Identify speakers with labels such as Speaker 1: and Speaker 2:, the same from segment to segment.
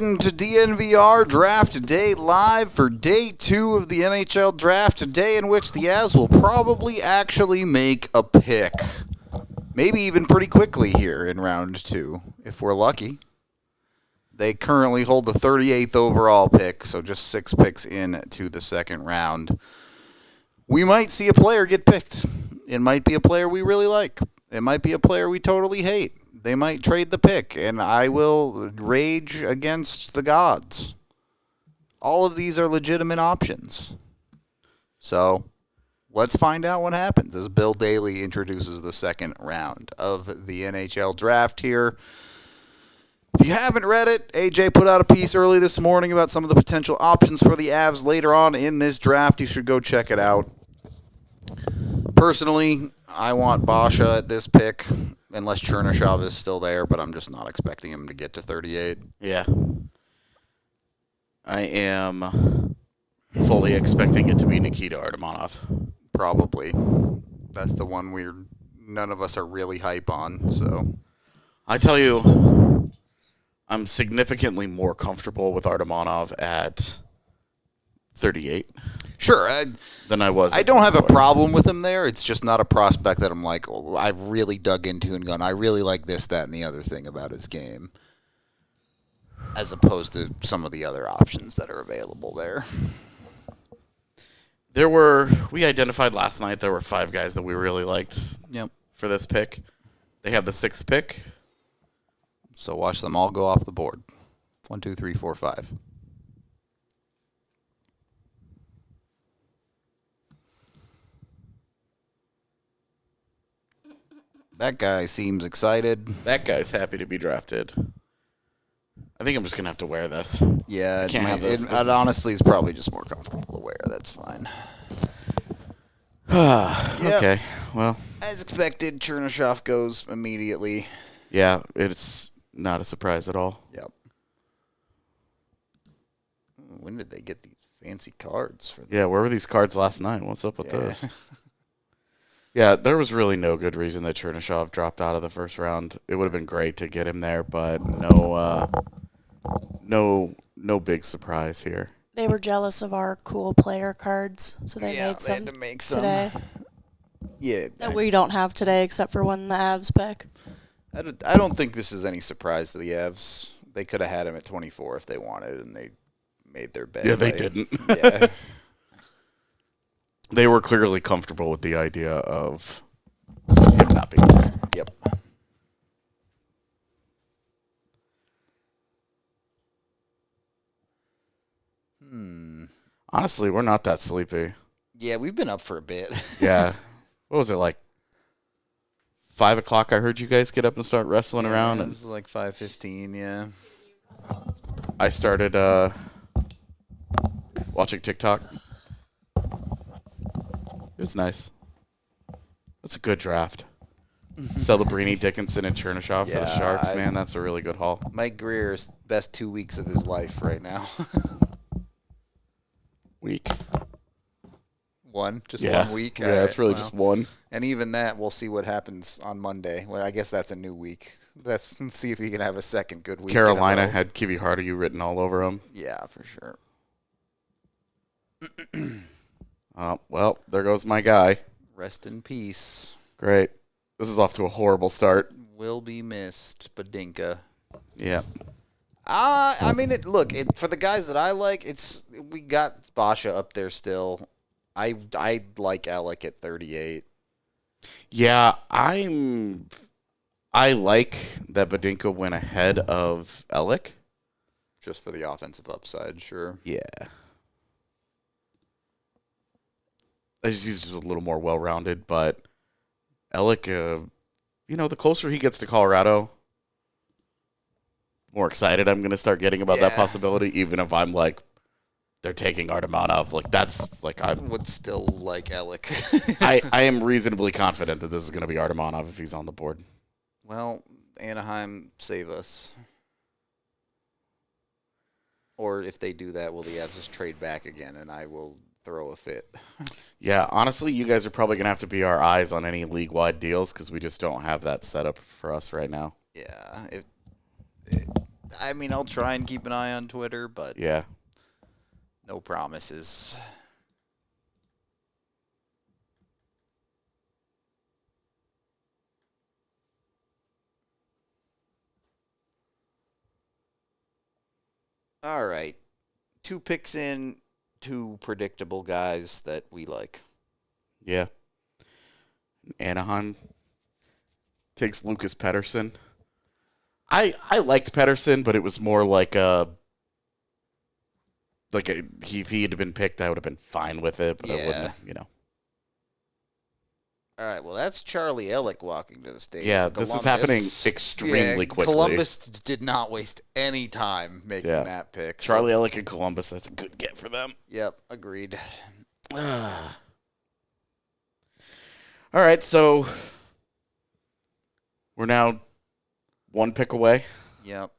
Speaker 1: Welcome to DNVR Draft Day Live for Day 2 of the NHL Draft, a day in which the Avs will probably actually make a pick. Maybe even pretty quickly here in Round 2, if we're lucky. They currently hold the 38th overall pick, so just 6 picks into the second round. We might see a player get picked. It might be a player we really like. It might be a player we totally hate. They might trade the pick, and I will rage against the gods. All of these are legitimate options. So, let's find out what happens as Bill Daly introduces the second round of the NHL Draft here. If you haven't read it, AJ put out a piece early this morning about some of the potential options for the Avs later on in this draft. You should go check it out. Personally, I want Basha at this pick. Unless Chernyshov is still there, but I'm just not expecting him to get to 38.
Speaker 2: Yeah. I am fully expecting it to be Nikita Artemonov.
Speaker 1: Probably. That's the one none of us are really hype on, so.
Speaker 2: I tell you, I'm significantly more comfortable with Artemonov at 38.
Speaker 1: Sure.
Speaker 2: Than I was.
Speaker 1: I don't have a problem with him there. It's just not a prospect that I'm like, oh, I've really dug into and gone, I really like this, that, and the other thing about his game. As opposed to some of the other options that are available there.
Speaker 2: We identified last night, there were 5 guys that we really liked for this pick. They have the 6th pick.
Speaker 1: So watch them all go off the board. 1, 2, 3, 4, 5. That guy seems excited.
Speaker 2: That guy's happy to be drafted. I think I'm just going to have to wear this.
Speaker 1: Yeah, it honestly is probably just more comfortable to wear. That's fine.
Speaker 2: Okay, well.
Speaker 1: As expected, Chernyshov goes immediately.
Speaker 2: Yeah, it's not a surprise at all.
Speaker 1: Yep. When did they get these fancy cards?
Speaker 2: Yeah, where were these cards last night? What's up with this? Yeah, there was really no good reason that Chernyshov dropped out of the first round. It would have been great to get him there, but no big surprise here.
Speaker 3: They were jealous of our cool player cards, so they made some
Speaker 1: had to make some
Speaker 3: today.
Speaker 1: Yeah,
Speaker 3: That we don't have today, except for when the Avs pick.
Speaker 1: I don't think this is any surprise to the Avs. They could have had him at 24 if they wanted, and they made their bet.
Speaker 2: Yeah, they didn't.
Speaker 1: Yeah.
Speaker 2: They were clearly comfortable with the idea of him not being there.
Speaker 1: Yep.
Speaker 2: Honestly, we're not that sleepy.
Speaker 1: Yeah, we've been up for a bit.
Speaker 2: Yeah. What was it, like 5 o'clock I heard you guys get up and start wrestling around?
Speaker 1: It was like 5:15, yeah.
Speaker 2: I started watching TikTok. It was nice. That's a good draft. Celebrini, Dickinson, and Chernyshov for the Sharks, man. That's a really good haul.
Speaker 1: Mike Greer's best 2 weeks of his life right now.
Speaker 2: Week.
Speaker 1: One? Just 1 week?
Speaker 2: Yeah, it's really just one.
Speaker 1: And even that, we'll see what happens on Monday. Well, I guess that's a new week. Let's see if he can have a second good week.
Speaker 2: Carolina had Kiwi Hardy written all over him.
Speaker 1: Yeah, for sure.
Speaker 2: Well, there goes my guy.
Speaker 1: Rest in peace.
Speaker 2: Great. This is off to a horrible start.
Speaker 1: Will be missed, Badinka.
Speaker 2: Yeah.
Speaker 1: I mean, for the guys that I like, we got Basha up there still. I like Alec at 38.
Speaker 2: Yeah, I like that Badinka went ahead of Alec.
Speaker 1: Just for the offensive upside, sure.
Speaker 2: Yeah. He's just a little more well-rounded, but Alec, the closer he gets to Colorado, more excited I'm going to start getting about that possibility, even if I'm like, they're taking Artemonov. Like, that's, like, I
Speaker 1: would still like Alec.
Speaker 2: I am reasonably confident that this is going to be Artemonov if he's on the board.
Speaker 1: Well, Anaheim, save us. Or if they do that, will the Avs just trade back again, and I will throw a fit.
Speaker 2: Yeah, honestly, you guys are probably going to have to be our eyes on any league-wide deals because we just don't have that set up for us right now.
Speaker 1: Yeah. I mean, I'll try and keep an eye on Twitter, but
Speaker 2: Yeah.
Speaker 1: no promises. All right. 2 picks in, 2 predictable guys that we like.
Speaker 2: Yeah. Anaheim takes Lucas Pettersson. I liked Pettersson, but it was more like if he had been picked, I would have been fine with it, but I wouldn't have,
Speaker 1: All right, well, that's Charlie Ellick walking to the stage.
Speaker 2: Yeah,
Speaker 1: for
Speaker 2: this is
Speaker 1: Columbus.
Speaker 2: happening extremely quickly.
Speaker 1: Columbus did not waste any time making that pick.
Speaker 2: Charlie Ellick and Columbus, that's a good get for them.
Speaker 1: Yep, agreed.
Speaker 2: All right, so we're now 1 pick away.
Speaker 1: Yep.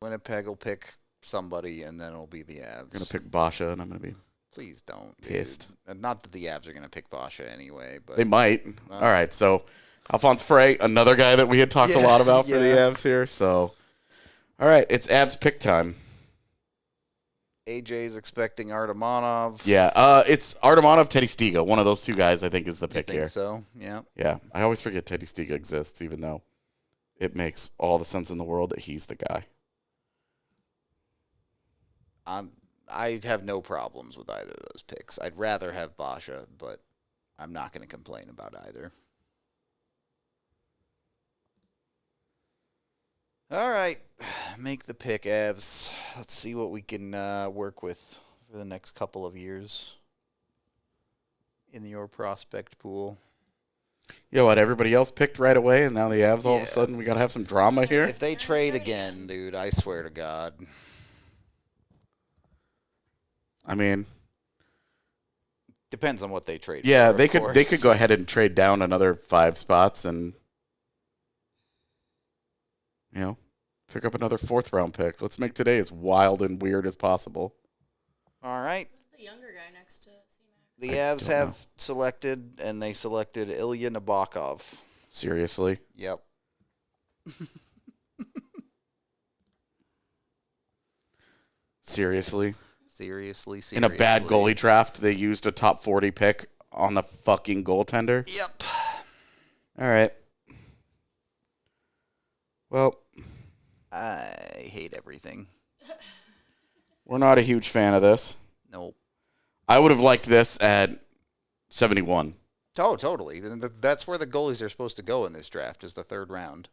Speaker 1: Winnipeg will pick somebody, and then it'll be the Avs.
Speaker 2: I'm going to pick Basha, and I'm going to be
Speaker 1: Please don't.
Speaker 2: pissed.
Speaker 1: Dude. Not that the Avs are going to pick Basha anyway, but
Speaker 2: They might. All right, so Alphonse Frey, another guy that we had talked a lot about for the Avs here. So, all right, it's Avs pick time.
Speaker 1: AJ's expecting Artemonov.
Speaker 2: Yeah, it's Artemonov, Teddy Stiga. One of those 2 guys, I think, is the pick
Speaker 1: I think
Speaker 2: here.
Speaker 1: so, yeah.
Speaker 2: Yeah, I always forget Teddy Stiga exists, even though it makes all the sense in the world that he's the guy.
Speaker 1: I have no problems with either of those picks. I'd rather have Basha, but I'm not going to complain about either. All right, make the pick, Avs. Let's see what we can work with for the next couple of years in your prospect pool.
Speaker 2: You know what? Everybody else picked right away, and now the Avs, all of a sudden, we got to have some drama here.
Speaker 1: If they trade again, dude, I swear to God.
Speaker 2: I mean,
Speaker 1: depends on what they trade.
Speaker 2: Yeah,
Speaker 1: for,
Speaker 2: they could go ahead and trade down another 5 spots and pick up another 4th round pick. Let's make today as wild and weird as possible.
Speaker 1: All right.
Speaker 3: Who's the younger guy next to C-Mac?
Speaker 1: The Avs have selected, and they selected Ilya Nabokov.
Speaker 2: Seriously?
Speaker 1: Yep.
Speaker 2: Seriously?
Speaker 1: Seriously.
Speaker 2: In a bad goalie draft, they used a top 40 pick on the fucking goaltender?
Speaker 1: Yep.
Speaker 2: All right. Well,
Speaker 1: I hate everything.
Speaker 2: we're not a huge fan of this.
Speaker 1: Nope.
Speaker 2: I would have liked this at 71.
Speaker 1: Oh, totally. That's where the goalies are supposed to go in this draft, is the 3rd round.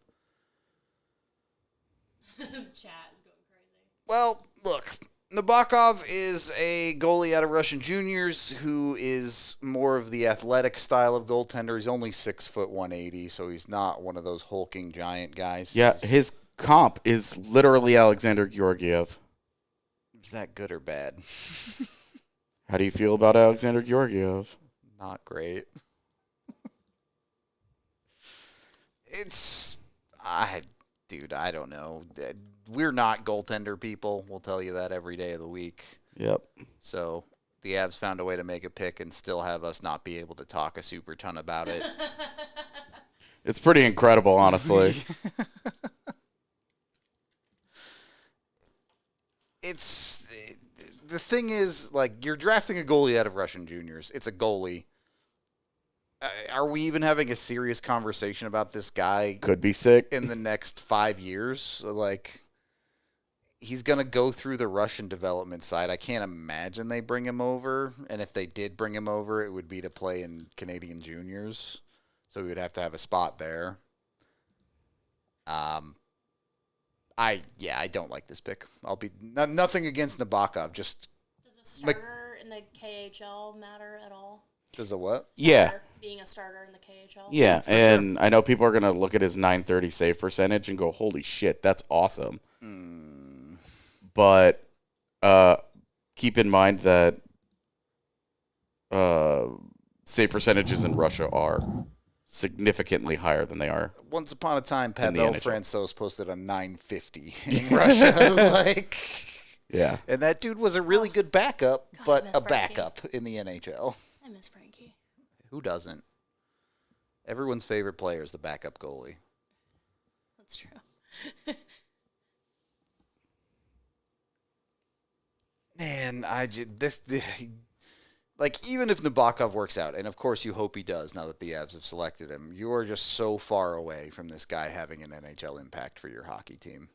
Speaker 3: Chat is going crazy.
Speaker 1: Well, look, Nabokov is a goalie out of Russian juniors who is more of the athletic style of goaltender. He's only 6'1", 180, so he's not one of those hulking giant guys.
Speaker 2: Yeah, his comp is literally Alexander Georgiev.
Speaker 1: Is that good or bad?
Speaker 2: How do you feel about Alexander Georgiev?
Speaker 1: Not great. Dude, I don't know. We're not goaltender people. We'll tell you that every day of the week.
Speaker 2: Yep.
Speaker 1: So the Avs found a way to make a pick and still have us not be able to talk a super ton about it.
Speaker 2: It's pretty incredible, honestly.
Speaker 1: The thing is, like, you're drafting a goalie out of Russian juniors. It's a goalie. Are we even having a serious conversation about this guy?
Speaker 2: Could be sick.
Speaker 1: In the next 5 years? Like, he's going to go through the Russian development side. I can't imagine they bring him over. And if they did bring him over, it would be to play in Canadian juniors. So we would have to have a spot there. I don't like this pick. I'll be nothing against Nabokov. Just
Speaker 3: does a starter in the KHL matter at all?
Speaker 1: Does a what?
Speaker 2: Yeah.
Speaker 3: Being a starter in the KHL.
Speaker 2: Yeah, and sure. I know people are going to look at his .930 save percentage and go, holy shit, that's awesome. But keep in mind that save percentages in Russia are significantly higher than they are.
Speaker 1: Once upon a time, Pavel Francouz posted a 950 in Russia.
Speaker 2: Yeah.
Speaker 1: And that dude was a really good backup, but a backup in the NHL.
Speaker 3: I miss Frankie.
Speaker 1: Who doesn't? Everyone's favorite player is the backup goalie.
Speaker 3: That's true.
Speaker 1: Man, like, even if Nabokov works out, and of course you hope he does now that the Avs have selected him, you are just so far away from this guy having an NHL impact for your hockey team.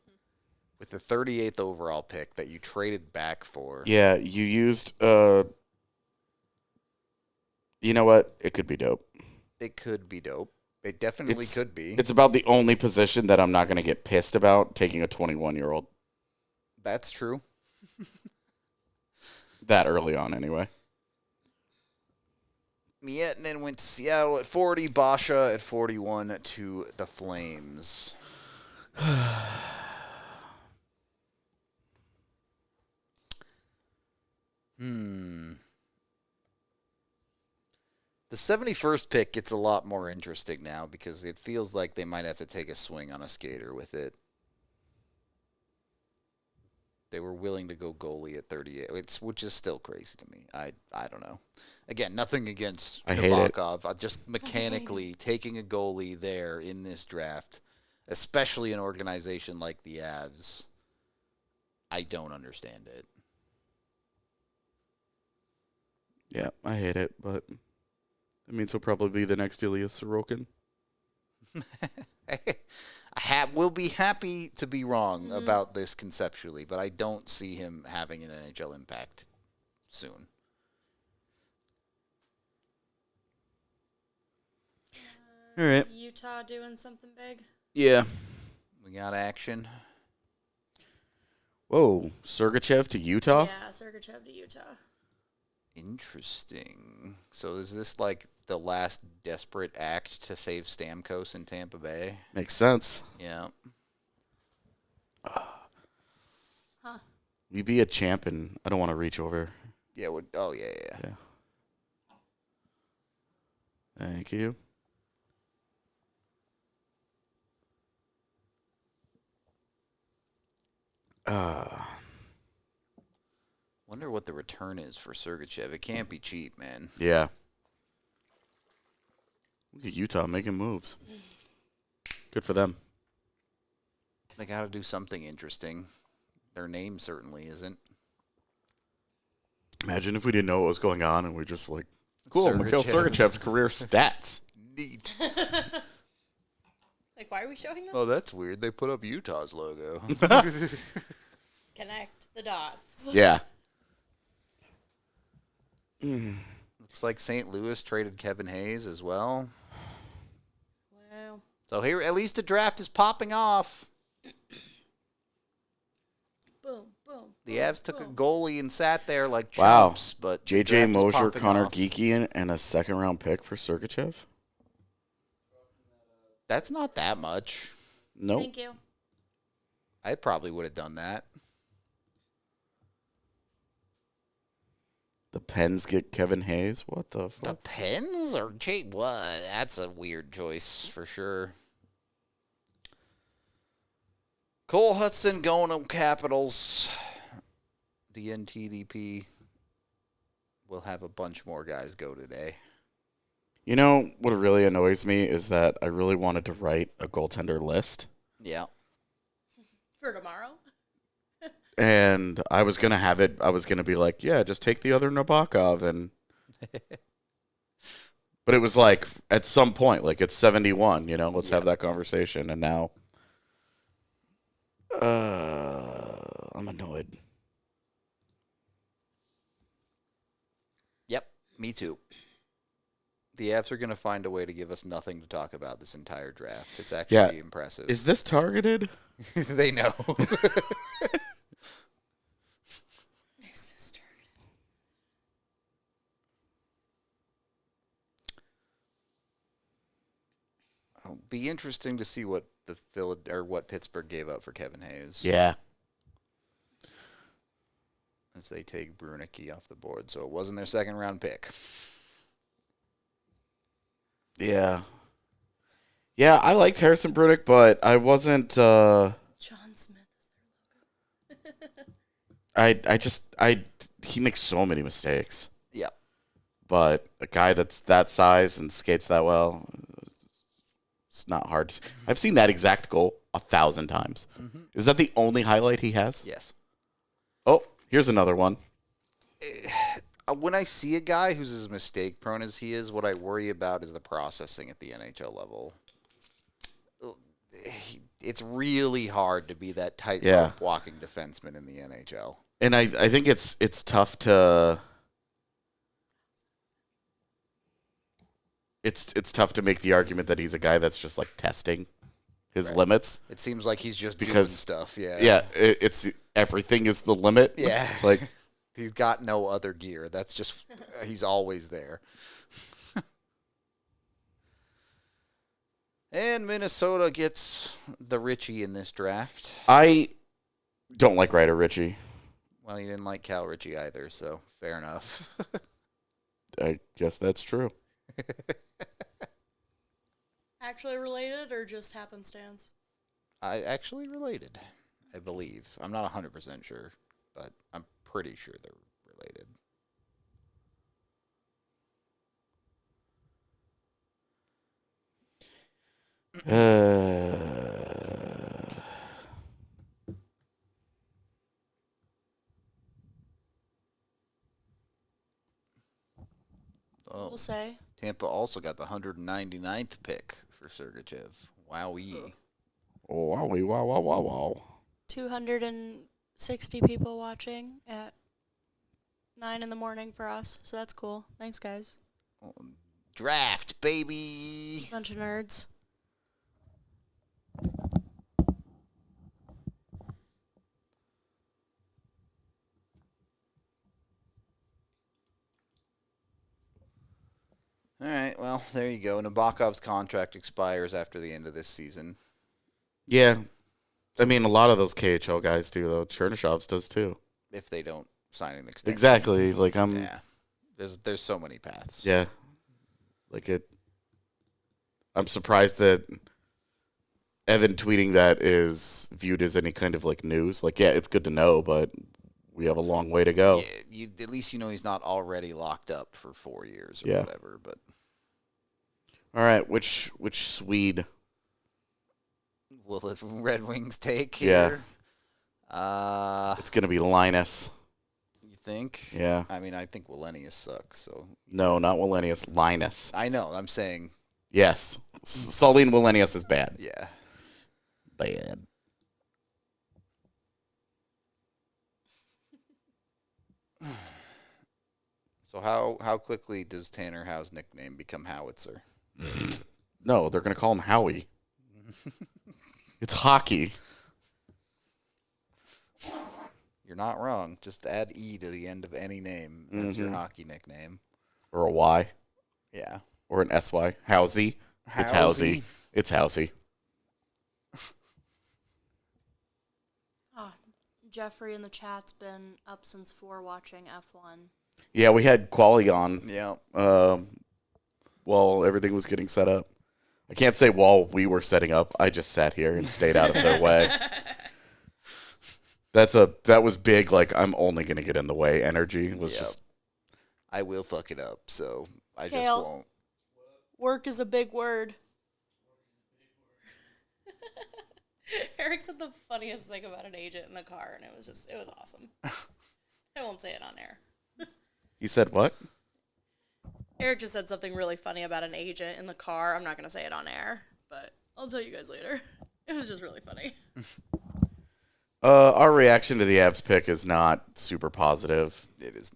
Speaker 1: With the 38th overall pick that you traded back for.
Speaker 2: Yeah, you used, you know what? It could be dope.
Speaker 1: It could be dope. It definitely could be.
Speaker 2: It's about the only position that I'm not going to get pissed about taking a 21-year-old.
Speaker 1: That's true.
Speaker 2: That early on, anyway.
Speaker 1: Miettinen went to Seattle at 40, Basha at 41 to the Flames. The 71st pick gets a lot more interesting now because it feels like they might have to take a swing on a skater with it. They were willing to go goalie at 38, which is still crazy to me. I don't know. Again, nothing against Nabokov. Just mechanically taking a goalie there in this draft, especially an organization like the Avs, I don't understand it.
Speaker 2: Yeah, I hate it, but that means he'll probably be the next Ilya Sorokin.
Speaker 1: We'll be happy to be wrong about this conceptually, but I don't see him having an NHL impact soon.
Speaker 2: All right.
Speaker 3: Utah doing something big.
Speaker 2: Yeah.
Speaker 1: We got action.
Speaker 2: Whoa, Sergachev to Utah?
Speaker 3: Yeah, Sergachev to Utah.
Speaker 1: Interesting. So is this like the last desperate act to save Stamkos in Tampa Bay?
Speaker 2: Makes sense.
Speaker 1: Yeah.
Speaker 2: We be a champ, and I don't want to reach over.
Speaker 1: Yeah. Yeah.
Speaker 2: Thank you.
Speaker 1: Wonder what the return is for Sergachev. It can't be cheap, man.
Speaker 2: Yeah. Look at Utah making moves. Good for them.
Speaker 1: They got to do something interesting. Their name certainly isn't.
Speaker 2: Imagine if we didn't know what was going on and we're just like, cool, Mikhail
Speaker 1: Sergachev.
Speaker 2: Sergachev's career stats.
Speaker 1: Neat.
Speaker 3: Like, why are we showing this?
Speaker 1: Oh, that's weird. They put up Utah's logo.
Speaker 3: Connect the dots.
Speaker 2: Yeah.
Speaker 1: Looks like St. Louis traded Kevin Hayes as well.
Speaker 3: Wow.
Speaker 1: So here, at least the draft is popping off.
Speaker 3: Boom, boom.
Speaker 1: The Avs took a goalie and sat there like
Speaker 2: Wow.
Speaker 1: chumps, but the
Speaker 2: J.J.
Speaker 1: draft is
Speaker 2: Mosier,
Speaker 1: popping
Speaker 2: Connor
Speaker 1: off.
Speaker 2: Geeky, and a second-round pick for Sergachev?
Speaker 1: That's not that much.
Speaker 2: Nope.
Speaker 3: Thank you.
Speaker 1: I probably would have done that.
Speaker 2: The Pens get Kevin Hayes? What the fuck?
Speaker 1: The Pens or what? That's a weird choice for sure. Cole Hudson going to Capitals. The NTDP will have a bunch more guys go today.
Speaker 2: You know, what really annoys me is that I really wanted to write a goaltender list.
Speaker 1: Yeah.
Speaker 3: For tomorrow?
Speaker 2: And I was going to have it, I was going to be like, yeah, just take the other Nabokov. And but it was like, at some point, like it's 71, you know, let's have that conversation. And now I'm annoyed.
Speaker 1: Yep, me too. The Avs are going to find a way to give us nothing to talk about this entire draft. It's actually impressive.
Speaker 2: Is this targeted?
Speaker 1: They know.
Speaker 3: Is this targeted?
Speaker 1: It'll be interesting to see what what Pittsburgh gave up for Kevin Hayes.
Speaker 2: Yeah.
Speaker 1: As they take Brunicky off the board. So it wasn't their second round pick.
Speaker 2: Yeah. Yeah, I liked Harrison Brunick, but I wasn't
Speaker 3: John Smith is their logo.
Speaker 2: he makes so many mistakes.
Speaker 1: Yeah.
Speaker 2: But a guy that's that size and skates that well, it's not hard. I've seen that exact goal 1,000 times. Mm-hmm. Is that the only highlight he has?
Speaker 1: Yes.
Speaker 2: Oh, here's another one.
Speaker 1: when I see a guy who's as mistake prone as he is, what I worry about is the processing at the NHL level. It's really hard to be that tightrope walking defenseman in the NHL.
Speaker 2: And I think it's tough to it's tough to make the argument that he's a guy that's just like testing his limits.
Speaker 1: It seems like he's just doing stuff. Yeah.
Speaker 2: Yeah. It's everything is the limit.
Speaker 1: Yeah.
Speaker 2: Like
Speaker 1: he's got no other gear. That's just he's always there. And Minnesota gets the Ritchie in this draft.
Speaker 2: I don't like Ryder Ritchie.
Speaker 1: Well, you didn't like Cal Ritchie either, so fair enough.
Speaker 2: I guess that's true.
Speaker 3: Actually related or just happenstance?
Speaker 1: I actually related, I believe. I'm not 100% sure, but I'm pretty sure they're related.
Speaker 3: We'll say.
Speaker 1: Tampa also got the 199th pick for Sergachev. Wowee.
Speaker 2: Oh, wow.
Speaker 3: 260 people watching at 9 in the morning for us, so that's cool. Thanks, guys.
Speaker 1: Draft, baby.
Speaker 3: Bunch of nerds.
Speaker 1: All right, well, there you go. Nabokov's contract expires after the end of this season.
Speaker 2: Yeah. I mean, a lot of those KHL guys do, though. Chernyshov's does, too.
Speaker 1: If they don't sign an extension.
Speaker 2: Exactly. Like,
Speaker 1: Yeah. There's so many paths.
Speaker 2: Yeah. Like, I'm surprised that Evan tweeting that is viewed as any kind of, like, news. Like, yeah, it's good to know, but we have a long way to go.
Speaker 1: Yeah, at least you know he's not already locked up for 4 years or whatever. But
Speaker 2: all right, which Swede
Speaker 1: will the Red Wings take here?
Speaker 2: It's gonna be Linus.
Speaker 1: You think?
Speaker 2: Yeah.
Speaker 1: I mean, I think Wallenius sucks. So
Speaker 2: no, not Wallenius. Linus.
Speaker 1: I know. I'm saying
Speaker 2: yes. Saulene Wallenius is bad.
Speaker 1: Yeah.
Speaker 2: Bad.
Speaker 1: So how quickly does Tanner Howe's nickname become Howitzer?
Speaker 2: No, they're going to call him Howie. It's hockey.
Speaker 1: You're not wrong. Just add E to the end of any name. That's your hockey nickname.
Speaker 2: Or a Y.
Speaker 1: Yeah.
Speaker 2: Or an SY. Housey. It's Housey. It's Housey.
Speaker 3: Jeffrey in the chat's been up since 4 watching F1.
Speaker 2: Yeah, we had Quali on.
Speaker 1: Yeah.
Speaker 2: While everything was getting set up. I can't say while we were setting up. I just sat here and stayed out of their way. That was big. Like, I'm only gonna get in the way. Energy was just.
Speaker 1: I will fuck it up, so I
Speaker 3: Kale,
Speaker 1: just won't.
Speaker 3: Work is a big word. Eric said the funniest thing about an agent in the car, and it was awesome. I won't say it on air.
Speaker 2: You said what?
Speaker 3: Eric just said something really funny about an agent in the car. I'm not going to say it on air, but I'll tell you guys later. It was just really funny.
Speaker 2: Our reaction to the Avs pick is not super positive.
Speaker 1: It is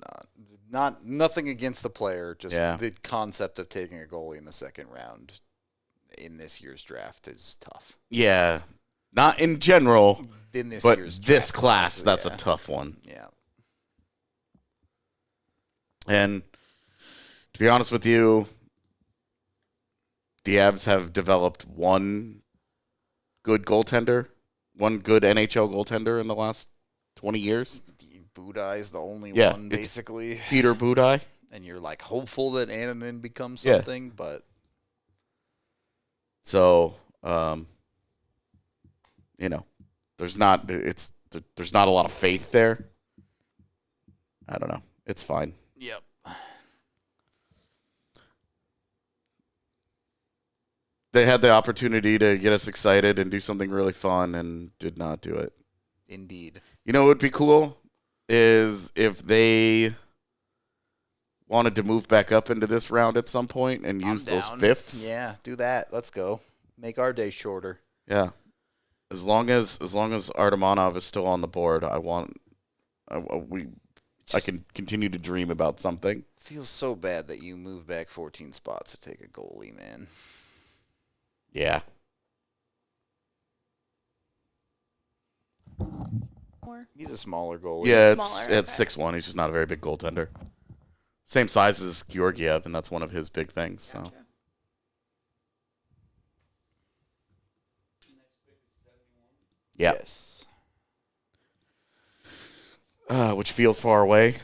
Speaker 1: not. Nothing against the player, just the concept of taking a goalie in the second round in this year's draft is tough.
Speaker 2: Yeah. Not in general,
Speaker 1: in this
Speaker 2: but
Speaker 1: year's
Speaker 2: this
Speaker 1: draft
Speaker 2: class, that's a tough one.
Speaker 1: Yeah.
Speaker 2: And to be honest with you, the Avs have developed one good goaltender, one good NHL goaltender in the last 20 years.
Speaker 1: Budai is the only one, basically.
Speaker 2: Peter Budai.
Speaker 1: And you're, like, hopeful that Annunen becomes something, but...
Speaker 2: So, there's not a lot of faith there. I don't know. It's fine.
Speaker 1: Yep.
Speaker 2: They had the opportunity to get us excited and do something really fun and did not do it.
Speaker 1: Indeed.
Speaker 2: You know what would be cool is if they wanted to move back up into this round at some point and
Speaker 1: I'm
Speaker 2: use those
Speaker 1: down.
Speaker 2: fifths.
Speaker 1: Yeah, do that. Let's go. Make our day shorter.
Speaker 2: Yeah. As long as Artemonov is still on the board, I can continue to dream about something.
Speaker 1: Feels so bad that you move back 14 spots to take a goalie, man.
Speaker 2: Yeah.
Speaker 1: He's a smaller goalie.
Speaker 2: Yeah,
Speaker 3: Smaller,
Speaker 2: it's
Speaker 3: okay.
Speaker 2: 6'1". He's just not a very big goaltender. Same size as Georgiev, and that's one of his big things. So.
Speaker 3: Gotcha.
Speaker 2: Yeah.
Speaker 1: Yes.
Speaker 2: Which feels far away,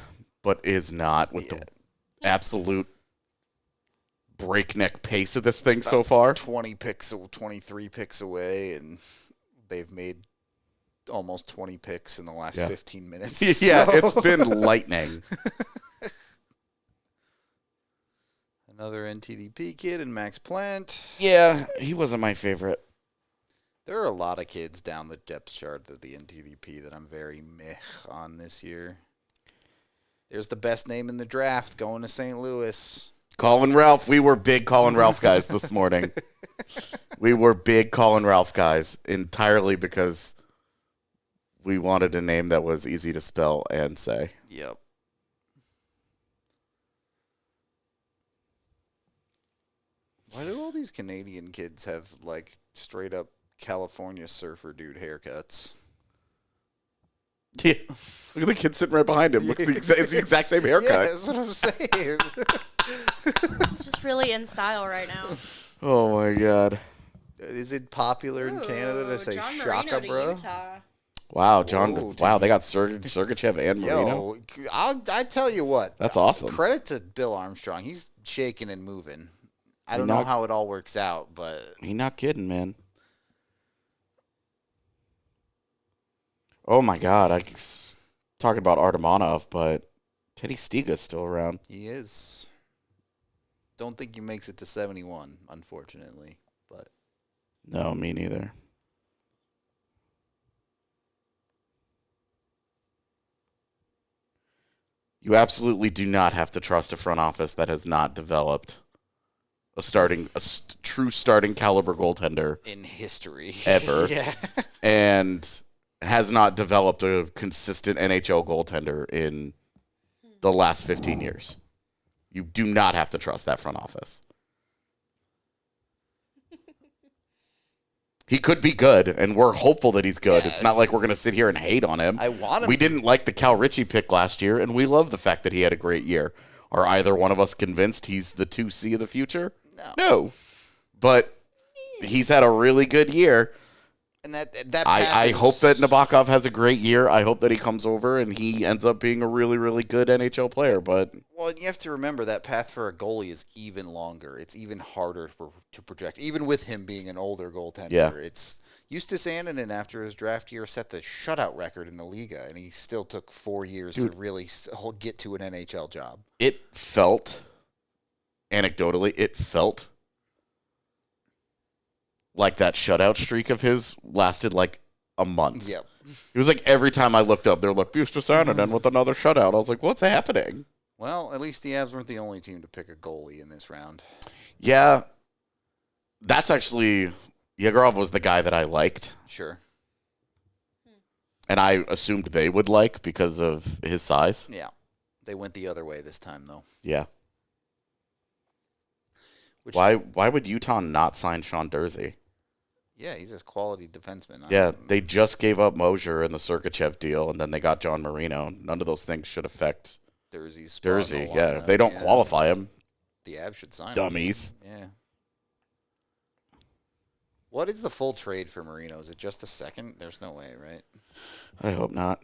Speaker 2: but is not with the absolute breakneck pace of this thing so far.
Speaker 1: 23 picks away, and they've made almost 20 picks in the last 15 minutes.
Speaker 2: Yeah,
Speaker 1: so.
Speaker 2: it's been lightning.
Speaker 1: Another NTDP kid and Max Plant.
Speaker 2: Yeah, he wasn't my favorite.
Speaker 1: There are a lot of kids down the depth chart of the NTDP that I'm very meh on this year. There's the best name in the draft going to St. Louis.
Speaker 2: Colin Ralph. We were big Colin Ralph guys this morning. We were big Colin Ralph guys entirely because we wanted a name that was easy to spell and say.
Speaker 1: Yep. Why do all these Canadian kids have, like, straight up California surfer dude haircuts?
Speaker 2: Yeah. Look at the kid sitting right behind him. It's the exact same haircut.
Speaker 1: Yeah, that's what I'm saying.
Speaker 3: It's just really in style right now.
Speaker 2: Oh, my God.
Speaker 1: Is it popular in Canada to say
Speaker 3: John
Speaker 1: Shaka,
Speaker 3: Marino to
Speaker 1: bro?
Speaker 3: Utah.
Speaker 2: Wow, John.
Speaker 1: Whoa,
Speaker 2: wow, they got Sergachev and Marino.
Speaker 1: Yo, I tell you what.
Speaker 2: That's awesome.
Speaker 1: Credit to Bill Armstrong. He's shaking and moving. I don't
Speaker 2: He
Speaker 1: know
Speaker 2: not-
Speaker 1: how it all works out, but
Speaker 2: He not kidding, man. Oh, my God. I talking about Artemonov, but Teddy Stiga's still around.
Speaker 1: he is. Don't think he makes it to 71, unfortunately. But
Speaker 2: No, me neither. You absolutely do not have to trust a front office that has not developed true starting caliber goaltender
Speaker 1: in history.
Speaker 2: Ever.
Speaker 1: Yeah.
Speaker 2: and has not developed a consistent NHL goaltender in the last 15 years. You do not have to trust that front office. He could be good, and we're hopeful that he's good.
Speaker 1: Yeah.
Speaker 2: It's not like we're going to sit here and hate on him.
Speaker 1: I want him.
Speaker 2: We didn't like the Cal Ritchie pick last year, and we love the fact that he had a great year. Are either one of us convinced he's the 2C of the future?
Speaker 1: No.
Speaker 2: But he's had a really good year.
Speaker 1: And that
Speaker 2: I
Speaker 1: path
Speaker 2: hope
Speaker 1: is-
Speaker 2: that Nabokov has a great year. I hope that he comes over and he ends up being a really, really good NHL player. But
Speaker 1: Well, you have to remember that path for a goalie is even longer. It's even harder to project, even with him being an older goaltender.
Speaker 2: Yeah.
Speaker 1: It's Eustace Annunen, after his draft year, set the shutout record in the Liga, and he still took 4 years to really get to an NHL job.
Speaker 2: it felt, anecdotally, like that shutout streak of his lasted like a month.
Speaker 1: Yep.
Speaker 2: It was like every time I looked up, they're like, Eustace Annunen with another shutout. I was like, what's happening?
Speaker 1: Well, at least the Avs weren't the only team to pick a goalie in this round.
Speaker 2: Yeah, that's actually, Yegorov was the guy that I liked.
Speaker 1: Sure.
Speaker 2: And I assumed they would like because of his size.
Speaker 1: Yeah. They went the other way this time, though.
Speaker 2: Yeah.
Speaker 1: Which,
Speaker 2: Why would Utah not sign Sean Dursey?
Speaker 1: Yeah, he's a quality defenseman.
Speaker 2: Yeah, they just gave up Mosier in the Sergachev deal, and then they got John Marino. None of those things should affect
Speaker 1: Dursey's spot in the
Speaker 2: Dursey. Yeah, if
Speaker 1: lineup.
Speaker 2: they don't
Speaker 1: Yeah.
Speaker 2: qualify him,
Speaker 1: The Avs should sign him.
Speaker 2: dummies.
Speaker 1: Yeah. What is the full trade for Marino? Is it just a second? There's no way, right?
Speaker 2: I hope not.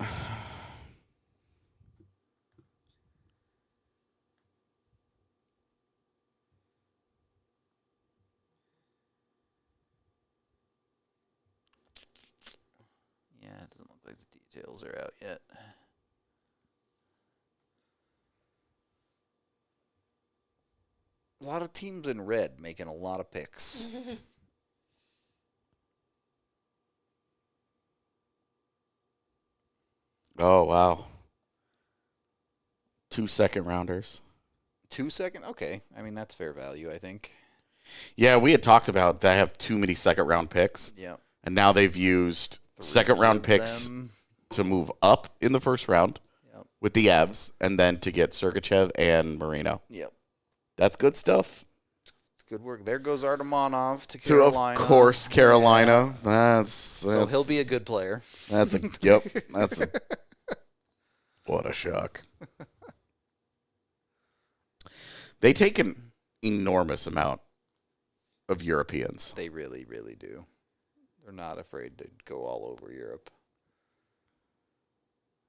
Speaker 1: Yeah, it doesn't look like the details are out yet. A lot of teams in red making a lot of picks.
Speaker 2: Oh, wow. 2 second rounders.
Speaker 1: 2 second? Okay. I mean, that's fair value, I think.
Speaker 2: Yeah, we had talked about they have too many second-round picks.
Speaker 1: Yeah.
Speaker 2: And now they've used second-round picks to move up in the first round with the Avs, and then to get Sergachev and Marino.
Speaker 1: Yep.
Speaker 2: That's good stuff.
Speaker 1: It's good work. There goes Artemonov to Carolina.
Speaker 2: Of course, Carolina.
Speaker 1: Yeah.
Speaker 2: That's
Speaker 1: so he'll be a good player.
Speaker 2: That's a what a shock. They take an enormous amount of Europeans.
Speaker 1: They really, really do. They're not afraid to go all over Europe.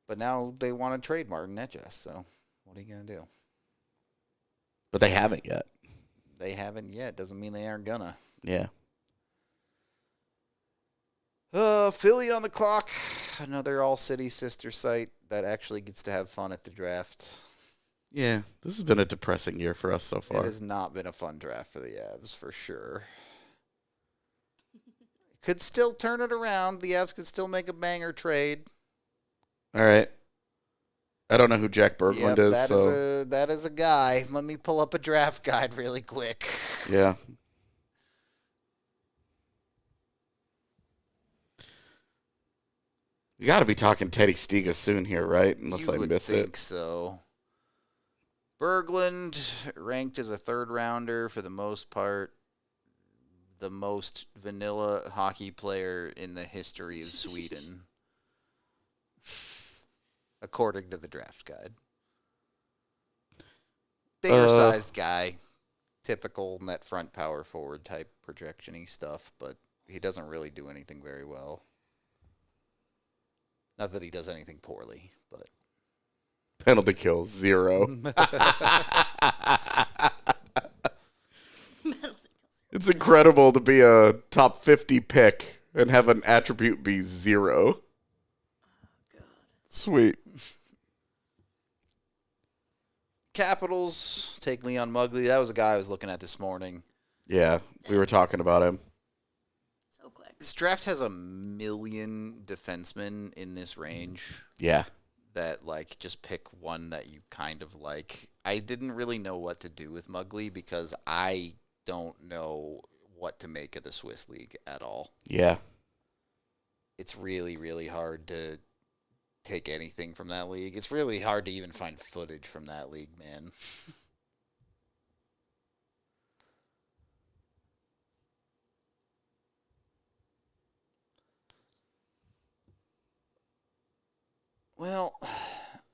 Speaker 1: But now they want to trade Martin Netjes, so what are you going to do?
Speaker 2: But they haven't yet.
Speaker 1: They haven't yet. Doesn't mean they aren't gonna.
Speaker 2: Yeah.
Speaker 1: Philly on the clock. Another all-city sister site that actually gets to have fun at the draft.
Speaker 2: Yeah, this has been a depressing year for us so far.
Speaker 1: It has not been a fun draft for the Avs, for sure. Could still turn it around. The Avs could still make a banger trade.
Speaker 2: All right. I don't know who Jack Berglund is.
Speaker 1: That is a guy. Let me pull up a draft guide really quick.
Speaker 2: Yeah. You got to be talking Teddy Stiga soon here, right? Unless I missed it.
Speaker 1: I think so. Berglund ranked as a third rounder for the most part. The most vanilla hockey player in the history of Sweden. According to the draft guide. Bigger sized guy. Typical net front power forward type projection-y stuff, but he doesn't really do anything very well. Not that he does anything poorly, but
Speaker 2: penalty kills 0. It's incredible to be a top 50 pick and have an attribute be 0. Oh, God. Sweet.
Speaker 1: Capitals take Leon Mugley. That was a guy I was looking at this morning.
Speaker 2: Yeah, we were talking about him.
Speaker 3: So quick.
Speaker 1: This draft has 1 million defensemen in this range.
Speaker 2: Yeah.
Speaker 1: That, like, just pick one that you kind of like. I didn't really know what to do with Mugley because I don't know what to make of the Swiss League at all.
Speaker 2: Yeah.
Speaker 1: It's really, really hard to take anything from that league. It's really hard to even find footage from that league, man. Well,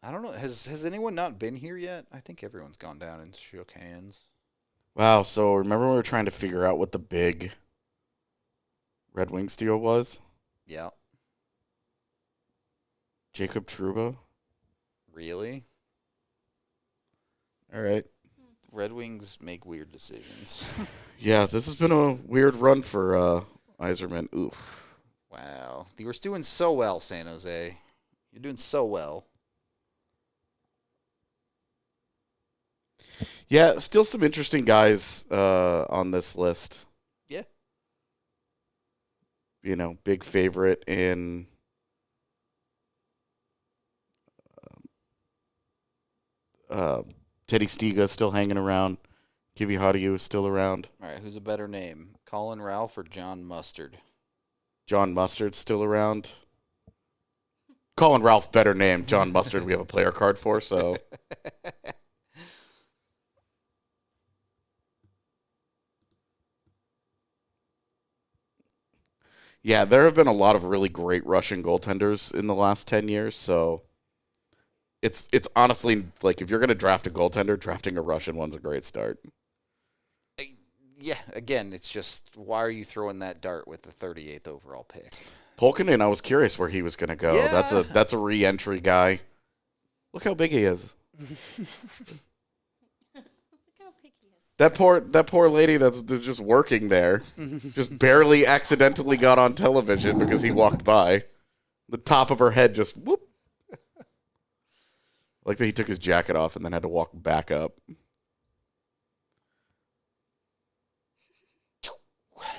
Speaker 1: I don't know. Has anyone not been here yet? I think everyone's gone down and shook hands.
Speaker 2: Wow, so remember when we were trying to figure out what the big Red Wings deal was?
Speaker 1: Yeah.
Speaker 2: Jacob Trouba?
Speaker 1: Really?
Speaker 2: All right.
Speaker 1: Red Wings make weird decisions.
Speaker 2: Yeah, this has been a weird run for Yzerman. Oof.
Speaker 1: Wow. You were doing so well, San Jose. You're doing so well.
Speaker 2: Yeah, still some interesting guys on this list.
Speaker 1: Yeah.
Speaker 2: You know, big favorite in Teddy Stiga still hanging around. Kivi Hadiu is still around.
Speaker 1: All right, who's a better name? Colin Ralph or John Mustard?
Speaker 2: John Mustard's still around. Colin Ralph, better name. John Mustard, we have a player card for, so. Yeah, there have been a lot of really great Russian goaltenders in the last 10 years, so it's honestly, like, if you're going to draft a goaltender, drafting a Russian one's a great start.
Speaker 1: Yeah, again, it's just, why are you throwing that dart with the 38th overall pick?
Speaker 2: Polkinen, I was curious where he was going to go.
Speaker 1: Yeah.
Speaker 2: That's a re-entry guy. Look how big he is. That poor lady that's just working there, just barely accidentally got on television because he walked by. The top of her head just whoop. Like that he took his jacket off and then had to walk back up.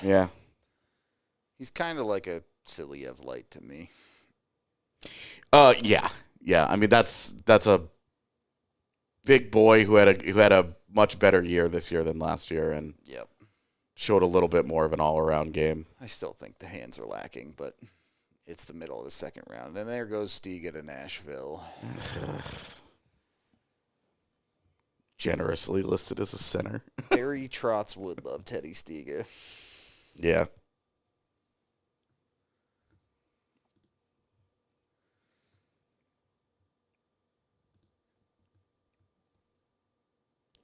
Speaker 2: Yeah.
Speaker 1: He's kind of like a Siliev light to me.
Speaker 2: Yeah. I mean that's a big boy who had a much better year this year than last year, and
Speaker 1: Yep.
Speaker 2: showed a little bit more of an all-around game.
Speaker 1: I still think the hands are lacking, but it's the middle of the second round. And there goes Stiga to Nashville.
Speaker 2: Generously listed as a center.
Speaker 1: Barry Trotz would love Teddy Stiga.
Speaker 2: Yeah.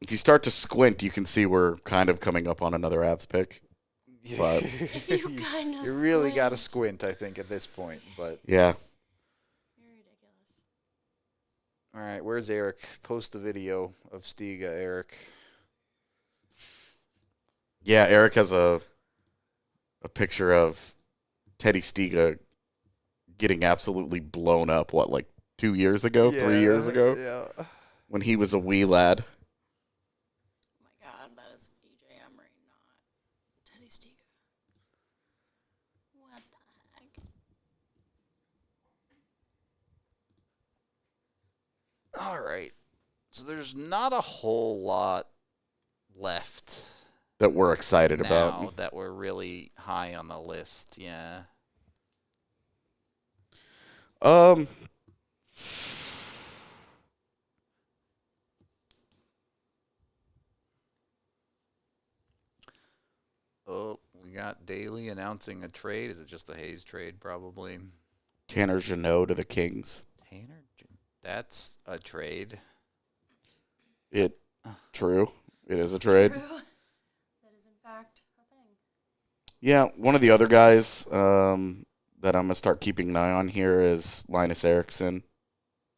Speaker 2: If you start to squint, you can see we're kind of coming up on another Avs pick. But
Speaker 1: you really got to squint, I think, at this point. But
Speaker 2: yeah.
Speaker 3: You're ridiculous.
Speaker 1: All right, where's Eric? Post the video of Stiga, Eric.
Speaker 2: Yeah, Eric has a picture of Teddy Stiga getting absolutely blown up, like 2 years ago, 3 years ago?
Speaker 1: Yeah.
Speaker 2: When he was a wee lad.
Speaker 3: Oh my God, that is EJ Emery, not Teddy Stiga. What the heck?
Speaker 1: All right. So there's not a whole lot left
Speaker 2: That we're excited
Speaker 1: now
Speaker 2: about.
Speaker 1: that we're really high on the list. Yeah. Oh, we got Daly announcing a trade. Is it just the Hayes trade, probably?
Speaker 2: Tanner Jeannot to the Kings.
Speaker 1: That's a trade.
Speaker 2: True. It is a trade.
Speaker 3: True. That is in fact a thing.
Speaker 2: Yeah, one of the other guys that I'm going to start keeping an eye on here is Linus Eriksson.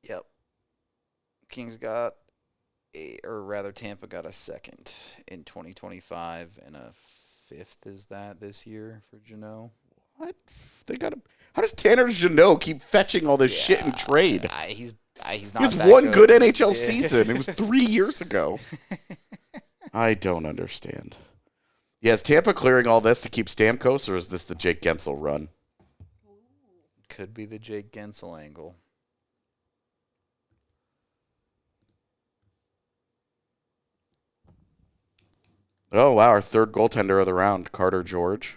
Speaker 1: Yep. Tampa got a second in 2025 and a fifth, is that this year for Jeannot?
Speaker 2: What? How does Tanner Jeannot keep fetching all this shit in trade?
Speaker 1: He's
Speaker 2: He
Speaker 1: not
Speaker 2: has
Speaker 1: that
Speaker 2: one good
Speaker 1: good.
Speaker 2: NHL season. It was 3 years ago. I don't understand. Yeah, is Tampa clearing all this to keep Stamkos, or is this the Jake Gensel run?
Speaker 1: Could be the Jake Gensel angle.
Speaker 2: Oh, wow, our third goaltender of the round, Carter George.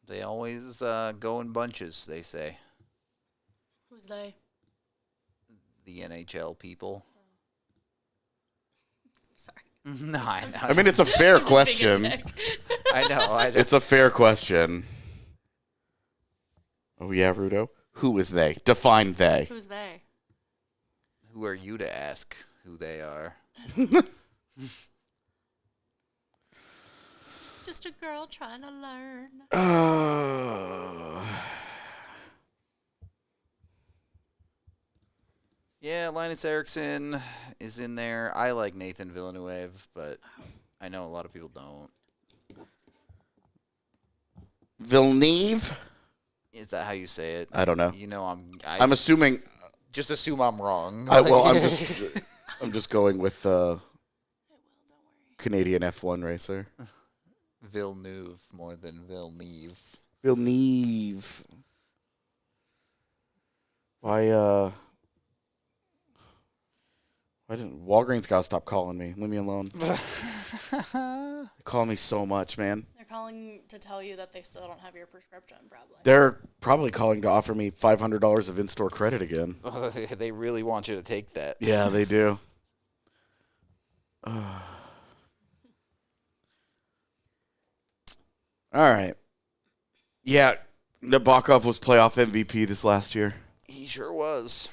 Speaker 1: They always go in bunches, they say.
Speaker 3: Who's they?
Speaker 1: The NHL people.
Speaker 3: Sorry.
Speaker 1: No, I know.
Speaker 2: I mean, it's a fair
Speaker 3: Just being a
Speaker 2: question.
Speaker 3: dick.
Speaker 1: I know.
Speaker 2: It's a fair question. Oh, yeah, Rudo? Who is they? Define they.
Speaker 3: Who's they?
Speaker 1: Who are you to ask who they are?
Speaker 3: Just a girl trying to learn.
Speaker 1: Yeah, Linus Eriksson is in there. I like Nathan Villeneuve, but I know a lot of people don't.
Speaker 2: Villeneuve?
Speaker 1: Is that how you say it?
Speaker 2: I don't know.
Speaker 1: You know,
Speaker 2: I'm assuming.
Speaker 1: just assume I'm wrong.
Speaker 2: I'm just going with
Speaker 3: It will, don't worry.
Speaker 2: Canadian F1 racer.
Speaker 1: Villeneuve more than Villeneuve.
Speaker 2: Villeneuve. Why didn't Walgreens gotta stop calling me? Leave me alone. They call me so much, man.
Speaker 3: They're calling to tell you that they still don't have your prescription, probably.
Speaker 2: They're probably calling to offer me $500 of in-store credit again.
Speaker 1: They really want you to take that.
Speaker 2: Yeah, they do. All right. Yeah, Nabokov was playoff MVP this last year.
Speaker 1: He sure was.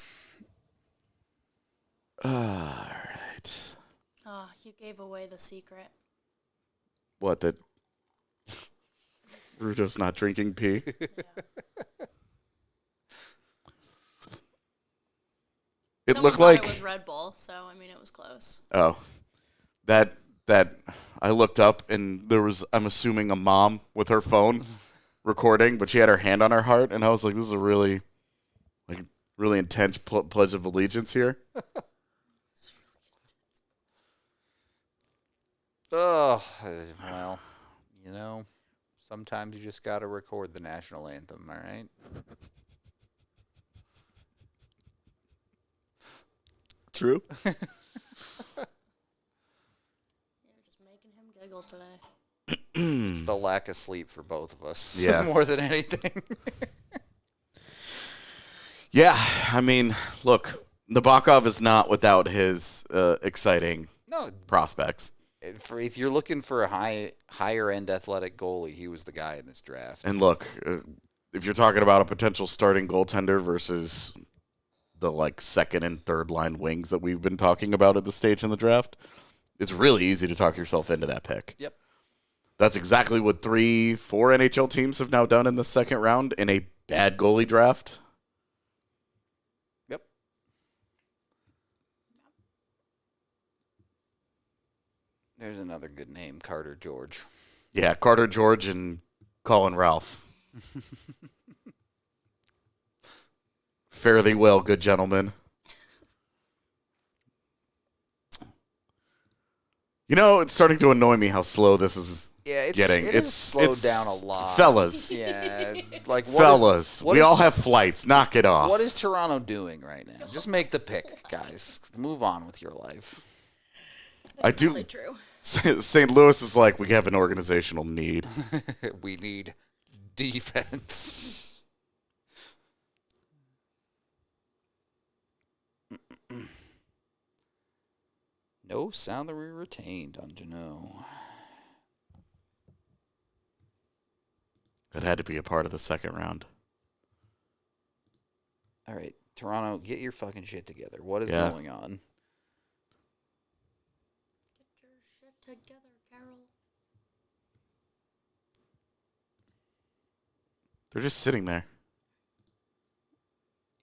Speaker 2: All right.
Speaker 3: Oh, you gave away the secret.
Speaker 2: What, that Rudo's not drinking pee?
Speaker 3: Yeah.
Speaker 2: It
Speaker 3: Someone
Speaker 2: looked
Speaker 3: thought
Speaker 2: like
Speaker 3: it was Red Bull, so I mean it was close.
Speaker 2: oh, that I looked up and there was, I'm assuming, a mom with her phone recording, but she had her hand on her heart, and I was like, this is a really intense pledge of allegiance here.
Speaker 1: Oh, well, you know, sometimes you just got to record the national anthem, all right?
Speaker 2: True.
Speaker 3: giggle today.
Speaker 1: It's the lack of sleep for both of us.
Speaker 2: Yeah.
Speaker 1: More than anything.
Speaker 2: Yeah, I mean, look, Nabokov is not without his exciting prospects.
Speaker 1: If you're looking for a higher end athletic goalie, he was the guy in this draft.
Speaker 2: And look, if you're talking about a potential starting goaltender versus the second and third line wings that we've been talking about at this stage in the draft, it's really easy to talk yourself into that pick.
Speaker 1: Yep.
Speaker 2: That's exactly what 3-4 NHL teams have now done in the second round in a bad goalie draft.
Speaker 1: Yep. There's another good name, Carter George.
Speaker 2: Yeah, Carter George and Colin Ralph. Fare thee well, good gentlemen. You know, it's starting to annoy me how slow this is getting.
Speaker 1: It's slowed down a lot.
Speaker 2: Fellas.
Speaker 1: Yeah.
Speaker 2: We all have flights. Knock it off.
Speaker 1: What is Toronto doing right now? Just make the pick, guys. Move on with your life.
Speaker 3: That's totally true.
Speaker 2: St. Louis is like, we have an organizational need.
Speaker 1: We need defense. No salary retained on Jano.
Speaker 2: That had to be a part of the second round.
Speaker 1: All right, Toronto, get your fucking shit together. What is going on?
Speaker 3: Get your shit together, Carol.
Speaker 2: They're just sitting there.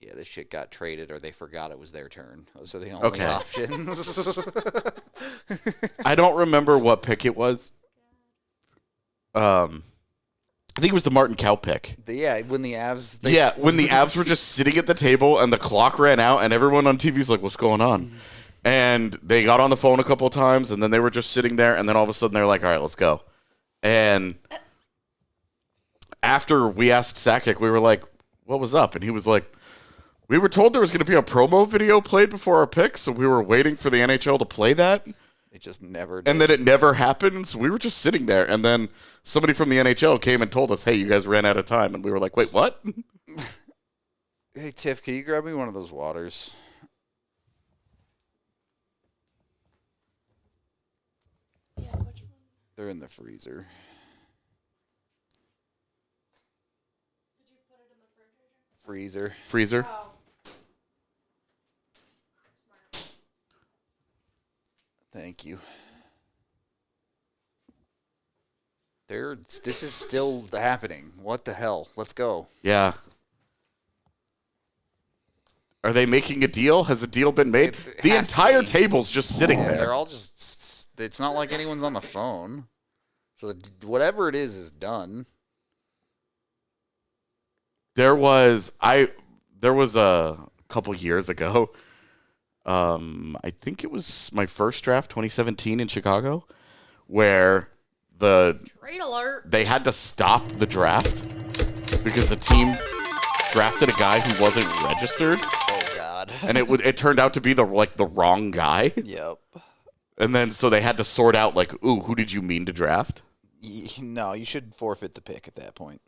Speaker 1: Yeah, this shit got traded or they forgot it was their turn. Those are the only options.
Speaker 2: I don't remember what pick it was. I think it was the Martin Cow pick.
Speaker 1: When the Avs...
Speaker 2: when the Avs were just sitting at the table and the clock ran out and everyone on TV's like, what's going on? And they got on the phone a couple of times and then they were just sitting there and then all of a sudden they're like, all right, let's go. And after we asked Sakic, we were like, what was up? And he was like, we were told there was going to be a promo video played before our pick, so we were waiting for the NHL to play that.
Speaker 1: It just never did.
Speaker 2: And then it never happened, so we were just sitting there. And then somebody from the NHL came and told us, hey, you guys ran out of time. And we were like, wait, what?
Speaker 1: Hey, Tiff, can you grab me one of those waters?
Speaker 3: Yeah, which one?
Speaker 1: They're in the freezer.
Speaker 3: Did you put it in the refrigerator?
Speaker 2: Freezer.
Speaker 3: Oh.
Speaker 1: Thank you. This is still happening. What the hell? Let's go.
Speaker 2: Yeah. Are they making a deal? Has a deal been made? The entire table's just sitting there.
Speaker 1: They're all just... It's not like anyone's on the phone. So whatever it is done.
Speaker 2: There was a couple years ago. I think it was my first draft, 2017 in Chicago, where
Speaker 3: Trade alert.
Speaker 2: they had to stop the draft because the team drafted a guy who wasn't registered,
Speaker 1: Oh, God.
Speaker 2: and it turned out to be the wrong guy.
Speaker 1: Yep.
Speaker 2: And then so they had to sort out ooh, who did you mean to draft?
Speaker 1: No, you should forfeit the pick at that point.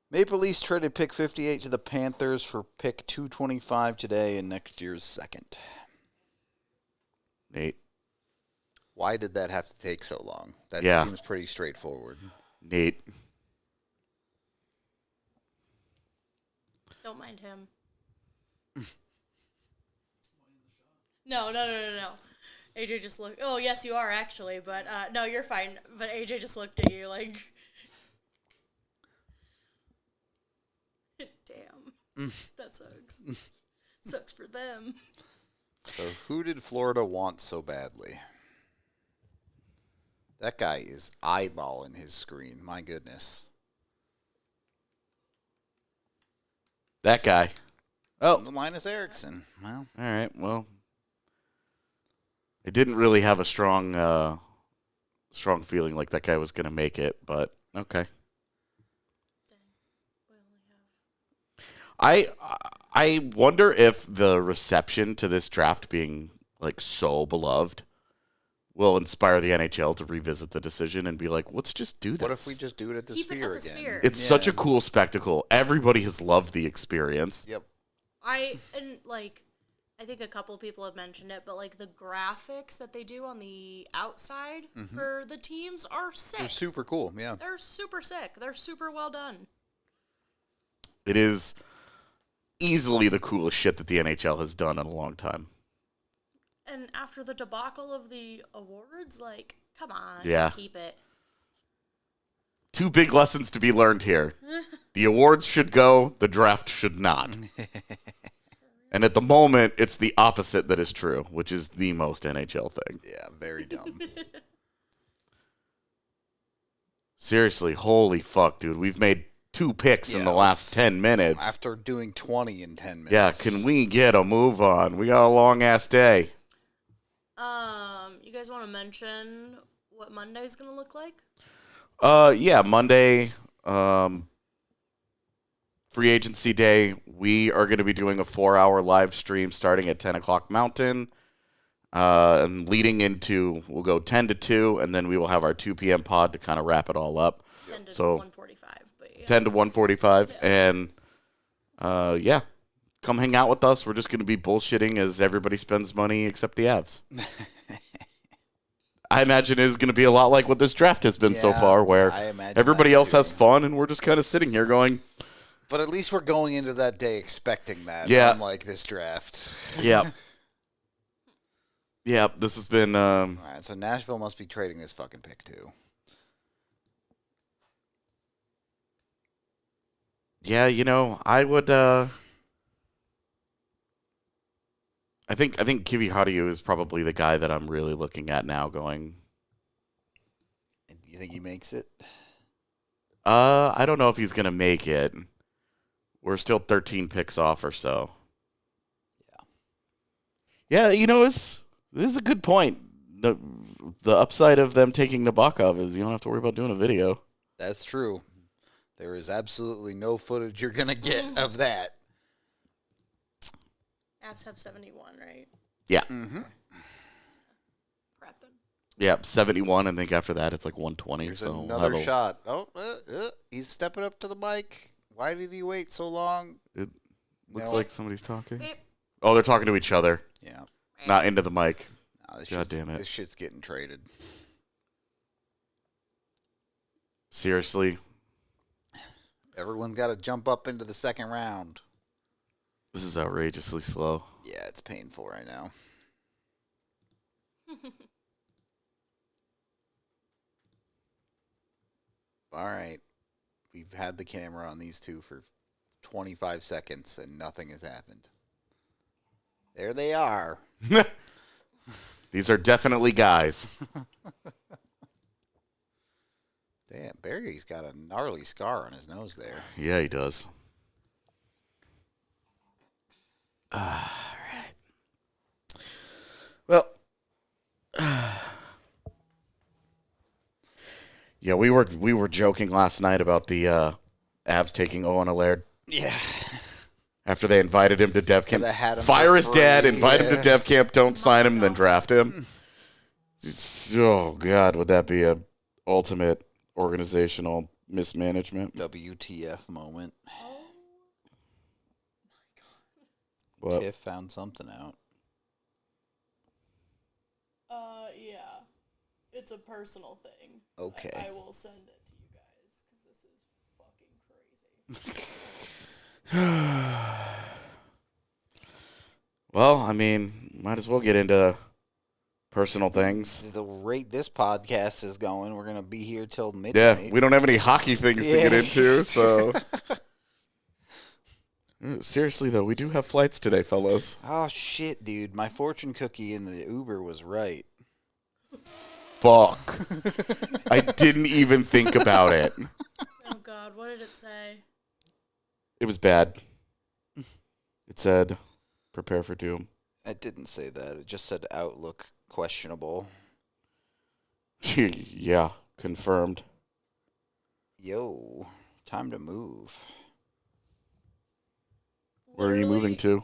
Speaker 1: Maple Leafs traded pick 58 to the Panthers for pick 225 today in next year's second.
Speaker 2: Nate.
Speaker 1: Why did that have to take so long? That seems pretty straightforward.
Speaker 2: Nate.
Speaker 3: Don't mind him. No. AJ just looked. Oh, yes, you are actually, but no, you're fine. But AJ just looked at you like, damn, that sucks. Sucks for them.
Speaker 1: So who did Florida want so badly? That guy is eyeballing his screen. My goodness.
Speaker 2: That guy. Oh.
Speaker 1: Linus Eriksson. Well.
Speaker 2: All right, well. I didn't really have a strong feeling like that guy was going to make it, but okay. I wonder if the reception to this draft being so beloved will inspire the NHL to revisit the decision and be like, let's just do this.
Speaker 1: What if we just do it at the
Speaker 3: Keep it
Speaker 1: Sphere
Speaker 3: at the
Speaker 1: again?
Speaker 3: Sphere.
Speaker 2: It's such a cool spectacle. Everybody has loved the experience.
Speaker 1: Yep.
Speaker 3: I think a couple people have mentioned it, but like the graphics that they do on the outside for the teams are sick.
Speaker 1: They're super cool, yeah.
Speaker 3: They're super sick. They're super well done.
Speaker 2: It is easily the coolest shit that the NHL has done in a long time.
Speaker 3: And after the debacle of the awards, like, come on,
Speaker 2: Yeah.
Speaker 3: just keep it.
Speaker 2: 2 big lessons to be learned here. The awards should go, the draft should not. And at the moment, it's the opposite that is true, which is the most NHL thing.
Speaker 1: Yeah, very dumb.
Speaker 2: Seriously, holy fuck, dude. We've made 2 picks in the last 10 minutes.
Speaker 1: After doing 20 in 10 minutes.
Speaker 2: Yeah, can we get a move on? We got a long-ass day.
Speaker 3: You guys want to mention what Monday's going to look like?
Speaker 2: Yeah, Monday, free agency day. We are going to be doing a 4-hour live stream starting at 10 o'clock Mountain. And leading into, we'll go 10 to 2, and then we will have our 2 p.m. pod to kind of wrap it all up.
Speaker 3: 10 to
Speaker 2: So,
Speaker 3: 1:45. But yeah.
Speaker 2: 10 to 1:45.
Speaker 3: Yeah.
Speaker 2: And, yeah, come hang out with us. We're just going to be bullshitting as everybody spends money except the Avs. I imagine it is going to be a lot like what this draft has been so
Speaker 1: Yeah,
Speaker 2: far, where
Speaker 1: I imagine
Speaker 2: everybody
Speaker 1: that
Speaker 2: else
Speaker 1: too.
Speaker 2: has fun, and we're just kind of sitting here going,
Speaker 1: But at least we're going into that day expecting that,
Speaker 2: Yeah.
Speaker 1: unlike this draft.
Speaker 2: yeah. Yeah, this has been...
Speaker 1: All right, so Nashville must be trading this fucking pick, too.
Speaker 2: Yeah, you know, I would... I think Kiwi Hadiu is probably the guy that I'm really looking at now going...
Speaker 1: Do you think he makes it?
Speaker 2: I don't know if he's going to make it. We're still 13 picks off or so. Yeah, you know, this is a good point. The upside of them taking Nabokov is you don't have to worry about doing a video.
Speaker 1: That's true. There is absolutely no footage you're going to get of that.
Speaker 3: Avs have 71, right?
Speaker 2: Yeah.
Speaker 1: Mm-hmm.
Speaker 3: Prepping.
Speaker 2: Yeah, 71. I think after that it's like 120.
Speaker 1: Here's
Speaker 2: so
Speaker 1: another shot. Oh, he's stepping up to the mic. Why did he wait so long?
Speaker 2: It looks
Speaker 1: No.
Speaker 2: like somebody's talking.
Speaker 3: Beep.
Speaker 2: Oh, they're talking to each other,
Speaker 1: Yeah.
Speaker 2: not into the mic.
Speaker 1: No, this
Speaker 2: God
Speaker 1: shit's-
Speaker 2: damn it.
Speaker 1: This shit's getting traded.
Speaker 2: Seriously,
Speaker 1: Everyone's got to jump up into the second round.
Speaker 2: this is outrageously slow.
Speaker 1: Yeah, it's painful right now. All right. We've had the camera on these two for 25 seconds and nothing has happened. There they are.
Speaker 2: These are definitely guys.
Speaker 1: Damn, Barry's got a gnarly scar on his nose there.
Speaker 2: Yeah, he does. Well, yeah, we were joking last night about the Avs taking Owen Allaire
Speaker 1: Yeah.
Speaker 2: after they invited him to dev camp.
Speaker 1: Coulda had him
Speaker 2: Fire
Speaker 1: for
Speaker 2: his dad,
Speaker 1: free,
Speaker 2: invite him
Speaker 1: yeah.
Speaker 2: to dev camp, don't sign him, then draft him. Oh God, would that be a ultimate organizational mismanagement?
Speaker 1: WTF moment.
Speaker 2: What?
Speaker 1: Tiff found something out.
Speaker 3: Yeah. It's a personal thing.
Speaker 1: Okay.
Speaker 3: I will send it to you guys because this is fucking crazy.
Speaker 2: Well, I mean, might as well get into personal things.
Speaker 1: The rate this podcast is going, we're going to be here till
Speaker 2: Yeah,
Speaker 1: midnight.
Speaker 2: we don't have any hockey things to get
Speaker 1: Yeah.
Speaker 2: into, so. Seriously, though, we do have flights today, fellas.
Speaker 1: Oh, shit, dude. My fortune cookie in the Uber was right.
Speaker 2: Fuck. I didn't even think about it.
Speaker 3: Oh God, what did it say?
Speaker 2: It was bad. It said, prepare for doom.
Speaker 1: It didn't say that. It just said Outlook questionable.
Speaker 2: Yeah, confirmed.
Speaker 1: Yo, time to move.
Speaker 2: Where are you moving to?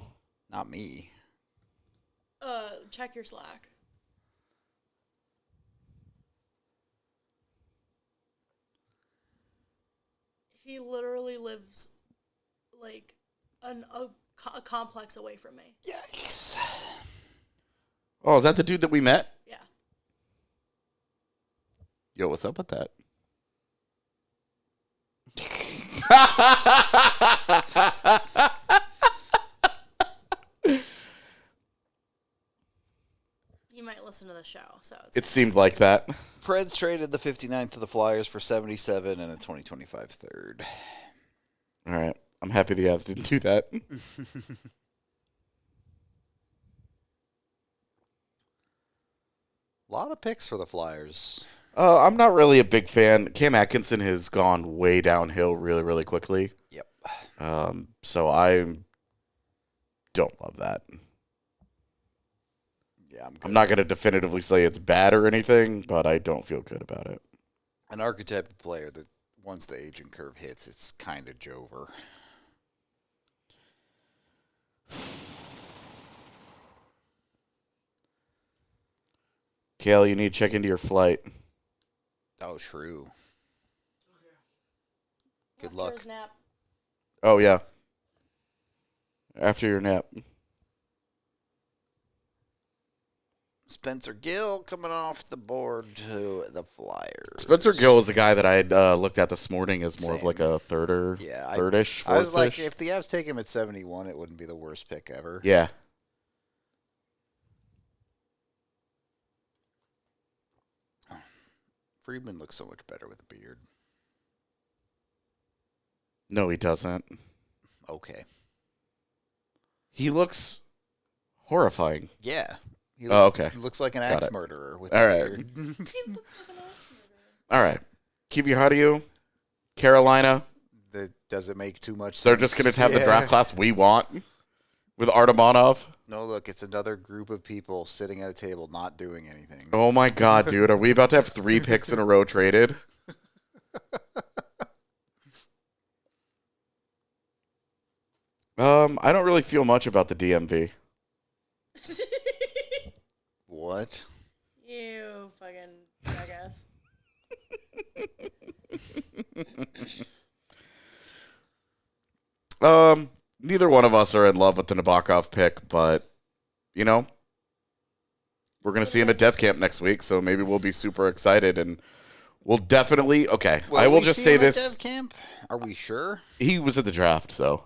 Speaker 1: Not me.
Speaker 3: Check your Slack. He literally lives, like, a complex away from me.
Speaker 1: Yikes.
Speaker 2: Oh, is that the dude that we met?
Speaker 3: Yeah.
Speaker 2: Yo, what's up with that?
Speaker 3: You might listen to the show, so
Speaker 2: It seemed like that.
Speaker 1: Preds traded the 59th to the Flyers for 77 and a 2025 third.
Speaker 2: All right. I'm happy the Avs didn't do that.
Speaker 1: A lot of picks for the Flyers.
Speaker 2: I'm not really a big fan. Cam Atkinson has gone way downhill really, really quickly.
Speaker 1: Yep.
Speaker 2: So I don't love that.
Speaker 1: Yeah,
Speaker 2: I'm not going to definitively say it's bad or anything, but I don't feel good about it.
Speaker 1: An archetype player that once the aging curve hits, it's kind of Jover.
Speaker 2: Kale, you need to check into your flight.
Speaker 1: Oh, true. Good
Speaker 3: After
Speaker 1: luck.
Speaker 3: his nap.
Speaker 2: Oh, yeah. After your nap.
Speaker 1: Spencer Gill coming off the board to the Flyers.
Speaker 2: Spencer Gill is a guy that I had looked at this morning as more of
Speaker 1: Same.
Speaker 2: like a thirdish,
Speaker 1: I was like,
Speaker 2: fourth-ish.
Speaker 1: if the Avs take him at 71, it wouldn't be the worst pick ever.
Speaker 2: Yeah.
Speaker 1: Friedman looks so much better with a beard.
Speaker 2: No, he doesn't.
Speaker 1: Okay.
Speaker 2: He looks horrifying.
Speaker 1: Yeah.
Speaker 2: Okay.
Speaker 1: He looks like an
Speaker 2: Got
Speaker 1: axe
Speaker 2: it.
Speaker 1: murderer with
Speaker 2: All
Speaker 1: a
Speaker 2: right.
Speaker 1: beard.
Speaker 3: He looks like an axe murderer.
Speaker 2: All right. Kivihardiu, Carolina.
Speaker 1: Does it make too much
Speaker 2: So they're
Speaker 1: sense?
Speaker 2: just going to have the draft class we want with Artemonov.
Speaker 1: No, look, it's another group of people sitting at a table not doing anything.
Speaker 2: Oh, my God, dude. Are we about to have 3 picks in a row traded? I don't really feel much about the DMV.
Speaker 1: What?
Speaker 3: You fucking jackass.
Speaker 2: Neither one of us are in love with the Nabokov pick, but, you know, we're going to see him at Death Camp next week, so maybe we'll be super excited, and we'll definitely, okay, I will just say this.
Speaker 1: Dev Camp? Are we sure?
Speaker 2: He was at the draft, so.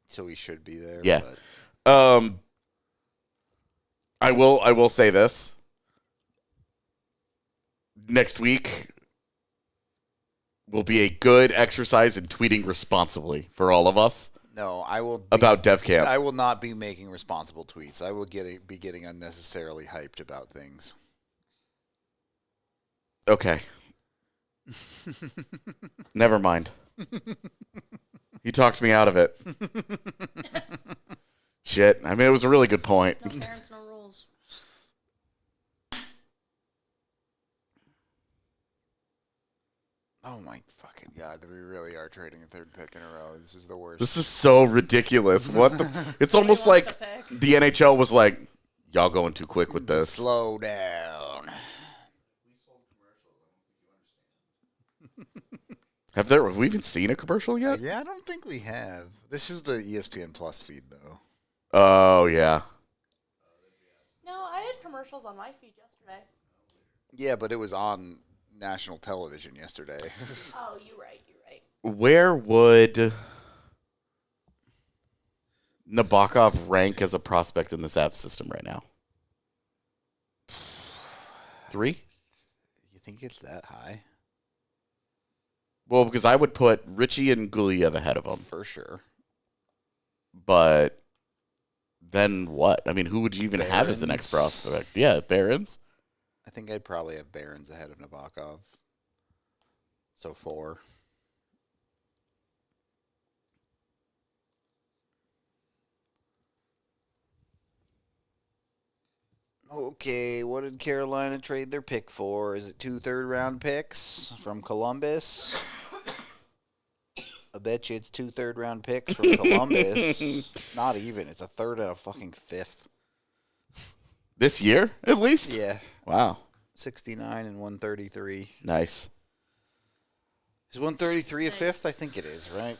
Speaker 1: So he should be there.
Speaker 2: Yeah.
Speaker 1: But
Speaker 2: I will say this. Next week will be a good exercise in tweeting responsibly for all of us
Speaker 1: no, I will be,
Speaker 2: about Dev Camp.
Speaker 1: I will not be making responsible tweets. I will be getting unnecessarily hyped about things.
Speaker 2: Okay. Never mind. He talked me out of it. Shit. I mean, it was a really good point.
Speaker 3: No parents, no rules.
Speaker 1: Oh my fucking god, we really are trading a third pick in a row. This is the worst.
Speaker 2: This is so ridiculous. What the? It's almost
Speaker 3: wants
Speaker 2: like
Speaker 3: to pick.
Speaker 2: the NHL was like, y'all going too quick with this.
Speaker 1: Slow down.
Speaker 2: Have we even seen a commercial yet?
Speaker 1: Yeah, I don't think we have. This is the ESPN Plus feed, though.
Speaker 2: Oh, yeah.
Speaker 3: No, I had commercials on my feed yesterday.
Speaker 1: Yeah, but it was on national television yesterday.
Speaker 3: Oh, you're right.
Speaker 2: Where would Nabokov rank as a prospect in this app system right now? 3?
Speaker 1: You think it's that high?
Speaker 2: Well, because I would put Richie and Guliev ahead of him.
Speaker 1: For sure.
Speaker 2: But then what? I mean, who would you even have as the next
Speaker 1: Barons.
Speaker 2: prospect? Yeah, Barons.
Speaker 1: I think I'd probably have Barons ahead of Nabokov. So 4. Okay, what did Carolina trade their pick for? Is it 2 third-round picks from Columbus? I bet you it's 2 third-round picks from Columbus. Not even. It's a third and a fucking fifth.
Speaker 2: This year, at least?
Speaker 1: Yeah.
Speaker 2: Wow.
Speaker 1: 69 and 133.
Speaker 2: Nice.
Speaker 1: Is 133 a fifth? I think it is, right?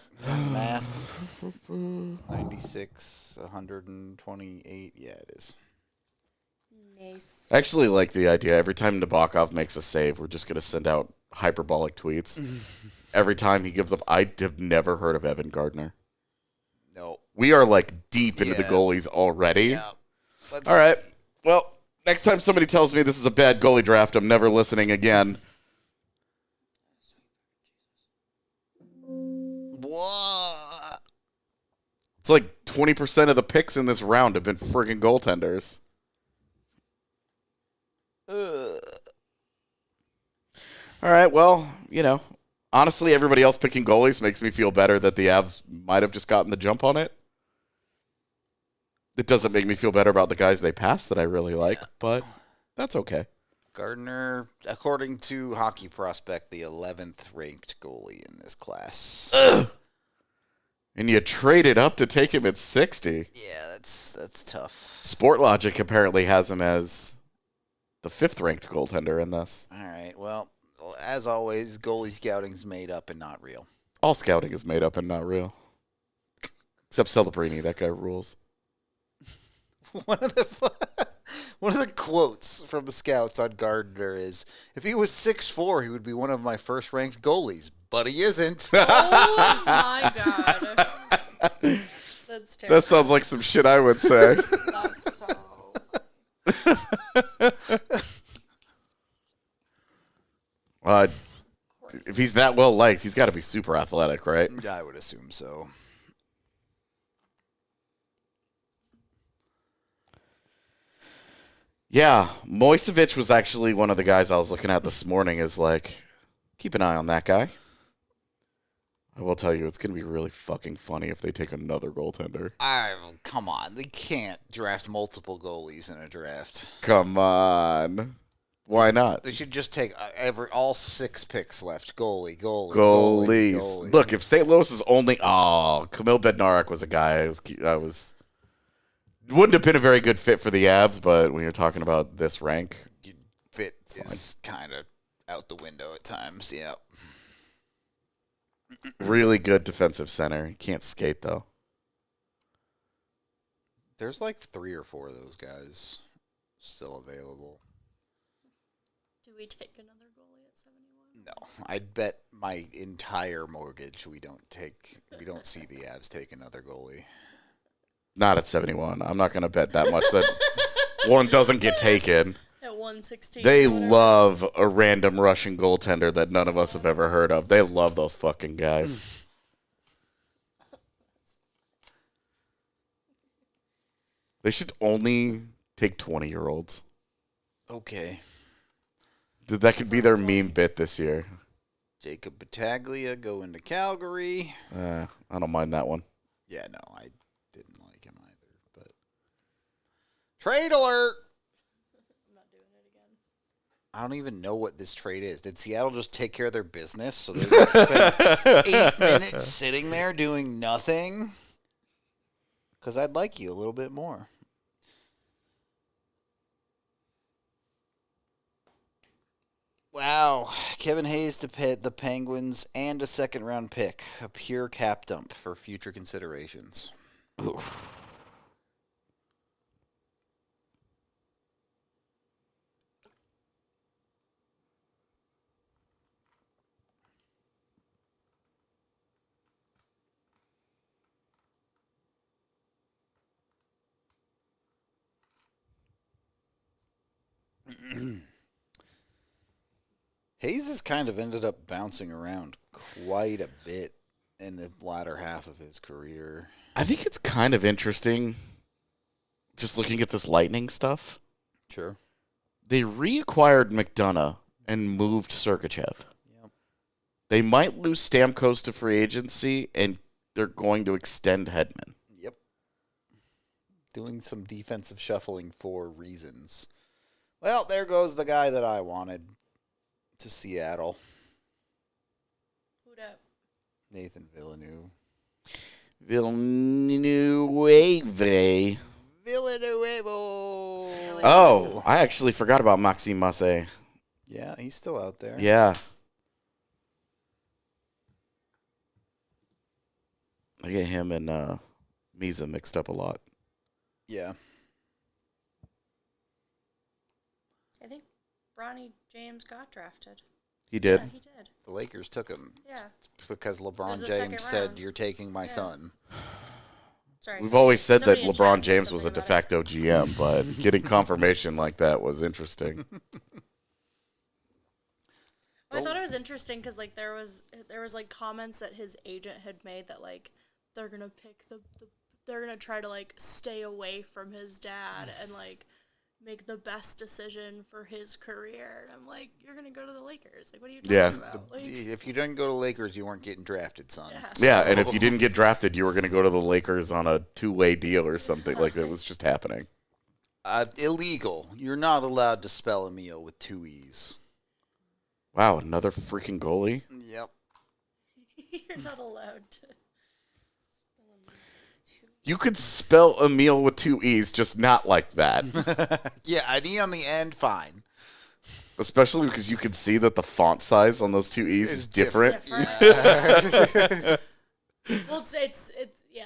Speaker 1: Math. 96, 128. Yeah, it is.
Speaker 3: Nice.
Speaker 2: I actually like the idea. Every time Nabokov makes a save, we're just going to send out hyperbolic tweets. Every time he gives up, I have never heard of Evan Gardner.
Speaker 1: No.
Speaker 2: We are like deep into the goalies already.
Speaker 1: Yeah.
Speaker 2: All right. Well, next time somebody tells me this is a bad goalie draft, I'm never listening again.
Speaker 1: What?
Speaker 2: It's like 20% of the picks in this round have been friggin' goaltenders. All right, well, honestly, everybody else picking goalies makes me feel better that the Avs might have just gotten the jump on it. It doesn't make me feel better about the guys they passed that I really like, but that's okay.
Speaker 1: Gardner, according to Hockey Prospect, the 11th ranked goalie in this class.
Speaker 2: Ugh. And you traded up to take him at 60.
Speaker 1: Yeah, that's tough.
Speaker 2: Sportlogic apparently has him as the 5th ranked goaltender in this.
Speaker 1: All right, well, as always, goalie scouting's made up and not real.
Speaker 2: All scouting is made up and not real. Except Celebrini, that guy rules.
Speaker 1: One of the quotes from the scouts on Gardner is, if he was 6'4", he would be one of my first-ranked goalies, but he isn't.
Speaker 3: Oh, my God. That's terrible.
Speaker 2: That sounds like some shit I would say.
Speaker 3: That's so...
Speaker 2: If he's that well liked, he's got to be super athletic, right?
Speaker 1: I would assume so.
Speaker 2: Yeah, Moisevich was actually one of the guys I was looking at this morning. Is like, keep an eye on that guy. I will tell you, it's going to be really fucking funny if they take another goaltender.
Speaker 1: Come on. They can't draft multiple goalies in a draft.
Speaker 2: Come on. Why not?
Speaker 1: They should just take all 6 picks left. Goalies.
Speaker 2: Look, if St. Louis is only... Oh, Kamil Bednarik was a guy I was... Wouldn't have been a very good fit for the Avs, but when you're talking about this rank...
Speaker 1: Fit is kind of out the window at times, yeah.
Speaker 2: Really good defensive center. He can't skate, though.
Speaker 1: There's like 3 or 4 of those guys still available.
Speaker 3: Do we take another goalie at 71?
Speaker 1: No, I'd bet my entire mortgage we don't see the Avs take another goalie.
Speaker 2: Not at 71. I'm not going to bet that much that one doesn't get taken.
Speaker 3: At 116.
Speaker 2: They love a random Russian goaltender that none of us have ever heard of. They love those fucking guys. They should only take 20-year-olds.
Speaker 1: Okay.
Speaker 2: That could be their meme bit this year.
Speaker 1: Jacob Battaglia going to Calgary.
Speaker 2: I don't mind that one.
Speaker 1: Yeah, no, I didn't like him either. But trade alert!
Speaker 3: I'm not doing it again.
Speaker 1: I don't even know what this trade is. Did Seattle just take care of their business so they would spend 8 minutes sitting there doing nothing? Because I'd like you a little bit more. Wow. Kevin Hayes to the Penguins and a second-round pick. A pure cap dump for future considerations.
Speaker 2: Oof.
Speaker 1: Hayes has kind of ended up bouncing around quite a bit in the latter half of his career.
Speaker 2: I think it's kind of interesting just looking at this Lightning stuff.
Speaker 1: Sure.
Speaker 2: They reacquired McDonough and moved Sergachev.
Speaker 1: Yep.
Speaker 2: They might lose Stamkos to free agency, and they're going to extend Hedman.
Speaker 1: Yep. Doing some defensive shuffling for reasons. Well, there goes the guy that I wanted to Seattle.
Speaker 3: Who'd up?
Speaker 1: Nathan Villeneuve.
Speaker 2: Villeneuve. Oh, I actually forgot about Maxime Massé.
Speaker 1: Yeah, he's still out there.
Speaker 2: Yeah. I get him and Misa mixed up a lot.
Speaker 1: Yeah.
Speaker 3: I think Bronny James got drafted.
Speaker 2: He did.
Speaker 3: Yeah, he did.
Speaker 1: The Lakers took him.
Speaker 3: Yeah.
Speaker 1: Because
Speaker 3: It was
Speaker 1: LeBron
Speaker 3: the
Speaker 1: James
Speaker 3: second
Speaker 1: said,
Speaker 3: round.
Speaker 1: "You're taking my son."
Speaker 3: Sorry.
Speaker 2: We've always said that
Speaker 3: somebody in
Speaker 2: LeBron
Speaker 3: chat said
Speaker 2: James was a
Speaker 3: something
Speaker 2: de
Speaker 3: about it.
Speaker 2: facto GM, but getting confirmation like that was interesting.
Speaker 3: Well, I thought it was interesting because like there was like comments that his agent had made that like they're gonna pick they're gonna try to like stay away from his dad and like make the best decision for his career. And I'm like, you're gonna go to the Lakers. Like, what are you talking about? Like,
Speaker 1: If you didn't go to Lakers, you weren't getting drafted, son.
Speaker 2: Yeah, and if you didn't get drafted, you were going to go to the Lakers on a two-way deal or something. Like, it was just happening.
Speaker 1: Illegal. You're not allowed to spell Emil with 2 E's.
Speaker 2: Wow, another freaking goalie?
Speaker 1: Yep.
Speaker 3: you're not allowed to.
Speaker 2: You could spell Emil with 2 E's, just not like that.
Speaker 1: Yeah, an E on the end, fine.
Speaker 2: Especially because you can see that the font size on those 2 E's is different.
Speaker 3: Well, it's yeah.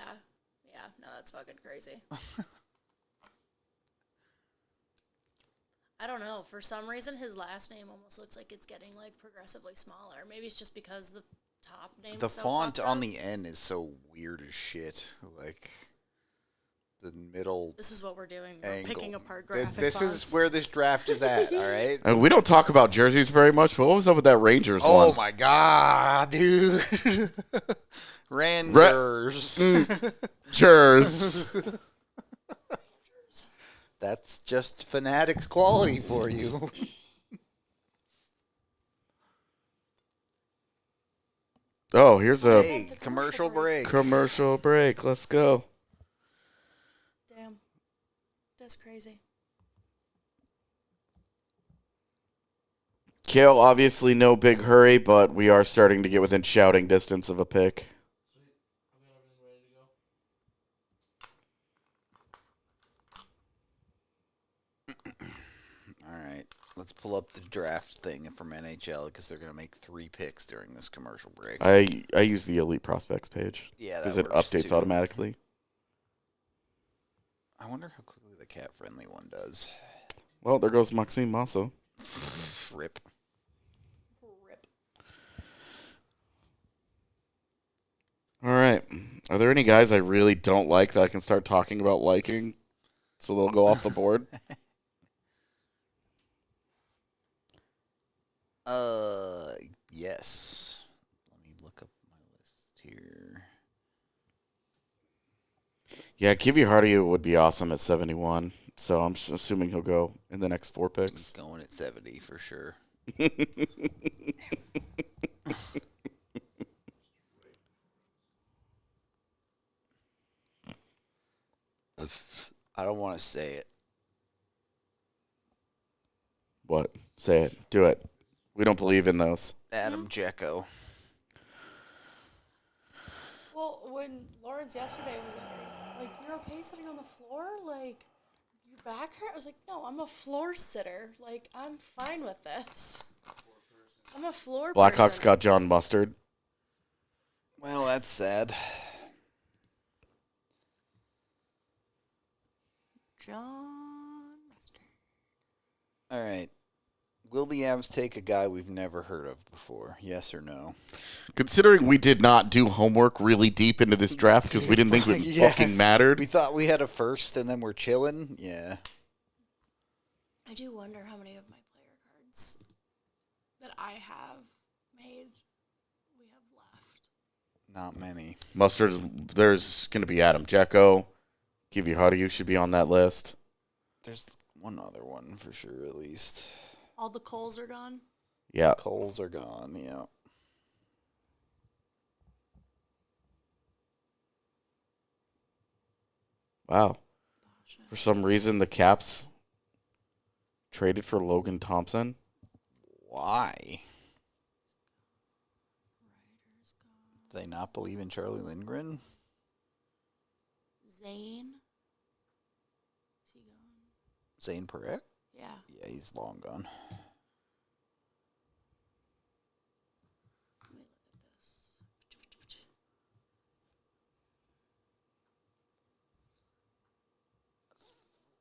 Speaker 3: No, that's fucking crazy. I don't know. For some reason, his last name almost looks like it's getting like progressively smaller. Maybe it's just because the top name.
Speaker 1: The
Speaker 3: is so
Speaker 1: font
Speaker 3: fucked
Speaker 1: on
Speaker 3: up.
Speaker 1: the N is so weird as shit. Like, the middle
Speaker 3: This is what we're doing. We're
Speaker 1: angle.
Speaker 3: picking apart graphic
Speaker 1: This
Speaker 3: fonts.
Speaker 1: is where this draft is at, all right?
Speaker 2: And we don't talk about jerseys very much, but what was up with that Rangers
Speaker 1: Oh,
Speaker 2: one?
Speaker 1: my God, dude. Rangers.
Speaker 2: Jers.
Speaker 1: That's just Fanatics quality for you.
Speaker 2: Oh, here's a
Speaker 1: Hey, commercial break.
Speaker 2: commercial break. Let's go.
Speaker 3: Damn. That's crazy.
Speaker 2: Kale, obviously no big hurry, but we are starting to get within shouting distance of a pick.
Speaker 1: All right, let's pull up the draft thing from NHL because they're going to make 3 picks during this commercial break.
Speaker 2: I use the Elite Prospects page
Speaker 1: Yeah, that
Speaker 2: because it
Speaker 1: works
Speaker 2: updates
Speaker 1: too.
Speaker 2: automatically.
Speaker 1: I wonder how quickly the cat-friendly one does.
Speaker 2: Well, there goes Maxime Massa.
Speaker 1: Rip.
Speaker 3: Rip.
Speaker 2: All right. Are there any guys I really don't like that I can start talking about liking so they'll go off the board?
Speaker 1: Yes. Let me look up my list here.
Speaker 2: Yeah, Kivy Hardy would be awesome at 71. So I'm assuming he'll go in the next 4
Speaker 1: He's
Speaker 2: picks.
Speaker 1: going at 70 for sure. I don't want to say it.
Speaker 2: What? Say it. Do it. We don't believe in those.
Speaker 1: Adam Jecko.
Speaker 3: Well, when Lawrence yesterday was like, you're okay sitting on the floor? Like, your back hurt? I was like, no, I'm a floor sitter. Like, I'm fine with this. I'm a floor
Speaker 2: Blackhawks
Speaker 3: person.
Speaker 2: got John Mustard.
Speaker 1: Well, that's sad.
Speaker 3: John Mustard.
Speaker 1: All right. Will the Avs take a guy we've never heard of before? Yes or no?
Speaker 2: Considering we did not do homework really deep into this draft because we didn't think it
Speaker 1: Yeah.
Speaker 2: fucking mattered.
Speaker 1: We thought we had a first and then we're chilling. Yeah.
Speaker 3: I do wonder how many of my player cards that I have made we have left.
Speaker 1: Not many.
Speaker 2: Mustard, there's going to be Adam Jecko. Kivy Hardy should be on that list.
Speaker 1: There's one other one for sure, at least.
Speaker 3: All the coals are gone.
Speaker 2: Yeah.
Speaker 1: Coles are gone, yeah.
Speaker 2: Wow. For some reason, the Caps traded for Logan Thompson.
Speaker 1: Why? Do they not believe in Charlie Lindgren?
Speaker 3: Zane. Is he gone?
Speaker 1: Zane Parekh?
Speaker 3: Yeah.
Speaker 1: Yeah, he's long gone.
Speaker 3: Let me look at this.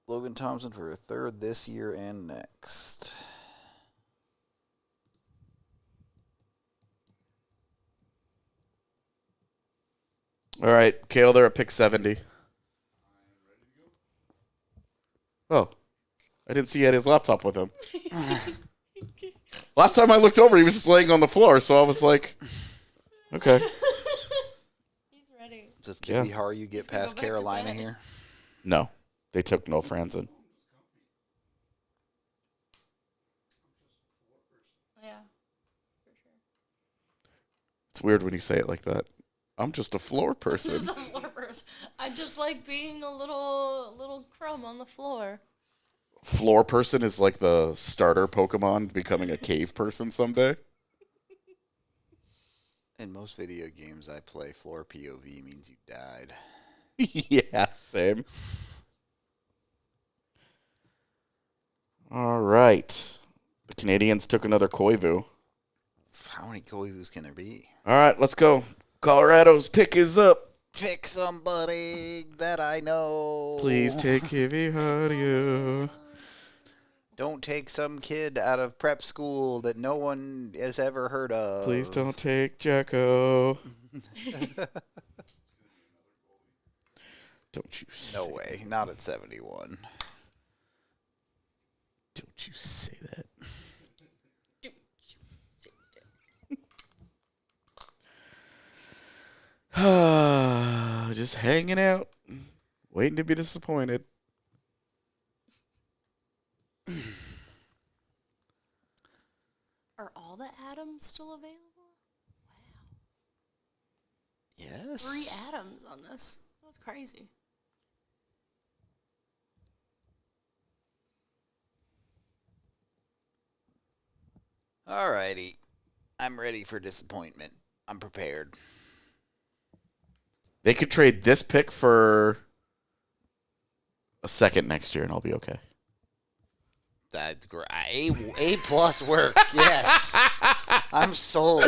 Speaker 1: Logan Thompson for a third this year and next.
Speaker 2: All right, Kale, they're at pick 70. Oh, I didn't see he had his laptop with him. Last time I looked over, he was just laying on the floor, so I was like, okay.
Speaker 3: He's ready.
Speaker 1: Does Kitty you get
Speaker 3: He's gonna
Speaker 1: past
Speaker 3: go back to
Speaker 1: Carolina
Speaker 3: bed.
Speaker 1: here?
Speaker 2: No, they took no Franzen.
Speaker 3: Yeah, for sure.
Speaker 2: It's weird when you say it like that. I'm just a floor person.
Speaker 3: Just a floor person. I just like being a little crumb on the floor.
Speaker 2: Floor person is like the starter Pokemon becoming a cave person someday.
Speaker 1: In most video games I play, floor POV means you died.
Speaker 2: Yeah, same. All right. The Canadians took another Koivu.
Speaker 1: How many Koivus can there be?
Speaker 2: All right, let's go. Colorado's pick is up.
Speaker 1: Pick somebody that I know.
Speaker 2: Please take Kiviharia.
Speaker 1: Don't take some kid out of prep school that no one has ever heard of.
Speaker 2: Please don't take Jacko. Don't you say
Speaker 1: No way. Not at 71.
Speaker 2: Don't you say that. Just hanging out, waiting to be disappointed.
Speaker 3: Are all the atoms still available? Wow.
Speaker 1: Yes.
Speaker 3: 3 atoms on this. That's crazy.
Speaker 1: Alrighty. I'm ready for disappointment. I'm prepared.
Speaker 2: They could trade this pick for a second next year, and I'll be okay.
Speaker 1: That's great. A plus work. Yes. I'm sold.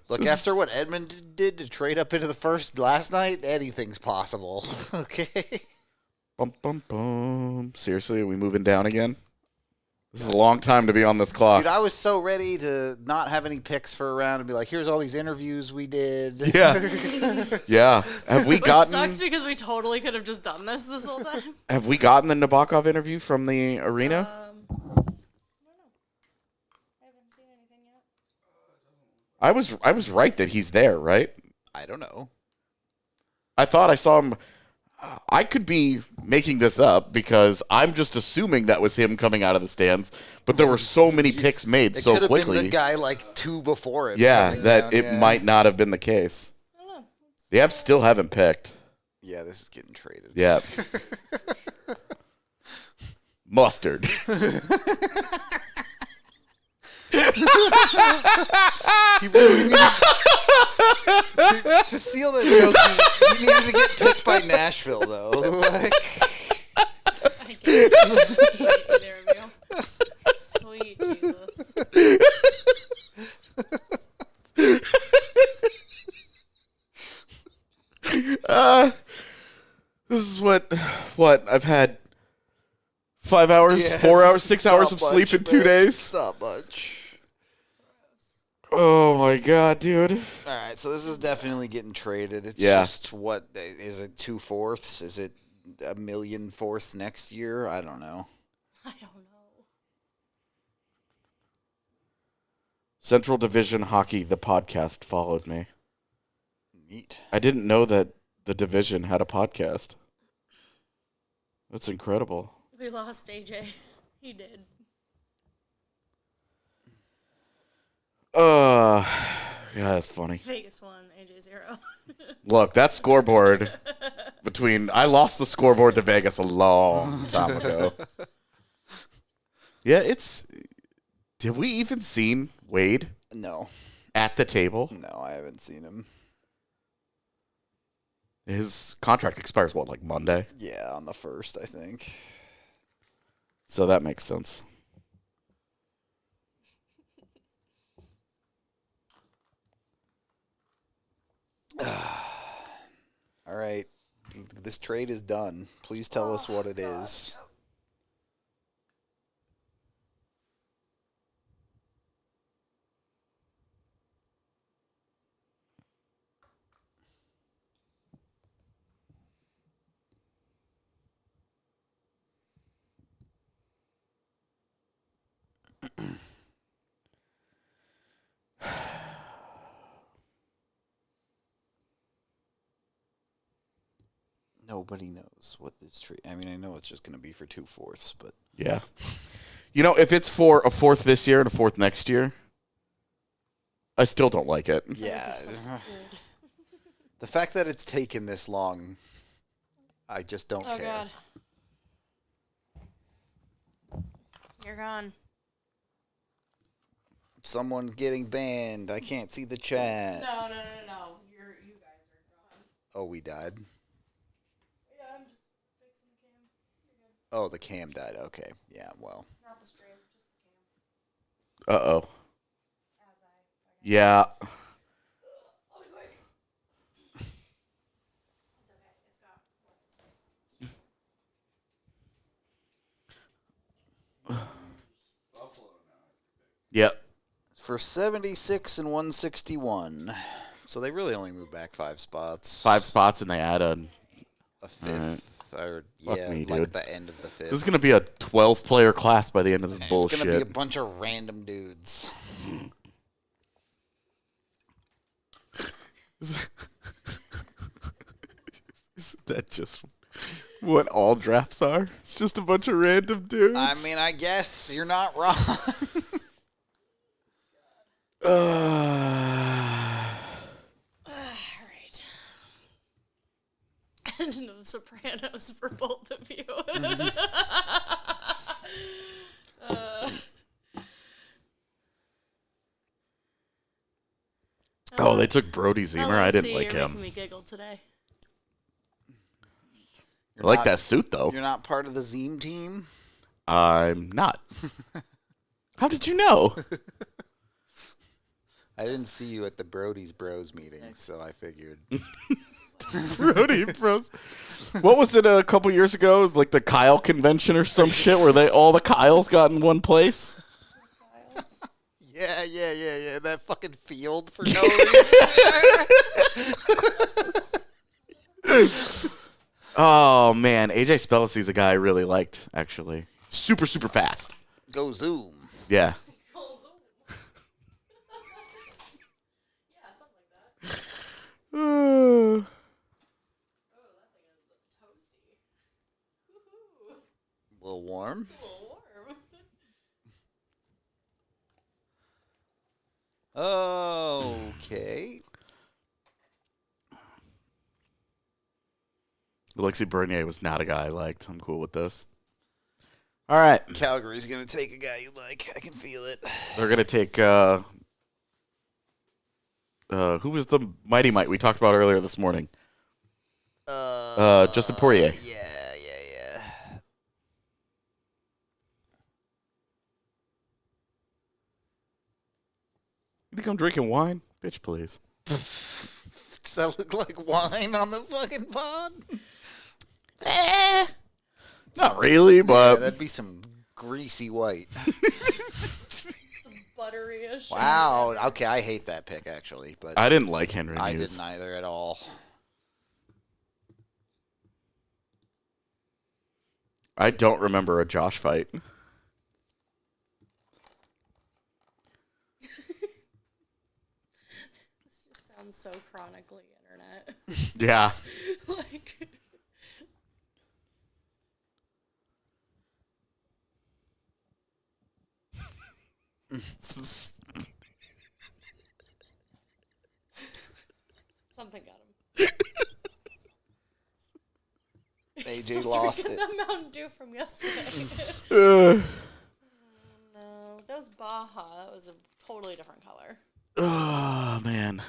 Speaker 1: Look, after what Edmund did to trade up into the first last night, anything's possible. Okay.
Speaker 2: Bum, bum, bum. Seriously, are we moving down again? This is a long time to be on this clock.
Speaker 1: Dude, I was so ready to not have any picks for a round and be like, here's all these interviews we did.
Speaker 2: Yeah. Yeah. Have we
Speaker 3: Which
Speaker 2: gotten
Speaker 3: sucks because we totally could have just done this whole time.
Speaker 2: Have we gotten the Nabokov interview from the arena?
Speaker 3: I don't know. I haven't seen anything yet.
Speaker 2: I was right that he's there, right?
Speaker 1: I don't know.
Speaker 2: I thought I saw him. I could be making this up because I'm just assuming that was him coming out of the stands, but there were so many picks made
Speaker 1: It
Speaker 2: so
Speaker 1: could have
Speaker 2: quickly.
Speaker 1: been the guy like 2 before him.
Speaker 2: Yeah,
Speaker 1: coming
Speaker 2: that
Speaker 1: down,
Speaker 2: it
Speaker 1: yeah.
Speaker 2: might not have been the case.
Speaker 3: I don't know.
Speaker 2: The Avs still haven't picked.
Speaker 1: Yeah, this is getting traded.
Speaker 2: Yeah. Mustard.
Speaker 1: He really needed, to seal that joke, he needed to get picked by Nashville, though. Like,
Speaker 3: I can't either of you. Sweet Jesus.
Speaker 2: This is what I've had 5 hours,
Speaker 1: yeah,
Speaker 2: 4 hours,
Speaker 1: it's
Speaker 2: 6
Speaker 1: not
Speaker 2: hours of
Speaker 1: much,
Speaker 2: sleep in 2
Speaker 1: man.
Speaker 2: days.
Speaker 1: It's not much.
Speaker 2: Oh my god, dude.
Speaker 1: All right, so this is definitely getting traded. It's
Speaker 2: Yeah.
Speaker 1: just, what, is it 2/4? Is it 1,000,000 next year? I don't know.
Speaker 3: I don't know.
Speaker 2: Central Division Hockey, the podcast, followed me.
Speaker 1: Neat.
Speaker 2: I didn't know that the division had a podcast. That's incredible.
Speaker 3: We lost AJ. He did.
Speaker 2: Yeah, that's funny.
Speaker 3: Vegas won, AJ 0.
Speaker 2: Look, that scoreboard I lost the scoreboard to Vegas a long time ago. Yeah, have we even seen Wade
Speaker 1: No.
Speaker 2: at the table?
Speaker 1: No, I haven't seen him.
Speaker 2: His contract expires, like Monday?
Speaker 1: Yeah, on the 1st, I think.
Speaker 2: So that makes sense.
Speaker 1: All right. This trade is done. Please tell us what it is. Nobody knows what this trade. I mean, I know it's just going to be for 2/4, but
Speaker 2: Yeah. If it's for a 4th this year and a 4th next year, I still don't like it.
Speaker 1: yeah. The fact that it's taken this long, I just don't care.
Speaker 3: God. You're gone.
Speaker 1: Someone's getting banned. I can't see the chat.
Speaker 3: No. You guys are gone.
Speaker 1: Oh, we died.
Speaker 3: Yeah, I'm just fixing the cam. You're good.
Speaker 1: Oh, the cam died. Okay. Yeah, well.
Speaker 3: Not the stream, just the cam.
Speaker 2: Uh-oh.
Speaker 3: As
Speaker 2: Yeah.
Speaker 3: I'll be quick. It's okay. It's got what's his face.
Speaker 2: Yep.
Speaker 1: For 76 and 161. So they really only moved back 5 spots.
Speaker 2: 5 spots, and they add a
Speaker 1: 5th. Or,
Speaker 2: Fuck
Speaker 1: yeah,
Speaker 2: me,
Speaker 1: like
Speaker 2: dude.
Speaker 1: the end of the 5th.
Speaker 2: This is going to be a 12-player class by the end of this
Speaker 1: And
Speaker 2: bullshit.
Speaker 1: It's going to be a bunch of random dudes.
Speaker 2: Is that just what all drafts are? It's just a bunch of random dudes.
Speaker 1: I mean, I guess you're not wrong.
Speaker 3: Alright. And the Sopranos for both of you.
Speaker 2: Oh, they took Brody Zemer. I didn't like
Speaker 3: You're
Speaker 2: him.
Speaker 3: making me giggle today.
Speaker 2: I like
Speaker 1: not-
Speaker 2: that suit, though.
Speaker 1: You're not part of the Zeem team?
Speaker 2: I'm not. How did you know?
Speaker 1: I didn't see you at the Brody's Bros meeting, so I figured.
Speaker 2: Brody Bros. What was it a couple years ago? Like the Kyle convention or some shit where all the Kyles got in one place?
Speaker 1: Yeah. That fucking field for no reason.
Speaker 2: Oh, man. AJ Spellacy's a guy I really liked, actually. Super, super fast.
Speaker 1: Go Zoom.
Speaker 2: Yeah.
Speaker 3: Yeah, something like that.
Speaker 2: Uh,
Speaker 3: Oh, that thing is toasty. Woohoo.
Speaker 1: A little warm.
Speaker 3: A little warm.
Speaker 1: Okay.
Speaker 2: Alexis Bernier was not a guy I liked. I'm cool with this. All right.
Speaker 1: Calgary's going to take a guy you like. I can feel it.
Speaker 2: They're going to take, who was the Mighty Mite we talked about earlier this morning? Justin Poirier.
Speaker 1: Yeah.
Speaker 2: You think I'm drinking wine? Bitch, please.
Speaker 1: Does that look like wine on the fucking pod?
Speaker 2: Not really,
Speaker 1: Yeah,
Speaker 2: but
Speaker 1: that'd be some greasy white.
Speaker 3: Buttery-ish.
Speaker 1: Wow. Okay, I hate that pick, actually. But
Speaker 2: I didn't like Henry
Speaker 1: I
Speaker 2: Hughes.
Speaker 1: didn't either at all.
Speaker 2: I don't remember a Josh fight.
Speaker 3: This just sounds so chronically internet.
Speaker 2: Yeah.
Speaker 3: Like, something got him.
Speaker 1: AJ
Speaker 3: Still
Speaker 1: lost
Speaker 3: drinking
Speaker 1: it.
Speaker 3: the Mountain Dew from yesterday.
Speaker 2: Uh,
Speaker 3: No, that was Baja. That was a totally different color.
Speaker 2: oh, man.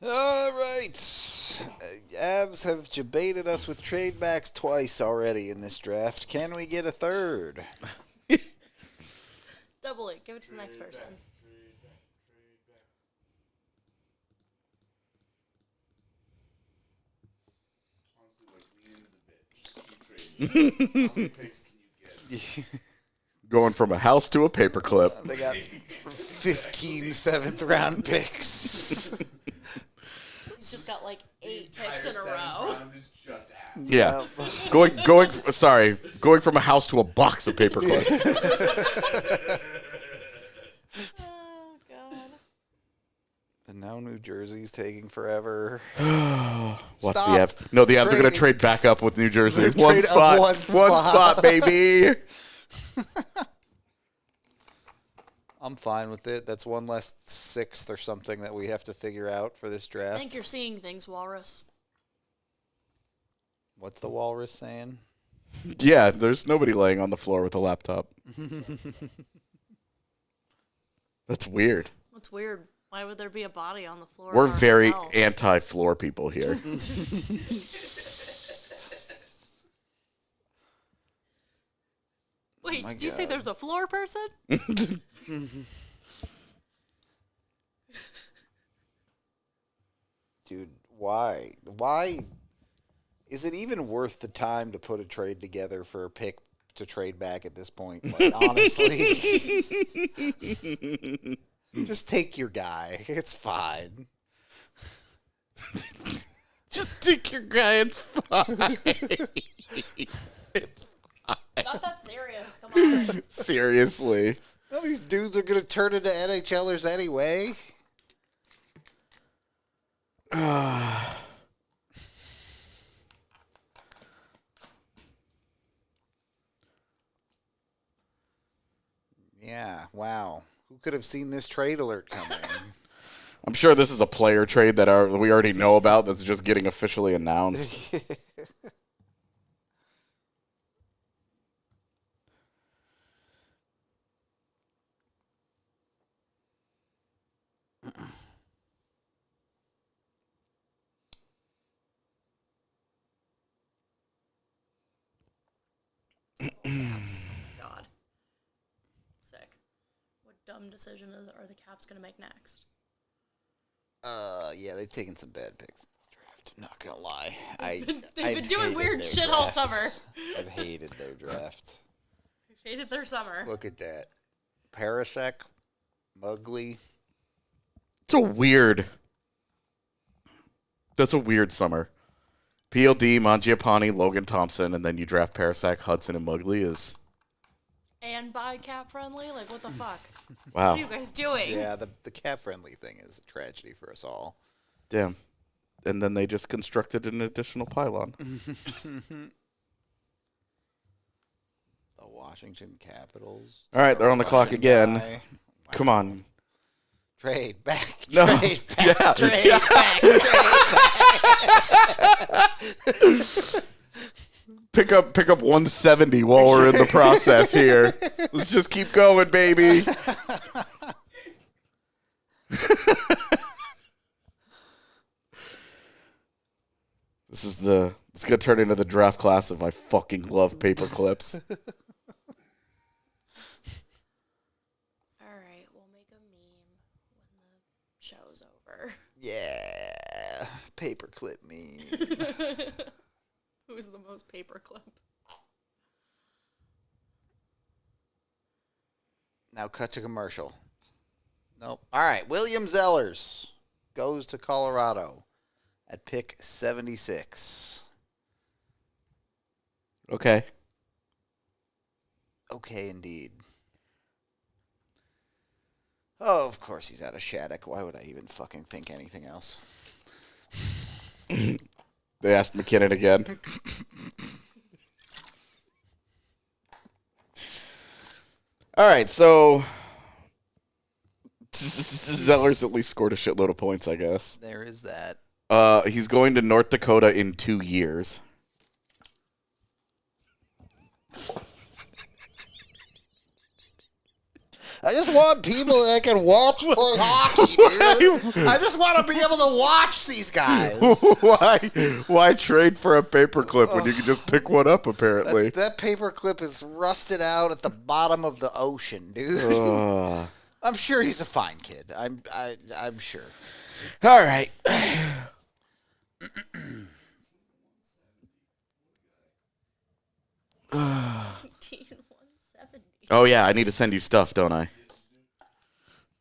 Speaker 1: All right. Avs have debated us with trade backs twice already in this draft. Can we get a third?
Speaker 3: Double it. Give it to the next person.
Speaker 2: Going from a house to a paperclip.
Speaker 1: They got 15 7th round picks.
Speaker 3: He's just got like 8 picks in a row.
Speaker 2: Yeah. Going from a house to a box of paper clips.
Speaker 3: Oh, God.
Speaker 1: And now New Jersey's taking forever.
Speaker 2: What's
Speaker 1: Stop
Speaker 2: the Avs? No, the Avs are going to
Speaker 1: trading.
Speaker 2: trade back up with New Jersey.
Speaker 1: Trade up one spot.
Speaker 2: Baby.
Speaker 1: I'm fine with it. That's one less 6th or something that we have to figure out for this draft.
Speaker 3: I think you're seeing things, Walrus.
Speaker 1: What's the walrus saying?
Speaker 2: Yeah, there's nobody laying on the floor with a laptop. That's weird.
Speaker 3: What's weird? Why would there be a body on the floor?
Speaker 2: We're
Speaker 3: in our
Speaker 2: very
Speaker 3: hotel?
Speaker 2: anti-floor people here.
Speaker 3: Wait,
Speaker 1: my
Speaker 3: did you say
Speaker 1: God.
Speaker 3: there's a floor person?
Speaker 1: Dude, why? Why is it even worth the time to put a trade together for a pick to trade back at this point? Like, honestly, just take your guy. It's fine.
Speaker 2: Just take your guy. It's fine.
Speaker 3: Not that serious. Come on.
Speaker 2: Seriously.
Speaker 1: Well, these dudes are going to turn into NHLers anyway. Yeah, wow. Who could have seen this trade alert coming?
Speaker 2: I'm sure this is a player trade that we already know about that's just getting officially announced.
Speaker 3: God. Sick. What dumb decision are the Caps going to make next?
Speaker 1: Yeah, they've taken some bad picks in this draft. I'm not gonna lie.
Speaker 3: They've been doing weird
Speaker 1: their
Speaker 3: shit all
Speaker 1: draft.
Speaker 3: summer.
Speaker 1: I've hated their draft.
Speaker 3: I've hated their summer.
Speaker 1: Look at that. Parasek, Mugly.
Speaker 2: That's a weird summer. PLD, Mangiapane, Logan Thompson, and then you draft Parasak, Hudson, and Mugly is...
Speaker 3: And buy Cap friendly? Like, what the fuck?
Speaker 2: Wow.
Speaker 3: What are you guys doing?
Speaker 1: Yeah, the cap-friendly thing is a tragedy for us all.
Speaker 2: Damn. And then they just constructed an additional pylon.
Speaker 1: The Washington Capitals.
Speaker 2: All right, they're on the clock
Speaker 1: Russian
Speaker 2: guy.
Speaker 1: guy.
Speaker 2: Come on.
Speaker 1: Trade back.
Speaker 2: No.
Speaker 1: Trade back.
Speaker 2: Yeah.
Speaker 1: Trade back. Trade back.
Speaker 2: Pick up 170 while we're in the process here. Let's just keep going, baby. It's gonna turn into the draft class of I fucking love paper clips.
Speaker 3: All right, we'll make a meme when the show's over.
Speaker 1: Yeah. Paperclip me.
Speaker 3: Who's the most paperclip?
Speaker 1: Now cut to commercial. Nope. All right. William Zellers goes to Colorado at pick 76.
Speaker 2: Okay.
Speaker 1: Okay, indeed. Oh, of course he's out of Shattuck. Why would I even fucking think anything else?
Speaker 2: They asked McKinnon again. All right, so Zeller's at least scored a shitload of points, I guess.
Speaker 1: There is that.
Speaker 2: He's going to North Dakota in 2 years.
Speaker 1: I just want people that can watch play hockey, dude. I just want to be able to watch these guys.
Speaker 2: Why trade for a paperclip when you can just pick one up, apparently?
Speaker 1: That paperclip is rusted out at the bottom of the ocean, dude. I'm sure he's a fine kid. I'm sure.
Speaker 2: All right.
Speaker 3: 170.
Speaker 2: Oh, yeah, I need to send you stuff, don't I?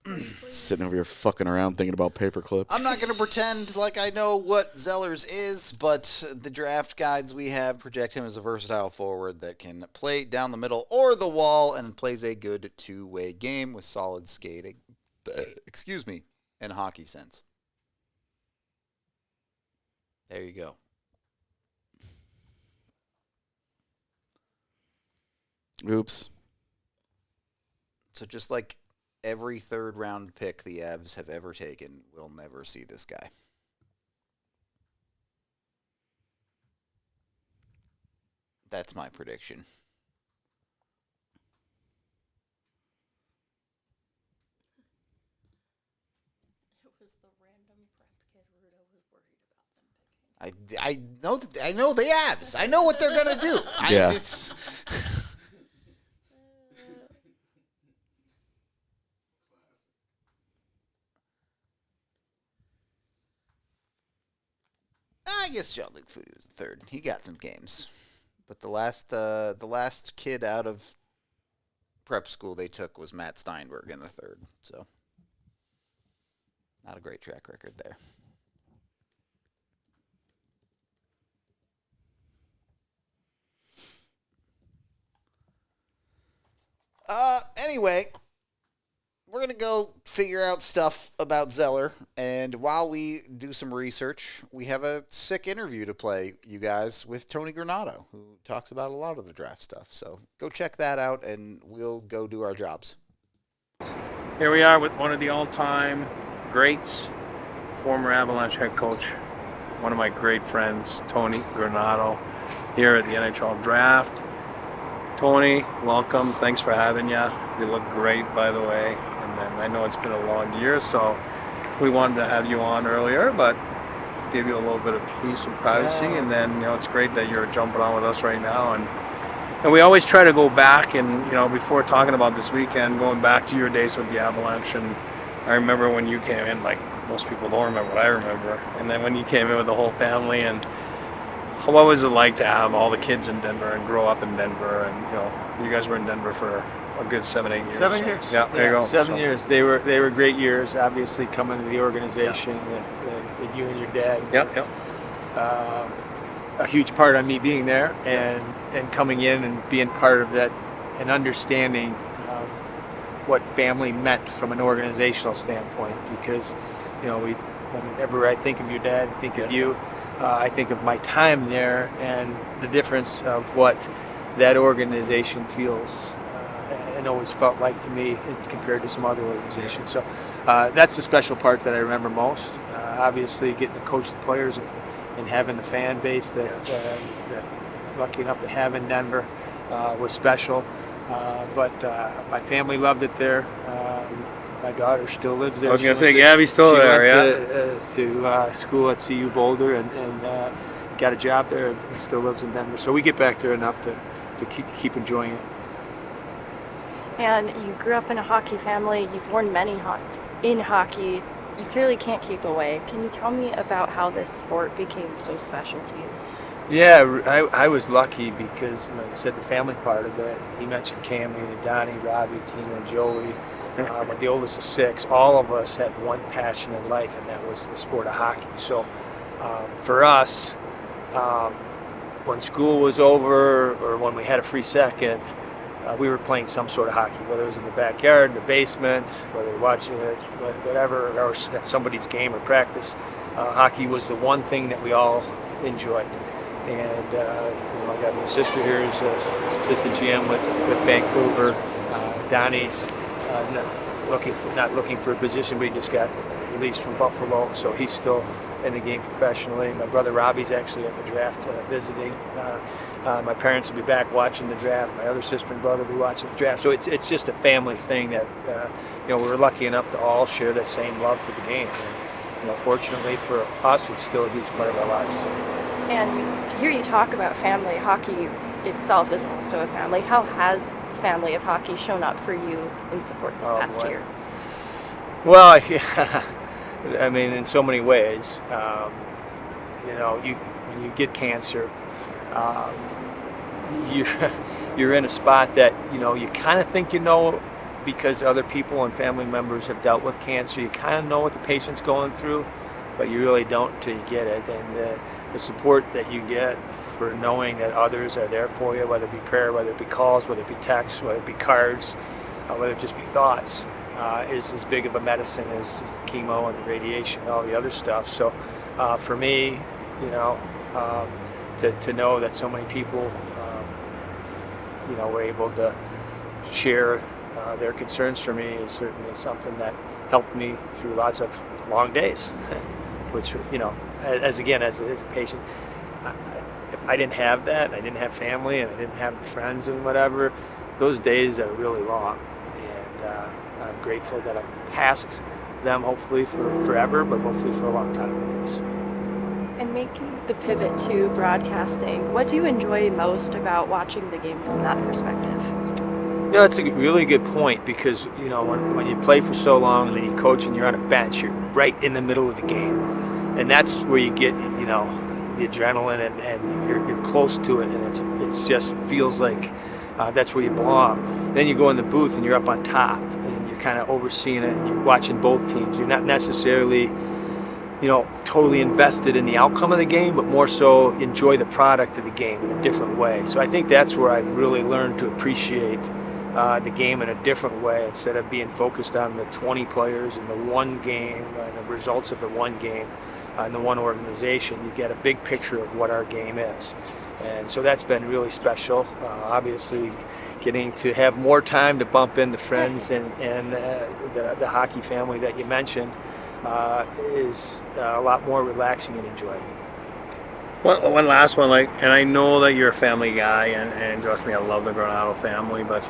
Speaker 3: Please.
Speaker 2: Sitting over here fucking around thinking about paper clips.
Speaker 1: I'm not going to pretend like I know what Zellers is, but the draft guides we have project him as a versatile forward that can play down the middle or the wall and plays a good two-way game with solid skating, and hockey sense. There you go.
Speaker 2: Oops.
Speaker 1: So just like every third-round pick the Avs have ever taken, we'll never see this guy. That's my prediction.
Speaker 3: It was the random prep kid Ruda was worried about them picking.
Speaker 1: I know the Avs. I know what they're gonna do.
Speaker 2: Yeah.
Speaker 1: I guess Jean-Luc Foudy was the third. He got some games, but the last kid out of prep school they took was Matt Steinberg in the third. So not a great track record there. Anyway, we're going to go figure out stuff about Zeller, and while we do some research, we have a sick interview to play you guys with Tony Granato, who talks about a lot of the draft stuff. So go check that out, and we'll go do our jobs.
Speaker 4: Here we are with one of the all-time greats, former Avalanche head coach, one of my great friends, Tony Granato, here at the NHL Draft. Tony, welcome. Thanks for having you. You look great, by the way. And then I know it's been a long year, so we wanted to have you on earlier, but give you a little bit of peace and privacy. And then, it's great that you're jumping on with us right now. And we always try to go back and, before talking about this weekend, going back to your days with the Avalanche. And I remember when you came in, like most people don't remember what I remember. And then when you came in with the whole family, and what was it like to have all the kids in Denver and grow up in Denver? And, you guys were in Denver for a good 7-8 years.
Speaker 5: 7 years.
Speaker 4: Yeah, there you go.
Speaker 5: 7 years. They were great years, obviously, coming to the organization that you and your dad.
Speaker 4: Yep.
Speaker 5: A huge part on me being there and coming in and being part of that and understanding what family meant from an organizational standpoint, because whenever I think of your dad, think of you, I think of my time there and the difference of what that organization feels and always felt like to me compared to some other organizations. So that's the special part that I remember most. Obviously getting to coach the players and having the fan base that lucky enough to have in Denver was special. But my family loved it there. My daughter still lives there.
Speaker 4: I was going to say, Gabby's still there,
Speaker 5: She went to school at CU Boulder and got a job there and still lives in Denver. So we get back there enough to keep enjoying it.
Speaker 6: And you grew up in a hockey family. You've worn many hats in hockey. You clearly can't keep away. Can you tell me about how this sport became so special to you?
Speaker 5: Yeah, I was lucky because, like I said, the family part of it. He mentioned Cammy, Donnie, Robbie, Tina, Joey. But the oldest of 6, all of us had one passion in life, and that was the sport of hockey. So for us, when school was over or when we had a free second, we were playing some sort of hockey, whether it was in the backyard, in the basement, whether we were watching it, whatever, or at somebody's game or practice. Hockey was the one thing that we all enjoyed. And I got my sister here who's assistant GM with Vancouver. Donnie's not looking for a position, but he just got released from Buffalo, so he's still in the game professionally. My brother Robbie's actually at the draft visiting. My parents will be back watching the draft. My other sister and brother will be watching the draft. So it's just a family thing that we're lucky enough to all share the same love for the game. And fortunately for us, it's still a huge part of our lives.
Speaker 6: And to hear you talk about family, hockey itself is also a family. How has the family of hockey shown up for you in support this past year?
Speaker 5: Well, I mean, in so many ways. When you get cancer, you're in a spot that you kind of think because other people and family members have dealt with cancer. You kind of know what the patient's going through, but you really don't until you get it. And the support that you get for knowing that others are there for you, whether it be prayer, whether it be calls, whether it be texts, whether it be cards, whether it just be thoughts, is as big of a medicine as the chemo and the radiation and all the other stuff. So for me, you know, to know that so many people, you know, were able to share their concerns for me is certainly something that helped me through lots of long days, which, you know, as a patient, if I didn't have that, I didn't have family, and I didn't have friends and whatever, those days are really long. And I'm grateful that I'm past them, hopefully for forever, but hopefully for a long time.
Speaker 6: And making the pivot to broadcasting, what do you enjoy most about watching the game from that perspective?
Speaker 5: You know, it's a really good point, because, you know, when you play for so long and then you coach and you're on a bench, you're right in the middle of the game. And that's where you get, you know, the adrenaline, and you're close to it, and it's just feels like that's where you belong. Then you go in the booth and you're up on top, and you're kind of overseeing it, and you're watching both teams. You're not necessarily, you know, totally invested in the outcome of the game, but more so enjoy the product of the game in a different way. So I think that's where I've really learned to appreciate the game in a different way, instead of being focused on the 20 players and the one game and the results of the one game and the one organization. You get a big picture of what our game is. And so that's been really special. Obviously, getting to have more time to bump into friends and the hockey family that you mentioned is a lot more relaxing and enjoyable.
Speaker 4: One last one, and I know that you're a family guy, and trust me, I love the Granado family, but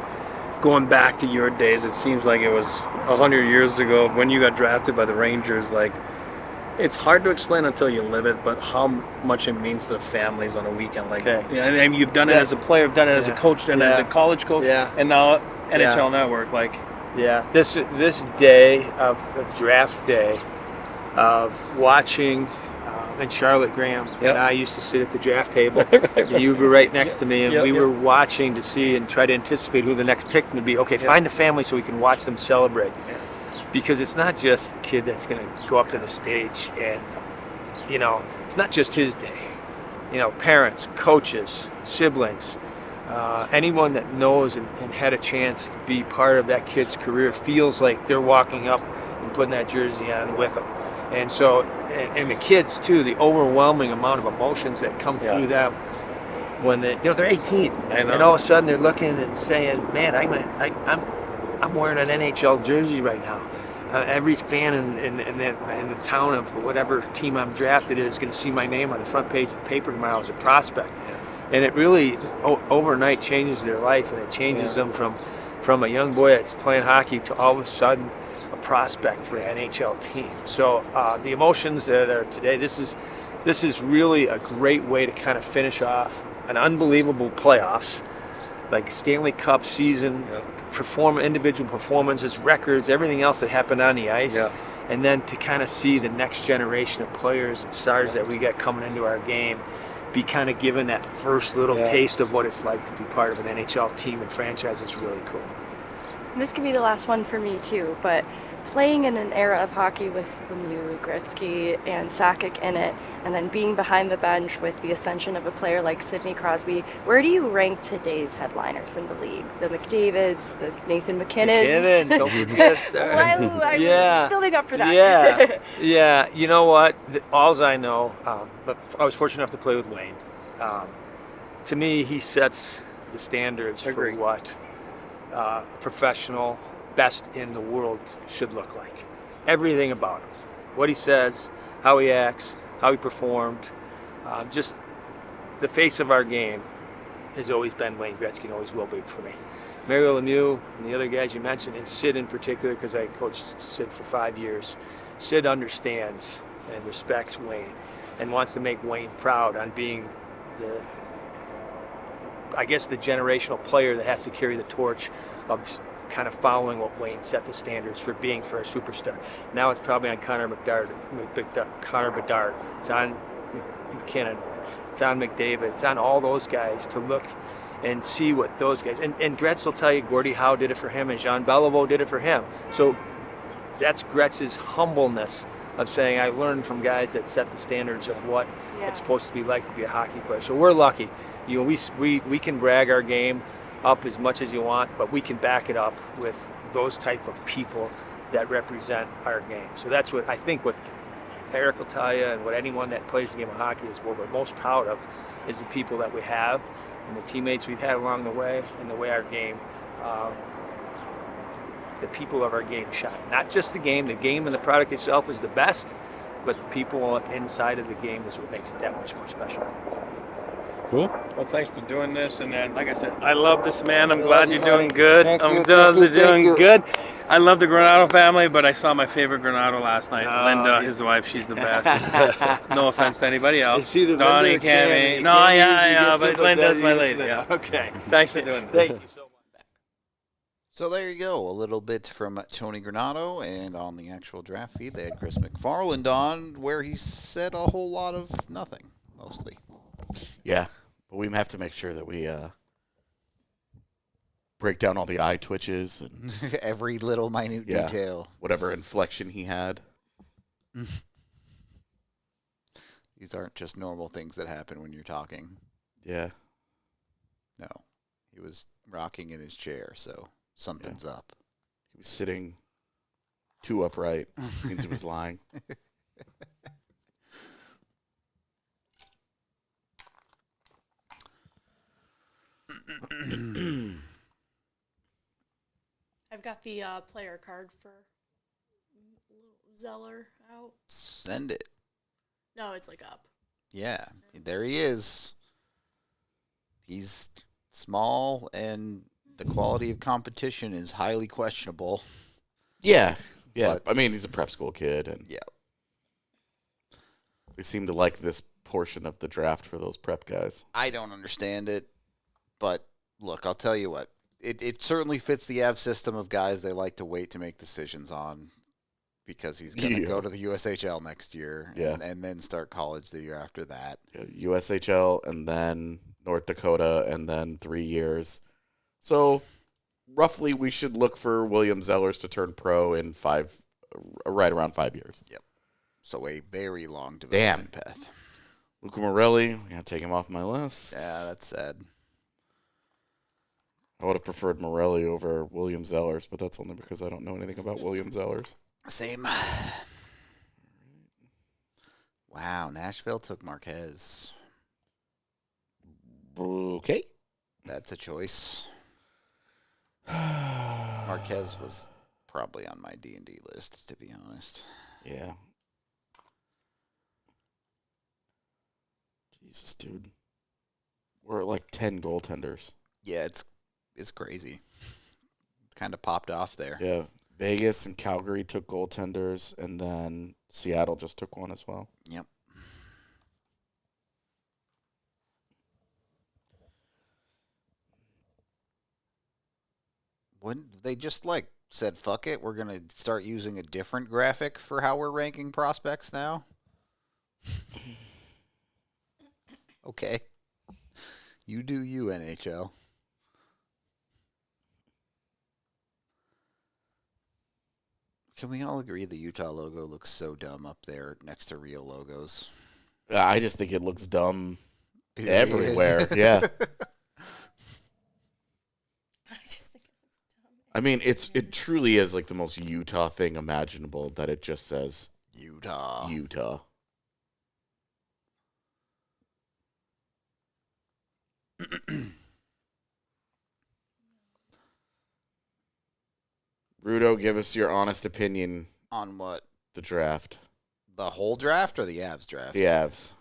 Speaker 4: going back to your days, it seems like it was 100 years ago when you got drafted by the Rangers. It's hard to explain until you live it, but how much it means to the families on a weekend. And you've done it as a player, you've done it as a coach, and as a college coach, and now NHL Network.
Speaker 5: This day of draft day, of watching, and Charlotte Graham and I used to sit at the draft table. You were right next to me, and we were watching to see and try to anticipate who the next pick would be. Okay, find a family so we can watch them celebrate. Because it's not just the kid that's going to go up to the stage, and, you know, it's not just his day. You know, parents, coaches, siblings, anyone that knows and had a chance to be part of that kid's career feels like they're walking up and putting that jersey on with them. And so, and the kids too, the overwhelming amount of emotions that come through them when they're 18, and all of a sudden they're looking and saying, "Man, I'm wearing an NHL jersey right now." Every fan in the town of whatever team I'm drafted is going to see my name on the front page of the paper tomorrow as a prospect. And it really overnight changes their life, and it changes them from a young boy that's playing hockey to all of a sudden a prospect for an NHL team. So the emotions that are today, this is really a great way to kind of finish off an unbelievable playoffs, like Stanley Cup season, individual performances, records, everything else that happened on the ice, and then to kind of see the next generation of players and stars that we got coming into our game be kind of given that first little taste of what it's like to be part of an NHL team and franchise is really cool.
Speaker 6: And this could be the last one for me too, but playing in an era of hockey with Lemieux, Gretzky, and Sakic in it, and then being behind the bench with the ascension of a player like Sidney Crosby, where do you rank today's headliners in the league? The McDavids, the Nathan McKinnons?
Speaker 5: Don't forget.
Speaker 6: I'm building up for that.
Speaker 5: Yeah. You know what? Alls I know, but I was fortunate enough to play with Wayne. To me, he sets the standards for what professional, best in the world should look like. Everything about him, what he says, how he acts, how he performed, just the face of our game has always been Wayne Gretzky, and always will be for me. Mario Lemieux and the other guys you mentioned, and Sid in particular, because I coached Sid for 5 years. Sid understands and respects Wayne and wants to make Wayne proud on being the generational player that has to carry the torch of kind of following what Wayne set the standards for being for a superstar. Now it's probably on Connor Bedard. It's on McKinnon. It's on McDavid. It's on all those guys to look and see what those guys, and Gretz will tell you Gordie Howe did it for him and Jean Beliveau did it for him. So that's Gretz's humbleness of saying, I learned from guys that set the standards of what it's supposed to be like to be a hockey player. So we're lucky. You know, we can brag our game up as much as you want, but we can back it up with those type of people that represent our game. So that's what I think what Eric will tell you, and what anyone that plays the game of hockey is what we're most proud of, is the people that we have and the teammates we've had along the way, and the way our game, the people of our game shine. Not just the game and the product itself is the best, but the people inside of the game is what makes it that much more special.
Speaker 4: Cool. Well, thanks for doing this. And then, like I said, I love this man. I'm glad you're doing good. I'm glad you're doing good. I love the Granado family, but I saw my favorite Granado last night. Linda, his wife, she's the best. No offense to anybody else. Donnie, Cammy. No, yeah, but Linda's my lady. Yeah.
Speaker 5: Okay.
Speaker 4: Thanks for doing this.
Speaker 5: Thank you so much.
Speaker 1: So there you go, a little bit from Tony Granado, and on the actual draft feed they had Chris McFarland on, where he said a whole lot of nothing, mostly.
Speaker 2: Yeah, but we have to make sure that we break down all the eye twitches and
Speaker 1: every little minute detail.
Speaker 2: Whatever inflection he had.
Speaker 1: These aren't just normal things that happen when you're talking.
Speaker 2: Yeah.
Speaker 1: No, he was rocking in his chair, so something's up.
Speaker 2: He was sitting too upright. Means he was lying.
Speaker 3: I've got the player card for Zeller out.
Speaker 1: Send it.
Speaker 3: No, it's like up.
Speaker 1: Yeah, there he is. He's small, and the quality of competition is highly questionable.
Speaker 2: Yeah.
Speaker 1: But,
Speaker 2: I mean, he's a prep school kid, and they seem to like this portion of the draft for those prep guys.
Speaker 1: I don't understand it, but look, I'll tell you what. It certainly fits the Av system of guys they like to wait to make decisions on, because he's going to go to the USHL next year and then start college the year after that.
Speaker 2: Yeah, USHL and then North Dakota and then 3 years. So roughly we should look for William Zellers to turn pro in right around 5 years.
Speaker 1: Yep. So a very long development path.
Speaker 2: Luca Morelli, I got to take him off my list.
Speaker 1: Yeah, that's sad.
Speaker 2: I would have preferred Morelli over William Zellers, but that's only because I don't know anything about William Zellers.
Speaker 1: Same. Wow, Nashville took Marquez.
Speaker 2: Okay.
Speaker 1: That's a choice. Marquez was probably on my D&D list, to be honest.
Speaker 2: Yeah. Jesus, dude. We're at like 10 goaltenders.
Speaker 1: Yeah, it's crazy. Kind of popped off there.
Speaker 2: Yeah. Vegas and Calgary took goaltenders, and then Seattle just took one as well.
Speaker 1: Yep. When they just said, fuck it, we're going to start using a different graphic for how we're ranking prospects now? Okay. You do you, NHL. Can we all agree the Utah logo looks so dumb up there next to real logos?
Speaker 2: I just think it looks dumb everywhere. Yeah.
Speaker 3: I just think it looks dumb.
Speaker 2: I mean, it truly is like the most Utah thing imaginable that it just says
Speaker 1: Utah.
Speaker 2: Rudo, give us your honest opinion
Speaker 1: On what?
Speaker 2: the draft.
Speaker 1: The whole draft or the Avs draft?
Speaker 2: The Avs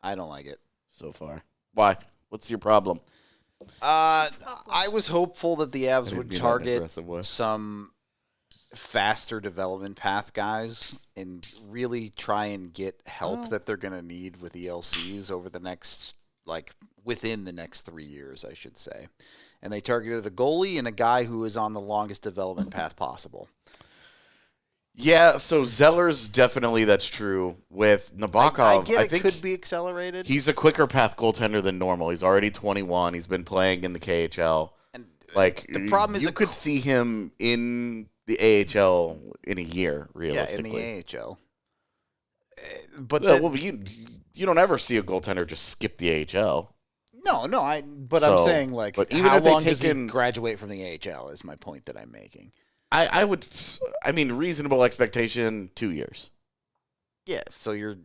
Speaker 1: I don't like it.
Speaker 2: so far. Why? What's your problem?
Speaker 1: I was hopeful that the Avs
Speaker 2: didn't
Speaker 1: would
Speaker 2: mean that in an
Speaker 1: target
Speaker 2: aggressive way.
Speaker 1: some faster development path guys and really try and get help that they're going to need with ELCs over the next, within the next 3 years, I should say. And they targeted a goalie and a guy who is on the longest development path possible.
Speaker 2: Yeah, so Zellers, definitely that's true. With Nabokov,
Speaker 1: I get it
Speaker 2: think
Speaker 1: could be accelerated.
Speaker 2: he's a quicker path goaltender than normal. He's already 21. He's been playing in the KHL.
Speaker 1: And
Speaker 2: Like,
Speaker 1: the problem is
Speaker 2: you could see him in the AHL in a year, realistically.
Speaker 1: in the AHL. But
Speaker 2: Yeah, well, you don't ever see a goaltender just skip the AHL.
Speaker 1: I'm saying, like,
Speaker 2: but even
Speaker 1: how
Speaker 2: if they
Speaker 1: long
Speaker 2: take
Speaker 1: does he
Speaker 2: in-
Speaker 1: graduate from the AHL is my point that I'm making.
Speaker 2: I mean, reasonable expectation, 2 years.
Speaker 1: Yeah, so you're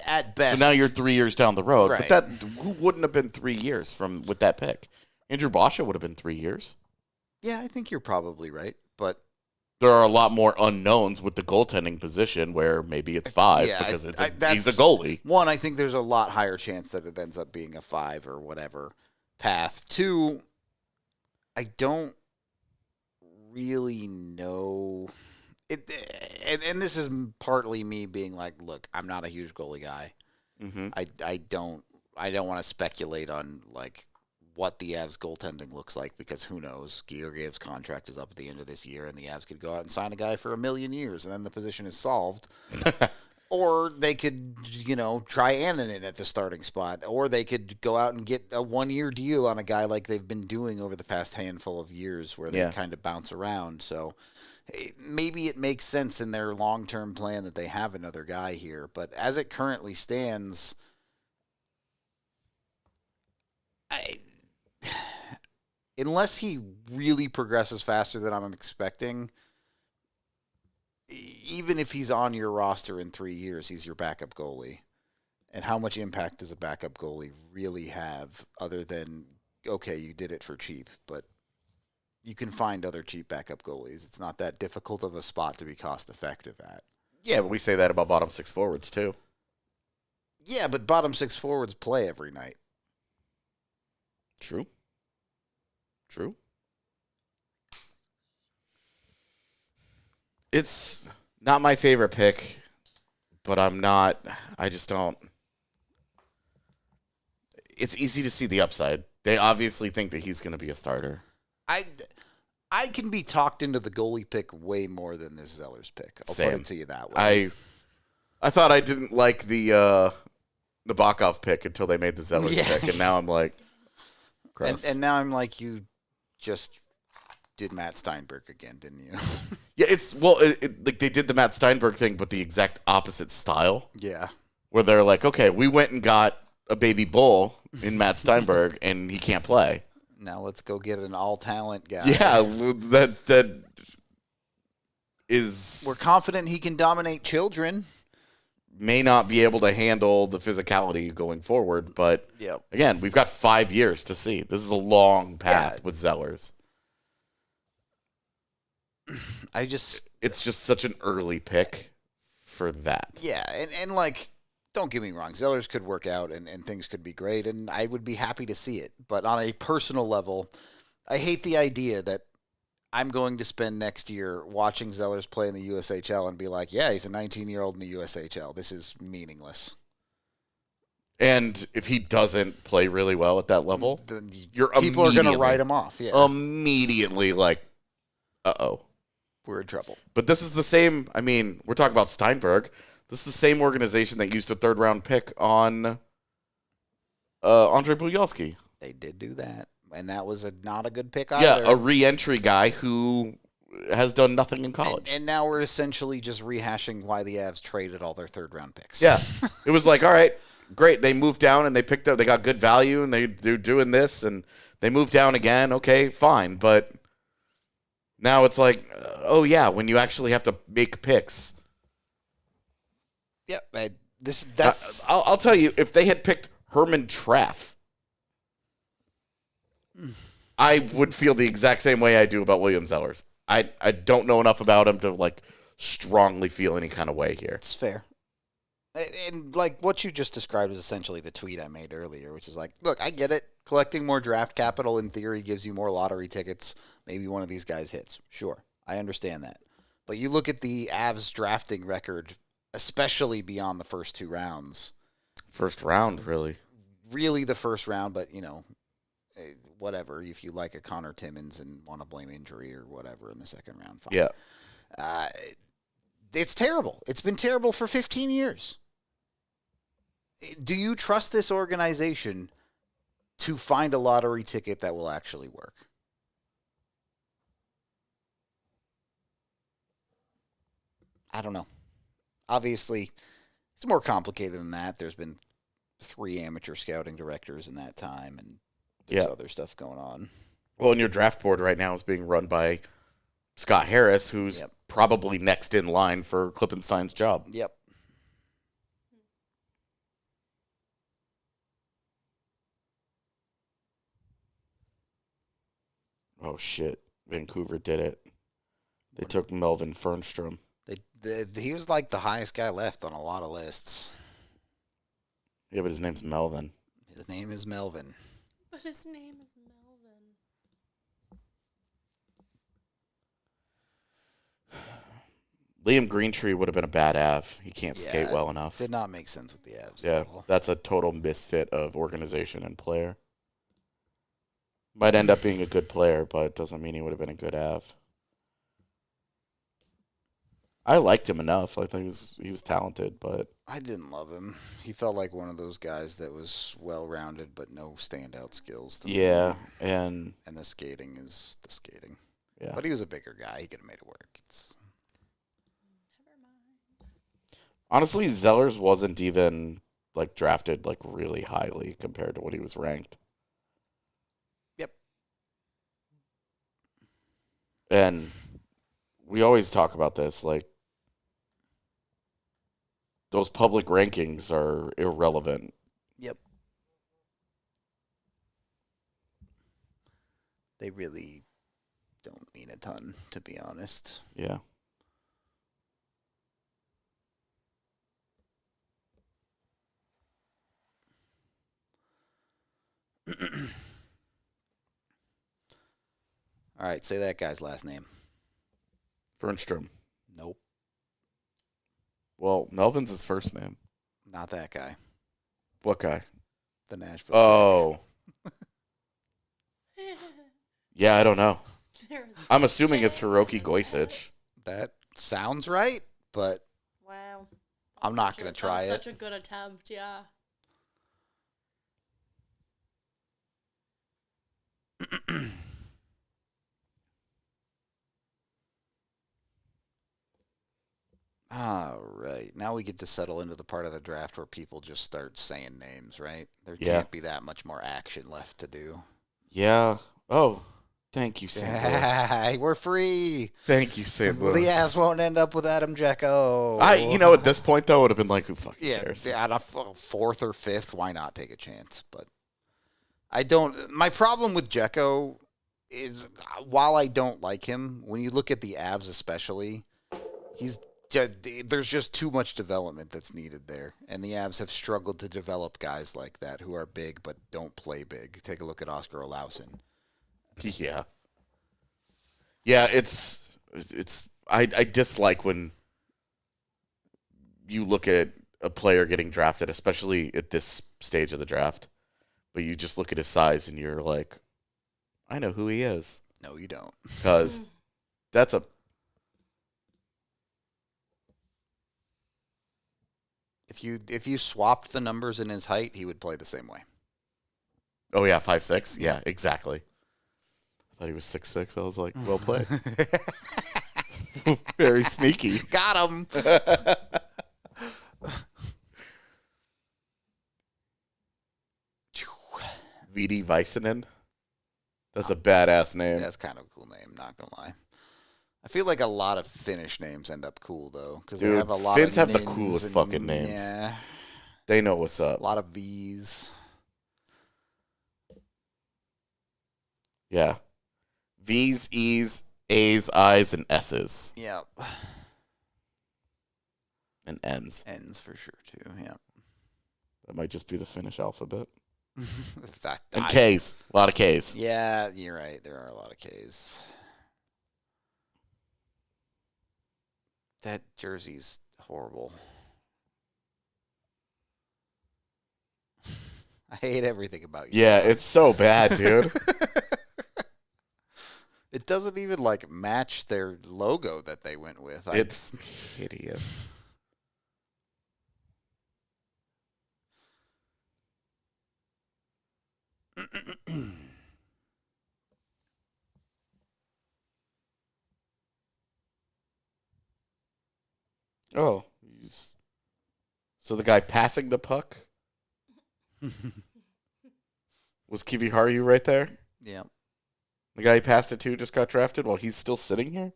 Speaker 1: at best.
Speaker 2: So now you're 3 years down the road.
Speaker 1: Right.
Speaker 2: But who wouldn't have been 3 years with that pick? Andrew Basha would have been 3 years.
Speaker 1: Yeah, I think you're probably right, but
Speaker 2: There are a lot more unknowns with the goaltending position where maybe it's 5 because he's a goalie.
Speaker 1: One, I think there's a lot higher chance that it ends up being a 5 or whatever path. 2, I don't really know it, and this is partly me being like, look, I'm not a huge goalie guy.
Speaker 2: Mm-hmm.
Speaker 1: I don't want to speculate on like what the Avs goaltending looks like because who knows? Georgiev's contract is up at the end of this year, and the Avs could go out and sign a guy for $1 million, and then the position is solved. Or they could, try Annunen at the starting spot. Or they could go out and get a 1-year deal on a guy like they've been doing over the past handful of years where they kind of bounce around. So maybe it makes sense in their long-term plan that they have another guy here. But as it currently stands, unless he really progresses faster than I'm expecting, even if he's on your roster in 3 years, he's your backup goalie. And how much impact does a backup goalie really have other than, okay, you did it for cheap, but you can find other cheap backup goalies. It's not that difficult of a spot to be cost effective at.
Speaker 2: Yeah, but we say that about bottom 6 forwards too.
Speaker 1: Yeah, but bottom 6 forwards play every night.
Speaker 2: True. It's not my favorite pick, but I just don't. It's easy to see the upside. They obviously think that he's going to be a starter.
Speaker 1: I can be talked into the goalie pick way more than this Zellers pick. I'll put it to you that way.
Speaker 2: I thought I didn't like the Nabokov pick until they made the Zellers pick, and now I'm like, gross.
Speaker 1: And now I'm like, you just did Matt Steinberg again, didn't you?
Speaker 2: Yeah, like they did the Matt Steinberg thing, but the exact opposite style.
Speaker 1: Yeah.
Speaker 2: Where they're like, okay, we went and got a baby bull in Matt Steinberg, and he can't play.
Speaker 1: Now let's go get an all-talent guy.
Speaker 2: Yeah, that is...
Speaker 1: We're confident he can dominate children.
Speaker 2: May not be able to handle the physicality going forward, but again, we've got 5 years to see. This is a long path with Zellers. It's just such an early pick for that.
Speaker 1: Yeah, and like, don't get me wrong, Zellers could work out and things could be great, and I would be happy to see it. But on a personal level, I hate the idea that I'm going to spend next year watching Zellers play in the USHL and be like, yeah, he's a 19-year-old in the USHL. This is meaningless.
Speaker 2: And if he doesn't play really well at that level,
Speaker 1: people are going to write him off. Yeah.
Speaker 2: Immediately, like, uh-oh.
Speaker 1: We're in trouble.
Speaker 2: But this is the same, I mean, we're talking about Steinberg. This is the same organization that used a third-round pick on Andrei Bujalski.
Speaker 1: They did do that, and that was not a good pick either.
Speaker 2: Yeah, a re-entry guy who has done nothing in college.
Speaker 1: And now we're essentially just rehashing why the Avs traded all their third-round picks.
Speaker 2: Yeah. It was like, all right, great. They moved down, and they picked up, they got good value, and they're doing this, and they moved down again. Okay, fine. But now it's like, oh, yeah, when you actually have to make picks.
Speaker 1: Yeah,
Speaker 2: I'll tell you, if they had picked Herman Traff, I would feel the exact same way I do about William Zellers. I don't know enough about him to like strongly feel any kind of way here.
Speaker 1: It's fair. And like what you just described is essentially the tweet I made earlier, which is like, look, I get it. Collecting more draft capital in theory gives you more lottery tickets. Maybe one of these guys hits. Sure, I understand that. But you look at the Avs drafting record, especially beyond the first 2 rounds.
Speaker 2: First round, really.
Speaker 1: Really the first round, but, whatever. If you like a Connor Timmins and want to blame injury or whatever in the second round, fine.
Speaker 2: Yeah.
Speaker 1: It's terrible. It's been terrible for 15 years. Do you trust this organization to find a lottery ticket that will actually work? I don't know. Obviously, it's more complicated than that. There's been 3 amateur scouting directors in that time, and there's other stuff going on.
Speaker 2: Well, and your draft board right now is being run by Scott Harris, who's probably next in line for Klippenstein's job.
Speaker 1: Yep.
Speaker 2: Oh, shit. Vancouver did it. They took Melvin Fernstrom.
Speaker 1: He was like the highest guy left on a lot of lists.
Speaker 2: Yeah, but his name's Melvin.
Speaker 1: His name is Melvin.
Speaker 3: But his name is Melvin.
Speaker 2: Liam Greentree would have been a bad Av. He can't skate well enough.
Speaker 1: Did not make sense with the Avs.
Speaker 2: Yeah, that's a total misfit of organization and player. Might end up being a good player, but doesn't mean he would have been a good Av. I liked him enough. I think he was talented, but
Speaker 1: I didn't love him. He felt like one of those guys that was well-rounded but no standout skills. To me.
Speaker 2: and
Speaker 1: the skating is the skating.
Speaker 2: Yeah,
Speaker 1: but he was a bigger guy. He could have made it work.
Speaker 3: Never mind.
Speaker 2: Honestly, Zellers wasn't even like drafted like really highly compared to what he was ranked.
Speaker 1: Yep.
Speaker 2: And we always talk about this, like, those public rankings are irrelevant.
Speaker 1: Yep. They really don't mean a ton, to be honest.
Speaker 2: Yeah.
Speaker 1: All right, say that guy's last name.
Speaker 2: Fernstrom.
Speaker 1: Nope,
Speaker 2: Well, Melvin's his first name.
Speaker 1: not that guy.
Speaker 2: What guy?
Speaker 1: The Nashville.
Speaker 2: Oh. Yeah, I don't know. I'm assuming it's Hiroki Goisic.
Speaker 1: Jack. That sounds right, but
Speaker 3: Wow.
Speaker 1: I'm not going to try it.
Speaker 3: Such a good attempt, yeah.
Speaker 1: All right. Now we get to settle into the part of the draft where people just start saying names, right? There
Speaker 2: Yeah.
Speaker 1: can't be that much more action left to do.
Speaker 2: Yeah. Oh, thank you, St. Louis.
Speaker 1: Hey, we're free.
Speaker 2: Thank you, St.
Speaker 1: Well,
Speaker 2: Louis.
Speaker 1: the Avs won't end up with Adam Jacko.
Speaker 2: At this point, though, I would have been like, who fucking cares?
Speaker 1: Yeah, at a 4th or 5th, why not take a chance? But I don't. My problem with Jacko is, while I don't like him, when you look at the Avs especially, there's just too much development that's needed there. And the Avs have struggled to develop guys like that who are big but don't play big. Take a look at Oscar Olausson.
Speaker 2: Yeah. Yeah, I dislike when you look at a player getting drafted, especially at this stage of the draft, but you just look at his size and you're like, I know who he is.
Speaker 1: No, you don't.
Speaker 2: Because that's a...
Speaker 1: If you swapped the numbers in his height, he would play the same way.
Speaker 2: Oh, yeah, 5'6"? Yeah, exactly. I thought he was 6'6". I was like, well played. Very sneaky.
Speaker 1: Got him.
Speaker 2: VD Väisänen. That's a badass name.
Speaker 1: That's kind of a cool name, not going to lie. I feel like a lot of Finnish names end up cool, though, because they have a lot
Speaker 2: Finns
Speaker 1: of
Speaker 2: have the
Speaker 1: Nins
Speaker 2: coolest
Speaker 1: and,
Speaker 2: fucking names.
Speaker 1: Yeah,
Speaker 2: They know what's up.
Speaker 1: a lot of V's.
Speaker 2: Yeah. V's, E's, A's, I's, and S's.
Speaker 1: Yeah.
Speaker 2: And N's.
Speaker 1: N's for sure, too, yeah.
Speaker 2: That might just be the Finnish alphabet.
Speaker 1: That-
Speaker 2: And
Speaker 1: I-
Speaker 2: K's. A lot of K's.
Speaker 1: Yeah, you're right. There are a lot of K's. That jersey's horrible. I hate everything about you.
Speaker 2: Yeah, it's so bad, dude.
Speaker 1: It doesn't even like match their logo that they went with.
Speaker 2: It's hideous. Oh, so the guy passing the puck was Kiwi Haru right there?
Speaker 1: Yeah.
Speaker 2: The guy he passed it to just got drafted while he's still sitting here?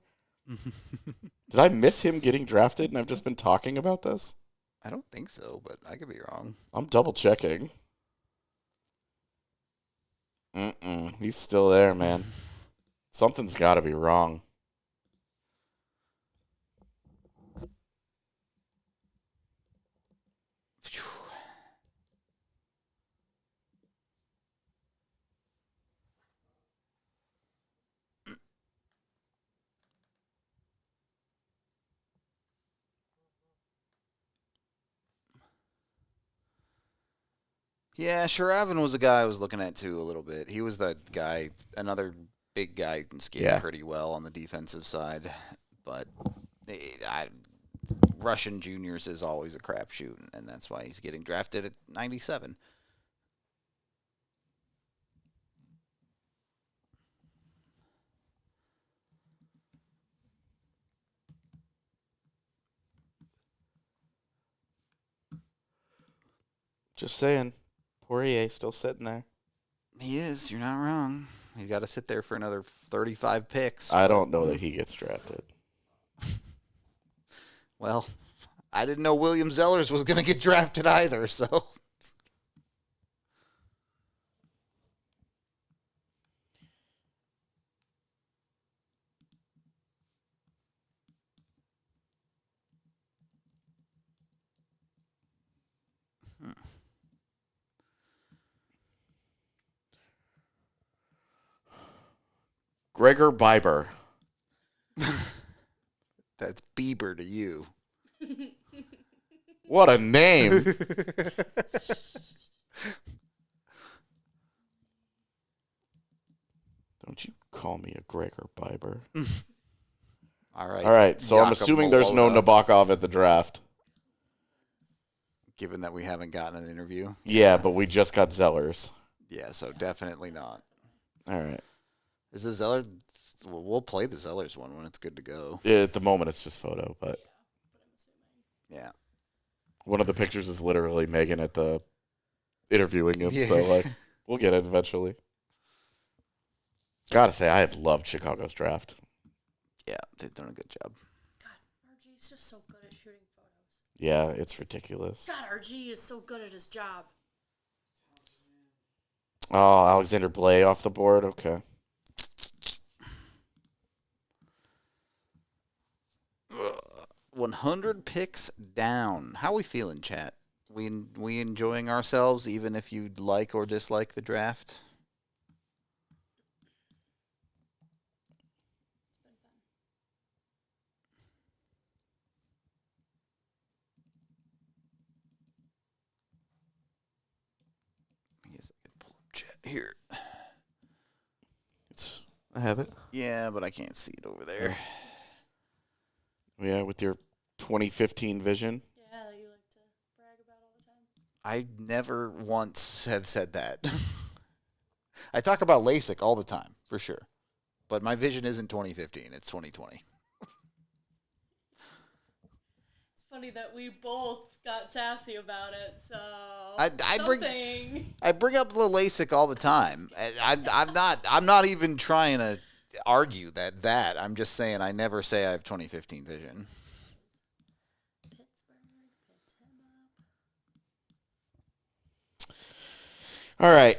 Speaker 2: Did I miss him getting drafted and I've just been talking about this?
Speaker 1: I don't think so, but I could be wrong.
Speaker 2: I'm double checking. He's still there, man. Something's got to be wrong.
Speaker 1: Yeah, Sharavin was a guy I was looking at too a little bit. He was that guy, another big guy who can skate pretty well on the defensive side. But Russian juniors is always a crapshoot, and that's why he's getting drafted at 97.
Speaker 2: Just saying. Poirier still sitting there.
Speaker 1: He is. You're not wrong. He's got to sit there for another 35 picks.
Speaker 2: I don't know that he gets drafted.
Speaker 1: Well, I didn't know William Zellers was going to get drafted either, so.
Speaker 2: Gregor Biber.
Speaker 1: That's Bieber to you.
Speaker 2: What a name. Don't you call me a Gregor Biber.
Speaker 1: All right.
Speaker 2: All right, so I'm assuming there's no Nabokov at the draft.
Speaker 1: Given that we haven't gotten an interview.
Speaker 2: Yeah, but we just got Zellers.
Speaker 1: Yeah, so definitely not.
Speaker 2: All right.
Speaker 1: Is the Zeller? We'll play the Zellers one when it's good to go.
Speaker 2: Yeah, at the moment, it's just photo, but
Speaker 1: Yeah.
Speaker 2: one of the pictures is literally Megan at the interviewing him, so like we'll get it eventually. Gotta say, I have loved Chicago's draft.
Speaker 1: Yeah, they've done a good job.
Speaker 3: God, RG's just so good at shooting photos.
Speaker 2: Yeah, it's ridiculous.
Speaker 3: God, RG is so good at his job.
Speaker 2: Oh, Alexander Blay off the board. Okay.
Speaker 1: Ugh, 100 picks down. How we feeling, chat? We enjoying ourselves, even if you like or dislike the draft? I guess I can pull up chat here.
Speaker 2: I have it.
Speaker 1: Yeah, but I can't see it over there.
Speaker 2: Yeah, with your 2015 vision.
Speaker 3: Yeah, that you like to brag about all the time.
Speaker 1: I never once have said that. I talk about LASIK all the time, for sure. But my vision isn't 2015, it's 2020.
Speaker 3: It's funny that we both got sassy about it, so
Speaker 1: I bring up the LASIK all the time. I'm not even trying to argue that. I'm just saying I never say I have 2015 vision.
Speaker 2: All right,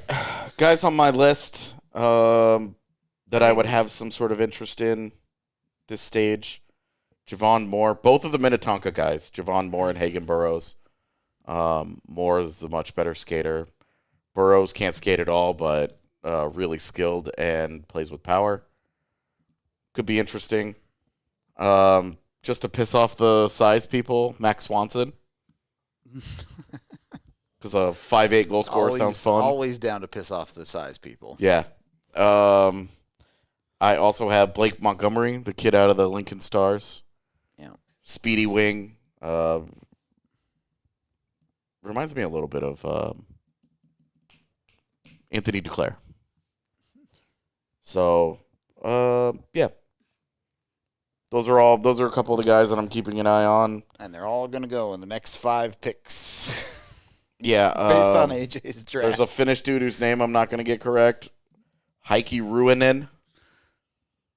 Speaker 2: guys on my list that I would have some sort of interest in this stage. Javon Moore, both of the Minnetonka guys, Javon Moore and Hagen Burroughs. Moore is the much better skater. Burroughs can't skate at all, but really skilled and plays with power. Could be interesting. Just to piss off the size people, Max Swanson. Because a 5'8" goal scorer sounds fun.
Speaker 1: Always down to piss off the size people.
Speaker 2: Yeah. I also have Blake Montgomery, the kid out of the Lincoln Stars.
Speaker 1: Yeah.
Speaker 2: Speedy wing. Reminds me a little bit of Anthony Duclair. So, yeah. Those are a couple of the guys that I'm keeping an eye on.
Speaker 1: And they're all going to go in the next 5 picks.
Speaker 2: Yeah.
Speaker 1: Based on AJ's draft.
Speaker 2: There's a Finnish dude whose name I'm not going to get correct. Heikki Ruoinen.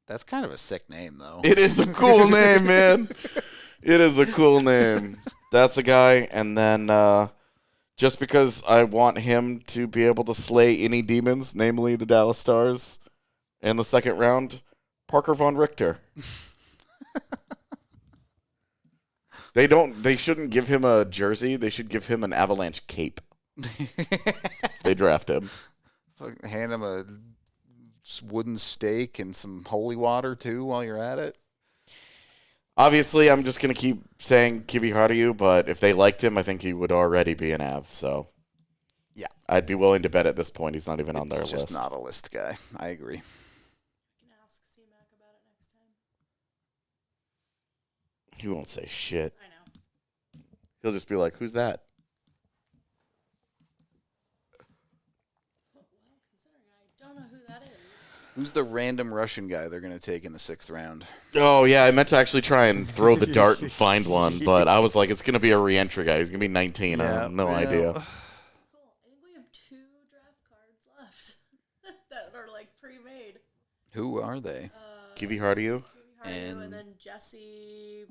Speaker 1: That's kind of a sick name, though.
Speaker 2: It is a cool name, man. It is a cool name. That's a guy. And then just because I want him to be able to slay any demons, namely the Dallas Stars, in the second round, Parker von Richter. They shouldn't give him a jersey. They should give him an Avalanche cape. They draft him.
Speaker 1: Hand him a wooden stake and some holy water, too, while you're at it.
Speaker 2: Obviously, I'm just going to keep saying Kivi Harju, but if they liked him, I think he would already be an Av. So,
Speaker 1: yeah,
Speaker 2: I'd be willing to bet at this point he's not even on their
Speaker 1: list.
Speaker 2: list.
Speaker 1: Just not a list guy. I agree.
Speaker 3: I can ask C-Mac about it next time.
Speaker 2: He won't say shit.
Speaker 3: I know.
Speaker 2: He'll just be like, "Who's that?"
Speaker 3: Well, considering I don't know who that is.
Speaker 1: Who's the random Russian guy they're going to take in the 6th round?
Speaker 2: Oh, yeah, I meant to actually try and throw the dart and find one, but I was like, it's going to be a re-entry guy. He's going to be 19. I have no idea.
Speaker 3: Cool. I think we have 2 draft cards left that are like pre-made.
Speaker 1: Who are they?
Speaker 2: Kivi Harju?
Speaker 3: And then Jesse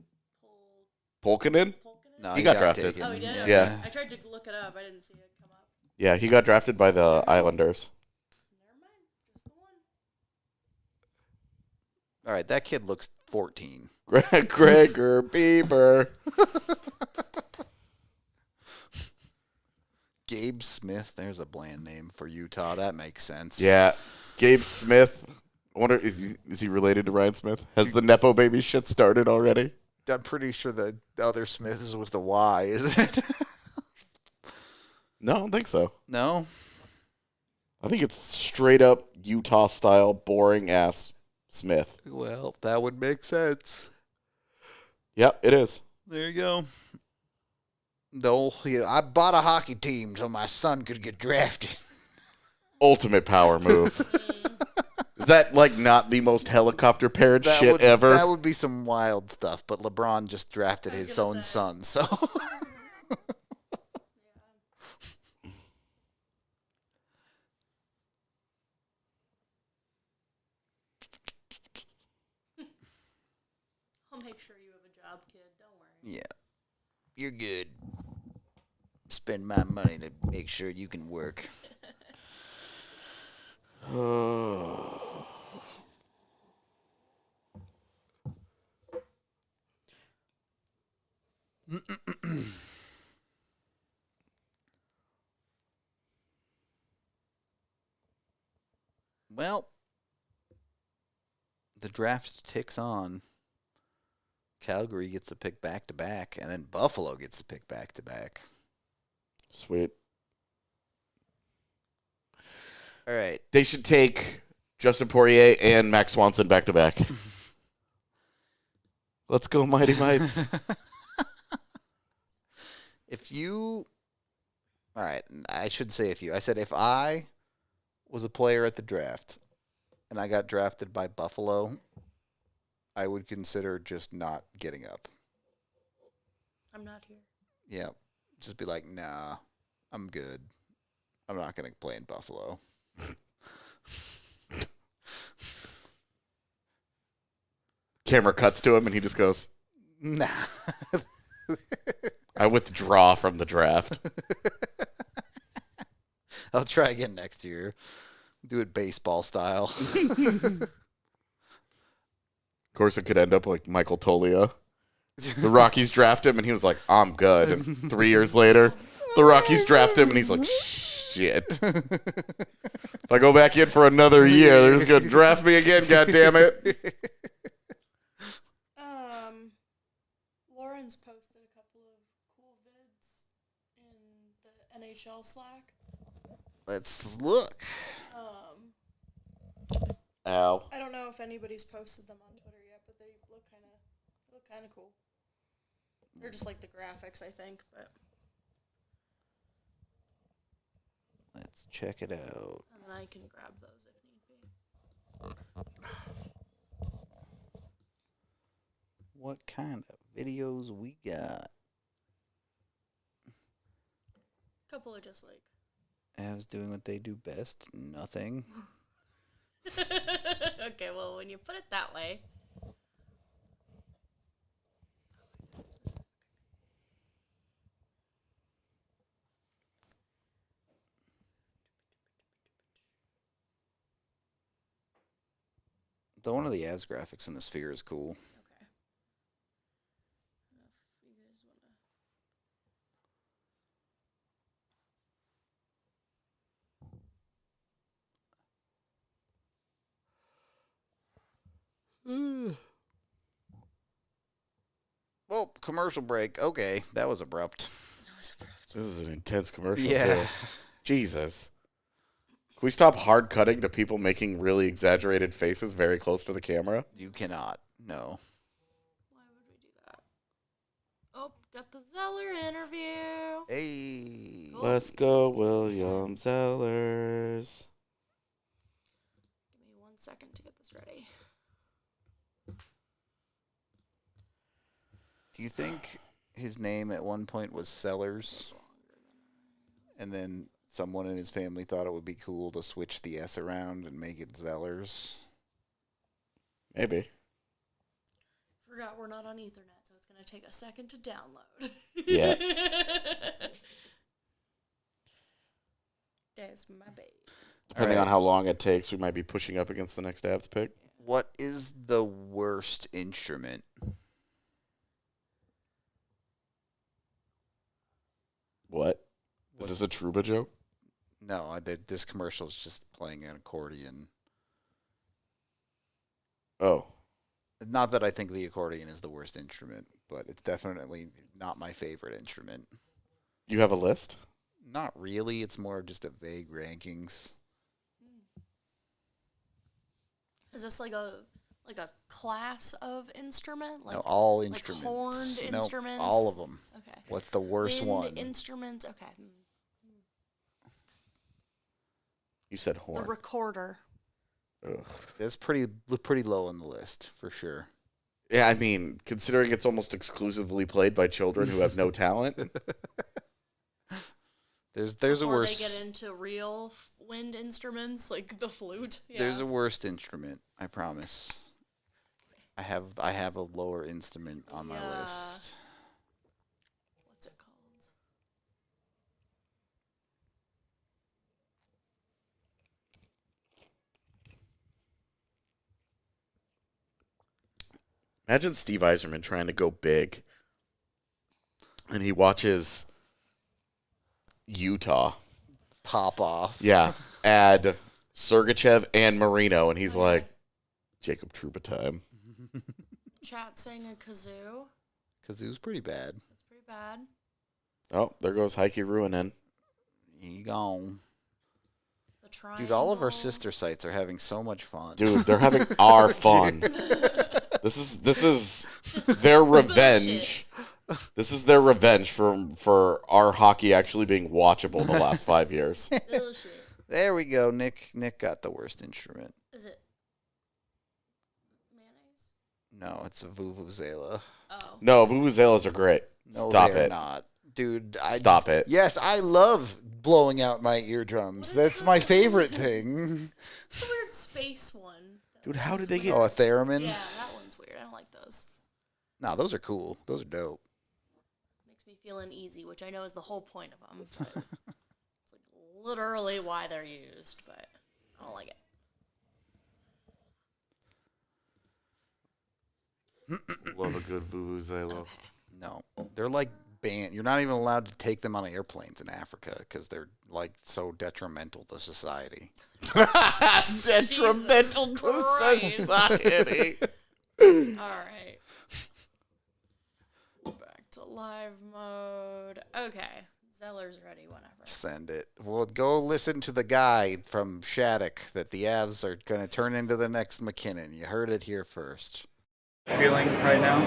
Speaker 2: Polkinen?
Speaker 1: No,
Speaker 2: He got drafted.
Speaker 1: taken.
Speaker 3: Oh, he did?
Speaker 2: Yeah.
Speaker 3: I tried to look it up. I didn't see it come up.
Speaker 2: Yeah, he got drafted by the Islanders.
Speaker 3: Never mind. Just the one.
Speaker 1: All right, that kid looks 14.
Speaker 2: Gregor Bieber.
Speaker 1: Gabe Smith. There's a bland name for Utah. That makes sense.
Speaker 2: Yeah, Gabe Smith. I wonder, is he related to Ryan Smith? Has the Nepo baby shit started already?
Speaker 1: I'm pretty sure the other Smith is with the Y, isn't it?
Speaker 2: No, I don't think so.
Speaker 1: No?
Speaker 2: I think it's straight up Utah style, boring ass Smith.
Speaker 1: Well, that would make sense.
Speaker 2: Yep, it is.
Speaker 1: There you go. I bought a hockey team so my son could get drafted.
Speaker 2: Ultimate power move. Is that like not the most helicopter parent shit ever?
Speaker 1: That would be some wild stuff, but LeBron just drafted his own son, so.
Speaker 3: I'll make sure you have a job, kid. Don't worry.
Speaker 1: Yeah. You're good. Spend my money to make sure you can work. Well, the draft ticks on. Calgary gets to pick back-to-back, and then Buffalo gets to pick back-to-back.
Speaker 2: Sweet.
Speaker 1: All right.
Speaker 2: They should take Justin Poirier and Max Swanson back to back. Let's go, Mighty Mites.
Speaker 1: All right, I shouldn't say if you. I said if I was a player at the draft and I got drafted by Buffalo, I would consider just not getting up.
Speaker 3: I'm not here.
Speaker 1: Yeah. Just be like, nah, I'm good. I'm not going to play in Buffalo.
Speaker 2: Camera cuts to him and he just goes,
Speaker 1: Nah.
Speaker 2: I withdraw from the draft.
Speaker 1: I'll try again next year. Do it baseball style.
Speaker 2: Of course, it could end up like Michael Tolia. The Rockies draft him and he was like, I'm good. And 3 years later, the Rockies draft him and he's like, shit. If I go back in for another year, they're just going to draft me again, goddammit.
Speaker 3: Lauren's posted a couple of cool vids in the NHL Slack.
Speaker 1: Let's look.
Speaker 2: Ow.
Speaker 3: I don't know if anybody's posted them on Twitter yet, but they look kind of cool. They're just like the graphics, I think, but.
Speaker 1: Let's check it out.
Speaker 3: And then I can grab those if need be.
Speaker 1: What kind of videos we got?
Speaker 3: A couple of just like.
Speaker 1: Avs doing what they do best. Nothing.
Speaker 3: Okay, well, when you put it that way.
Speaker 1: Though one of the Avs graphics in the sphere is cool.
Speaker 3: Okay. If you guys wanna.
Speaker 1: Well, commercial break. Okay, that was abrupt.
Speaker 3: That was abrupt.
Speaker 2: This is an intense commercial.
Speaker 1: Yeah.
Speaker 2: Too. Jesus. Can we stop hard cutting to people making really exaggerated faces very close to the camera?
Speaker 1: You cannot. No.
Speaker 3: Why would we do that? Oh, got the Zeller interview.
Speaker 1: Hey.
Speaker 3: Cool.
Speaker 2: Let's go, William Zellers.
Speaker 3: Give me 1 second to get this ready.
Speaker 1: Do you think his name at one point was Sellers? And then someone in his family thought it would be cool to switch the S around and make it Zellers?
Speaker 2: Maybe.
Speaker 3: Forgot we're not on Ethernet, so it's going to take a second to download.
Speaker 2: Yeah.
Speaker 3: That's my baby.
Speaker 2: Depending
Speaker 1: All
Speaker 2: on
Speaker 1: right.
Speaker 2: how long it takes, we might be pushing up against the next Avs pick.
Speaker 1: What is the worst instrument?
Speaker 2: What? Is this a Trouba joke?
Speaker 1: No, this commercial is just playing an accordion.
Speaker 2: Oh.
Speaker 1: Not that I think the accordion is the worst instrument, but it's definitely not my favorite instrument.
Speaker 2: You have a list?
Speaker 1: Not really. It's more of just a vague rankings.
Speaker 3: Is this like a class of instrument? Like
Speaker 1: No, all
Speaker 3: like
Speaker 1: instruments.
Speaker 3: horned
Speaker 1: No,
Speaker 3: instruments?
Speaker 1: all of them.
Speaker 3: Okay.
Speaker 1: What's the worst
Speaker 3: Wind
Speaker 1: one?
Speaker 3: instruments. Okay.
Speaker 2: You said
Speaker 3: The
Speaker 2: horn.
Speaker 3: recorder.
Speaker 2: Ugh.
Speaker 1: It's pretty low on the list for sure.
Speaker 2: Yeah, I mean, considering it's almost exclusively played by children who have no talent.
Speaker 1: There's a
Speaker 3: Before
Speaker 1: worse.
Speaker 3: they get into real wind instruments like the flute. Yeah.
Speaker 1: There's a worst instrument. I promise. I have a lower instrument on my
Speaker 3: Yeah.
Speaker 1: list.
Speaker 3: What's it called?
Speaker 2: Imagine Steve Yzerman trying to go big, and he watches Utah.
Speaker 1: Pop off.
Speaker 2: Yeah, add Sergachev and Marino, and he's like, Jacob Trouba time.
Speaker 3: Chat saying a kazoo.
Speaker 1: Kazoo's pretty bad.
Speaker 3: That's pretty bad.
Speaker 2: Oh, there goes Heike Ruonen.
Speaker 1: He gone.
Speaker 3: The triangle.
Speaker 1: Dude, all of our sister sites are having so much fun.
Speaker 2: Dude, they're having our fun. This is their revenge. This is their revenge for our hockey actually being watchable the last 5 years.
Speaker 3: Bullshit.
Speaker 1: There we go. Nick got the worst instrument.
Speaker 3: Is it mayonnaise?
Speaker 1: No, it's a vuvuzela.
Speaker 3: Oh.
Speaker 2: No, vuvuzelas are great.
Speaker 1: No,
Speaker 2: Stop
Speaker 1: they're
Speaker 2: it.
Speaker 1: not. Dude,
Speaker 2: Stop it.
Speaker 1: Yes, I love blowing out my eardrums. That's my favorite thing.
Speaker 3: It's the weird space one.
Speaker 2: Dude, how did they get...
Speaker 1: Oh, a theremin?
Speaker 3: Yeah, that one's weird. I don't like those.
Speaker 1: No, those are cool. Those are dope.
Speaker 3: Makes me feel uneasy, which I know is the whole point of them. But it's like literally why they're used, but I don't like it.
Speaker 2: Love a good vuvuzela.
Speaker 3: Okay.
Speaker 1: No, they're like banned. You're not even allowed to take them on airplanes in Africa because they're like so detrimental to society.
Speaker 2: Detrimental to
Speaker 3: Christ.
Speaker 2: society.
Speaker 3: All right. Back to live mode. Okay. Zeller's ready whenever.
Speaker 1: Send it. We'll go listen to the guy from Shattuck that the Avs are going to turn into the next McKinnon. You heard it here first.
Speaker 7: Feeling right now?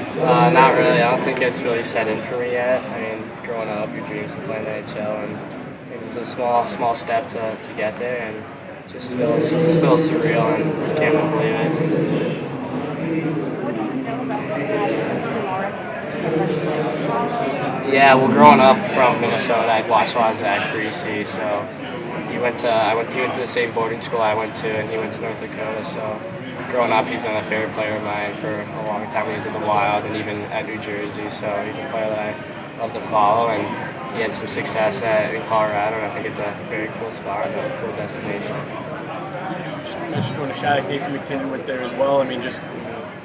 Speaker 8: Not really. I don't think it's really set in for me yet. I mean, growing up, your dreams to play in the NHL, and it's a small step to get there, and just feels still surreal, and just can't believe it.
Speaker 6: What do you know about the Avs as a team already?
Speaker 8: Yeah, well, growing up from Minnesota, I'd watched a lot of Zach Parise, so he went to the same boarding school I went to, and he went to North Dakota, so growing up, he's been a favorite player of mine for a long time. He was at the Wild and even at New Jersey, so he's a player that I love to follow, and he had some success in Colorado, and I think it's a very cool spot and a cool destination.
Speaker 7: Just mentioned going to Shattuck, Nathan McKinnon went there as well. I mean, just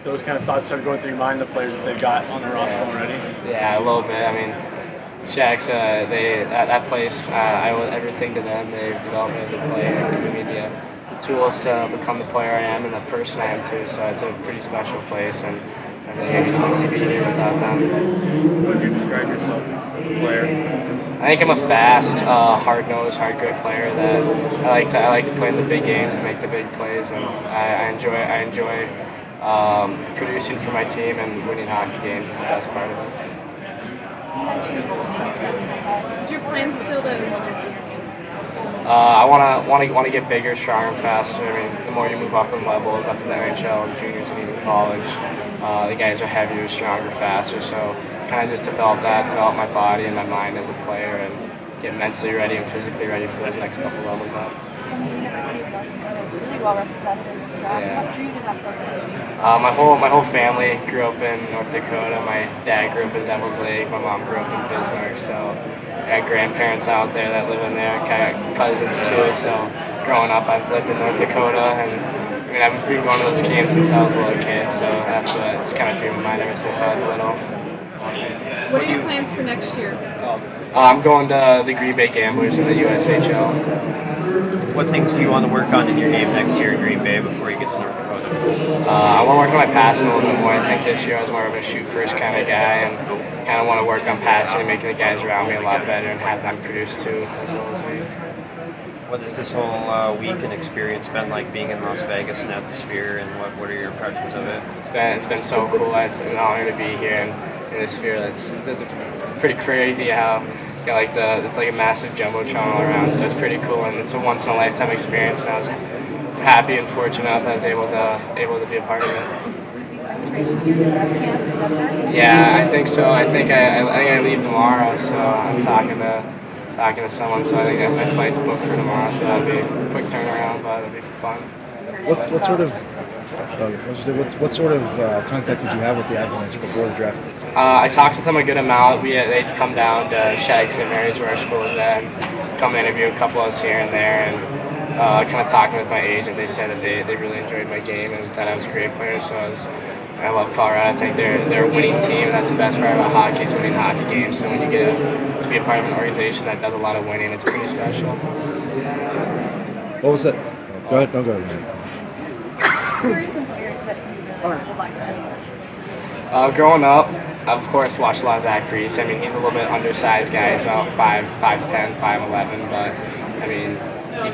Speaker 7: those kind of thoughts started going through your mind, the players that they've got on the roster already?
Speaker 8: Yeah, a little bit. I mean, Shattuck's, that place, I owe everything to them. They've developed me as a player and given me the tools to become the player I am and the person I am too. So it's a pretty special place, and I think I could honestly be here without them.
Speaker 7: What would you describe yourself as a player?
Speaker 8: I think I'm a fast, hard-nosed, hard-grit player that I like to play in the big games and make the big plays, and I enjoy producing for my team, and winning hockey games is the best part of it.
Speaker 6: Is your plan still to
Speaker 8: I want to get bigger, stronger, faster. I mean, the more you move up in levels, up to the NHL, juniors, and even college, the guys are heavier, stronger, faster. So kind of just develop my body and my mind as a player, and get mentally ready and physically ready for those next couple levels up.
Speaker 6: And the University of North Dakota is really well represented in this draft.
Speaker 8: Yeah.
Speaker 6: What drew you to that program?
Speaker 8: My whole family grew up in North Dakota. My dad grew up in Devil's Lake. My mom grew up in Bismarck. So I got grandparents out there that live in there. I got cousins too. So growing up, I've lived in North Dakota, and I mean, I've been going to those games since I was a little kid. So that's what it's kind of dream of mine ever since I was little.
Speaker 9: What are your plans for next year?
Speaker 8: I'm going to the Green Bay Gamblers in the USHL.
Speaker 7: What things do you want to work on in your game next year in Green Bay before you get to North Dakota?
Speaker 8: I want to work on my passing a little bit more. I think this year I was more of a shoot-first kind of guy, and kind of want to work on passing and making the guys around me a lot better and have them produce too, as well as me.
Speaker 10: What has this whole week and experience been like, being in Las Vegas and at the Sphere, and what are your impressions of it?
Speaker 8: It's been so cool. It's an honor to be here in the Sphere. It's pretty crazy how it's like a massive jumbotron all around. So it's pretty cool, and it's a once in a lifetime experience. And I was happy and fortunate enough that I was able to be a part of it. Yeah, I think so. I think I leave tomorrow. So I was talking to someone. So I think that my flight's booked for tomorrow. So that'll be a quick turnaround, but it'll be fun.
Speaker 11: What sort of contact did you have with the Avalanche before the draft?
Speaker 8: I talked with them a good amount. They'd come down to Shattuck St. Mary's, where our school is at, and come interview a couple of us here and there, and kind of talking with my agent. They said that they really enjoyed my game and that I was a great player. So I love Colorado. I think they're a winning team. That's the best part about hockey, is winning hockey games. So when you get to be a part of an organization that does a lot of winning, it's pretty special.
Speaker 11: What was that? Go ahead. No, go ahead.
Speaker 6: Who are some players that you would like to emulate?
Speaker 8: Growing up, of course, watched a lot of Zach Parise. I mean, he's a little bit undersized guy. He's about 5'10", 5'11", but I mean, he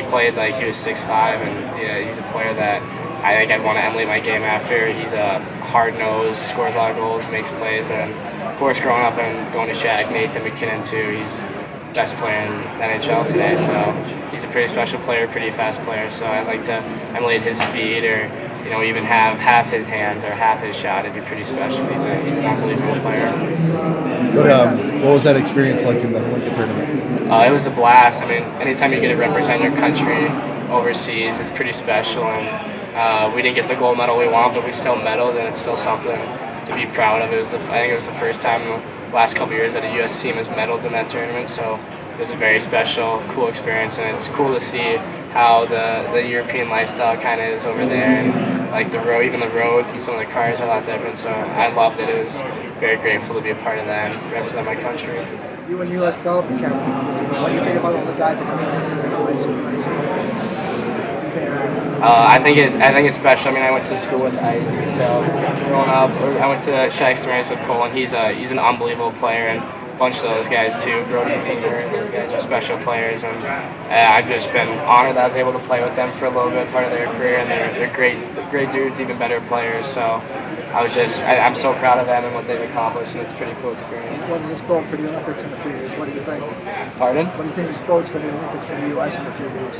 Speaker 8: played like he was 6'5", and yeah, he's a player that I think I'd want to emulate my game after. He's a hard-nosed, scores a lot of goals, makes plays, and of course, growing up and going to Shattuck, Nathan McKinnon too. He's the best player in the NHL today, so he's a pretty special player, pretty fast player. So I'd like to emulate his speed, or even have half his hands or half his shot. It'd be pretty special. He's an unbelievable player.
Speaker 11: What was that experience like in the Olympic tournament?
Speaker 8: It was a blast. I mean, anytime you get to represent your country overseas, it's pretty special. And we didn't get the gold medal we want, but we still medaled, and it's still something to be proud of. I think it was the first time in the last couple of years that a U.S. team has medaled in that tournament. So it was a very special, cool experience, and it's cool to see how the European lifestyle kind of is over there, and like even the roads and some of the cars are a lot different. So I loved it. It was very grateful to be a part of that and represent my country.
Speaker 12: You and U.S. development camp. What do you think about all the guys that come to
Speaker 8: I think it's special. I mean, I went to school with Isaac, so growing up, I went to Shattuck St. Mary's with Cole, and he's an unbelievable player. And bunch of those guys too. Brody Ziegler, those guys are special players, and I've just been honored that I was able to play with them for a little bit, part of their career, and they're great dudes, even better players. So I'm so proud of them and what they've accomplished, and it's a pretty cool experience.
Speaker 12: What does this bode for the Olympics in a few years? What do you think?
Speaker 8: Pardon?
Speaker 12: What do you think this bodes for the Olympics for the U.S. in a few years?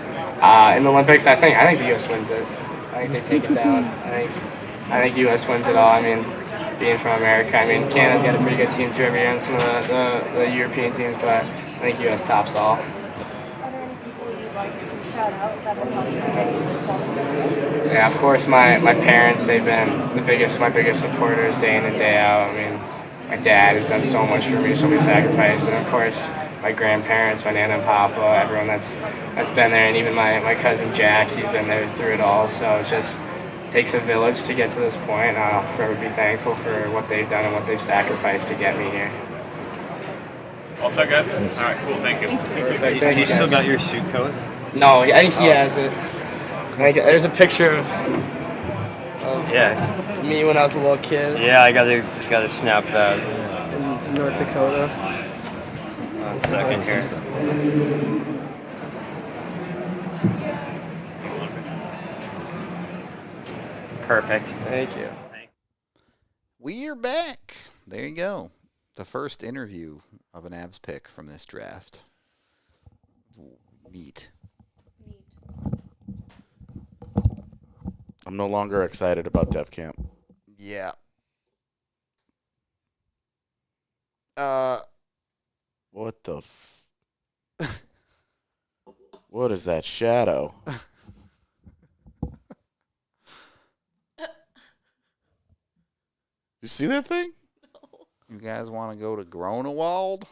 Speaker 8: In the Olympics, I think the U.S. wins it. I think they take it down. I think U.S. wins it all. I mean, being from America, I mean, Canada's got a pretty good team too every year, and some of the European teams, but I think U.S. tops all.
Speaker 6: Are there any people you'd like to shout out that have helped to get you this moment?
Speaker 8: Yeah, of course, my parents, they've been my biggest supporters day in and day out. I mean, my dad has done so much for me, so many sacrifices, and of course, my grandparents, my Nana and Papa, everyone that's been there, and even my cousin Jack, he's been there through it all, so it just takes a village to get to this point, and I'll forever be thankful for what they've done and what they've sacrificed to get me here.
Speaker 13: All set, guys? All right, cool, thank you.
Speaker 8: Perfect.
Speaker 10: You still got your suit coat?
Speaker 8: No, I think he has it. There's a picture of me when I was a little kid.
Speaker 10: Yeah, I gotta snap that.
Speaker 5: In North Dakota.
Speaker 10: 1 second here. Perfect.
Speaker 8: Thank you.
Speaker 1: We are back. There you go. The first interview of an Avs pick from this draft. Neat.
Speaker 2: I'm no longer excited about Def Camp.
Speaker 1: Yeah.
Speaker 2: What the what is that shadow? You see that thing?
Speaker 1: No. You guys want to go to Gronewald?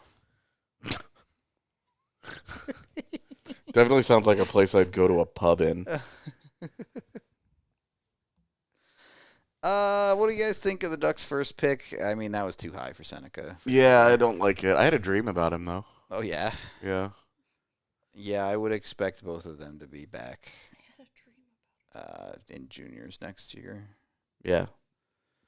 Speaker 2: Definitely sounds like a place I'd go to a pub in.
Speaker 1: What do you guys think of the Ducks' first pick? I mean, that was too high for Seneca.
Speaker 2: Yeah, I don't like it. I had a dream about him, though.
Speaker 1: Oh, yeah?
Speaker 2: Yeah.
Speaker 1: Yeah, I would expect both of them to be back in juniors next year.
Speaker 2: Yeah.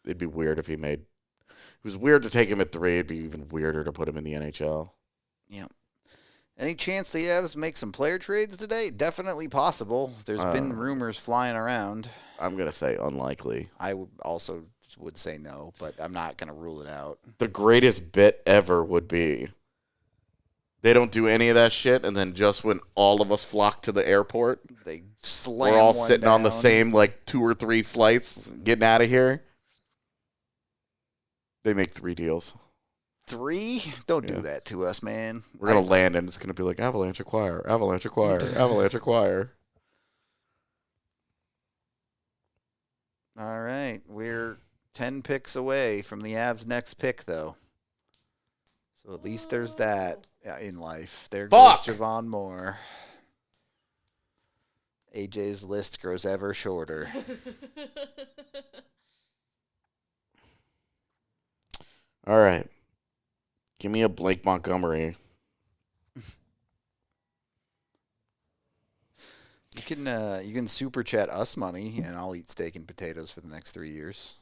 Speaker 2: It'd be weird if he made... It was weird to take him at 3. It'd be even weirder to put him in the NHL.
Speaker 1: Yeah. Any chance the Avs make some player trades today? Definitely possible. There's been rumors flying around.
Speaker 2: I'm going to say unlikely.
Speaker 1: I would say no, but I'm not going to rule it out.
Speaker 2: The greatest bit ever would be they don't do any of that shit, and then just when all of us flock to the airport,
Speaker 1: they slam
Speaker 2: we're all
Speaker 1: one
Speaker 2: sitting
Speaker 1: down.
Speaker 2: on the same, 2 or 3 flights, getting out of here. They make 3 deals.
Speaker 1: 3? Don't do that to us, man.
Speaker 2: We're going to land, and it's going to be like, Avalanche acquire, Avalanche acquire, Avalanche acquire.
Speaker 1: All right. We're 10 picks away from the Avs' next pick, though. So at least there's that in life. There goes Javon Moore. AJ's list grows ever shorter.
Speaker 2: All right. Give me a Blake Montgomery.
Speaker 1: You can super chat us money, and I'll eat steak and potatoes for the next 3 years.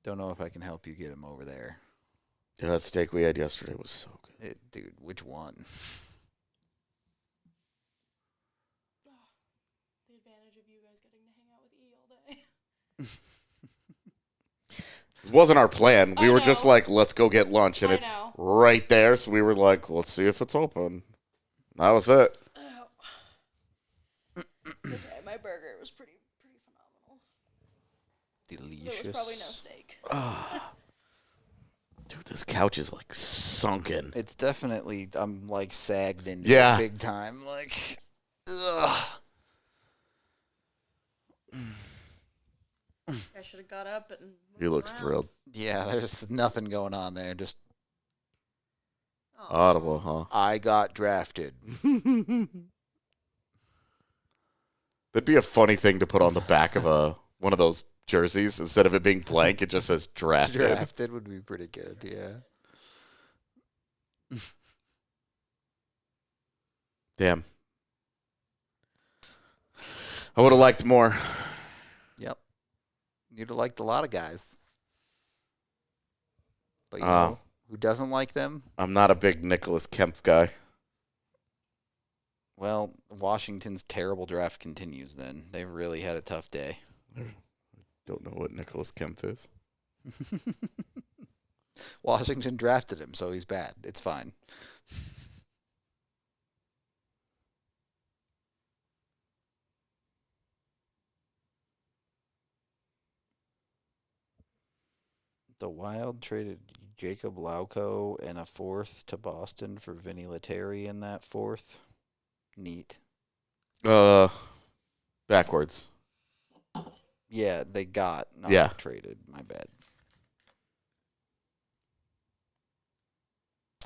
Speaker 1: Don't know if I can help you get him over there.
Speaker 2: Yeah, that steak we had yesterday was so good.
Speaker 1: Dude, which one?
Speaker 3: The advantage of you guys getting to hang out with E all day.
Speaker 2: It wasn't our plan. We were just like, let's go get lunch, and it's right there. So we were like, let's see if it's open. That was it.
Speaker 3: Okay, my burger was pretty phenomenal.
Speaker 1: Delicious.
Speaker 3: There was probably no steak.
Speaker 2: Dude, this couch is sunken.
Speaker 1: It's definitely, I'm sagged into
Speaker 2: it
Speaker 1: big time. Ugh.
Speaker 3: I should have got up and
Speaker 2: He looks thrilled.
Speaker 1: Yeah, there's nothing going on there. Just
Speaker 2: audible, huh?
Speaker 1: I got drafted.
Speaker 2: That'd be a funny thing to put on the back of one of those jerseys. Instead of it being blank, it just says drafted.
Speaker 1: Drafted would be pretty good, yeah.
Speaker 2: Damn. I would have liked more.
Speaker 1: Yep. You'd have liked a lot of guys. But Who doesn't like them?
Speaker 2: I'm not a big Nicholas Kempf guy.
Speaker 1: Well, Washington's terrible draft continues then. They've really had a tough day.
Speaker 2: I don't know what Nicholas Kempf is.
Speaker 1: Washington drafted him, so he's bad. It's fine. The Wild traded Jacob Lauko and a fourth to Boston for Vinny Lettieri in that fourth. Neat.
Speaker 2: Backwards.
Speaker 1: Yeah, they got, not
Speaker 2: Yeah.
Speaker 1: traded. My bad.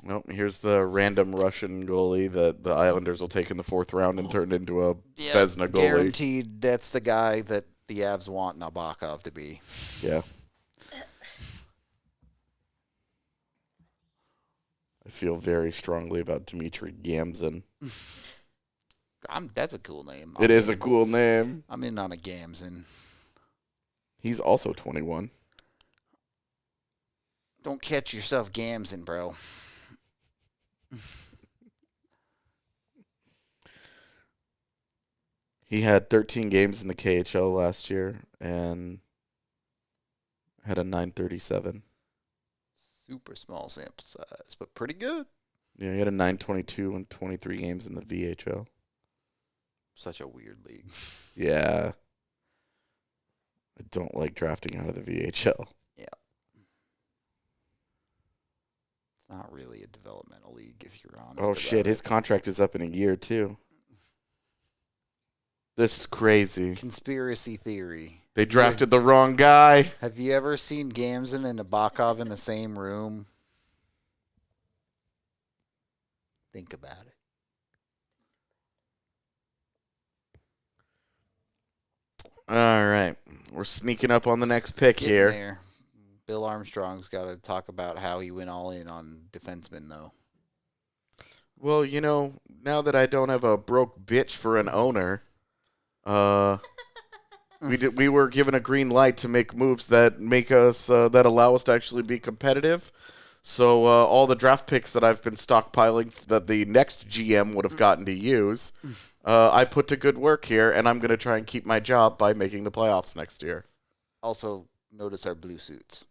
Speaker 2: Nope, here's the random Russian goalie that the Islanders will take in the 4th round and turn into a Vezina goalie.
Speaker 1: Guaranteed that's the guy that the Avs want Nabokov to be.
Speaker 2: Yeah. I feel very strongly about Dmitry Gamzin.
Speaker 1: That's a cool name.
Speaker 2: It is a cool name.
Speaker 1: I'm in on a Gamzin.
Speaker 2: He's also 21.
Speaker 1: Don't catch yourself Gamzin, bro.
Speaker 2: He had 13 games in the KHL last year and had a 937.
Speaker 1: Super small sample size, but pretty good.
Speaker 2: Yeah, he had a 922 and 23 games in the VHL.
Speaker 1: Such a weird league.
Speaker 2: Yeah. I don't like drafting out of the VHL.
Speaker 1: Yeah. It's not really a developmental league, if you're honest.
Speaker 2: Oh, shit. His contract is up in a year, too. This is crazy.
Speaker 1: Conspiracy theory.
Speaker 2: They drafted the wrong guy.
Speaker 1: Have you ever seen Gamzin and Nabokov in the same room? Think about it.
Speaker 2: All right. We're sneaking up on the next pick
Speaker 1: Getting
Speaker 2: here.
Speaker 1: there. Bill Armstrong's got to talk about how he went all in on defensemen, though.
Speaker 2: Well, you know, now that I don't have a broke bitch for an owner, we were given a green light to make moves that make us that allow us to actually be competitive. So all the draft picks that I've been stockpiling that the next GM would have gotten to use, I put to good work here, and I'm going to try and keep my job by making the playoffs next year.
Speaker 1: Also, notice our blue suits.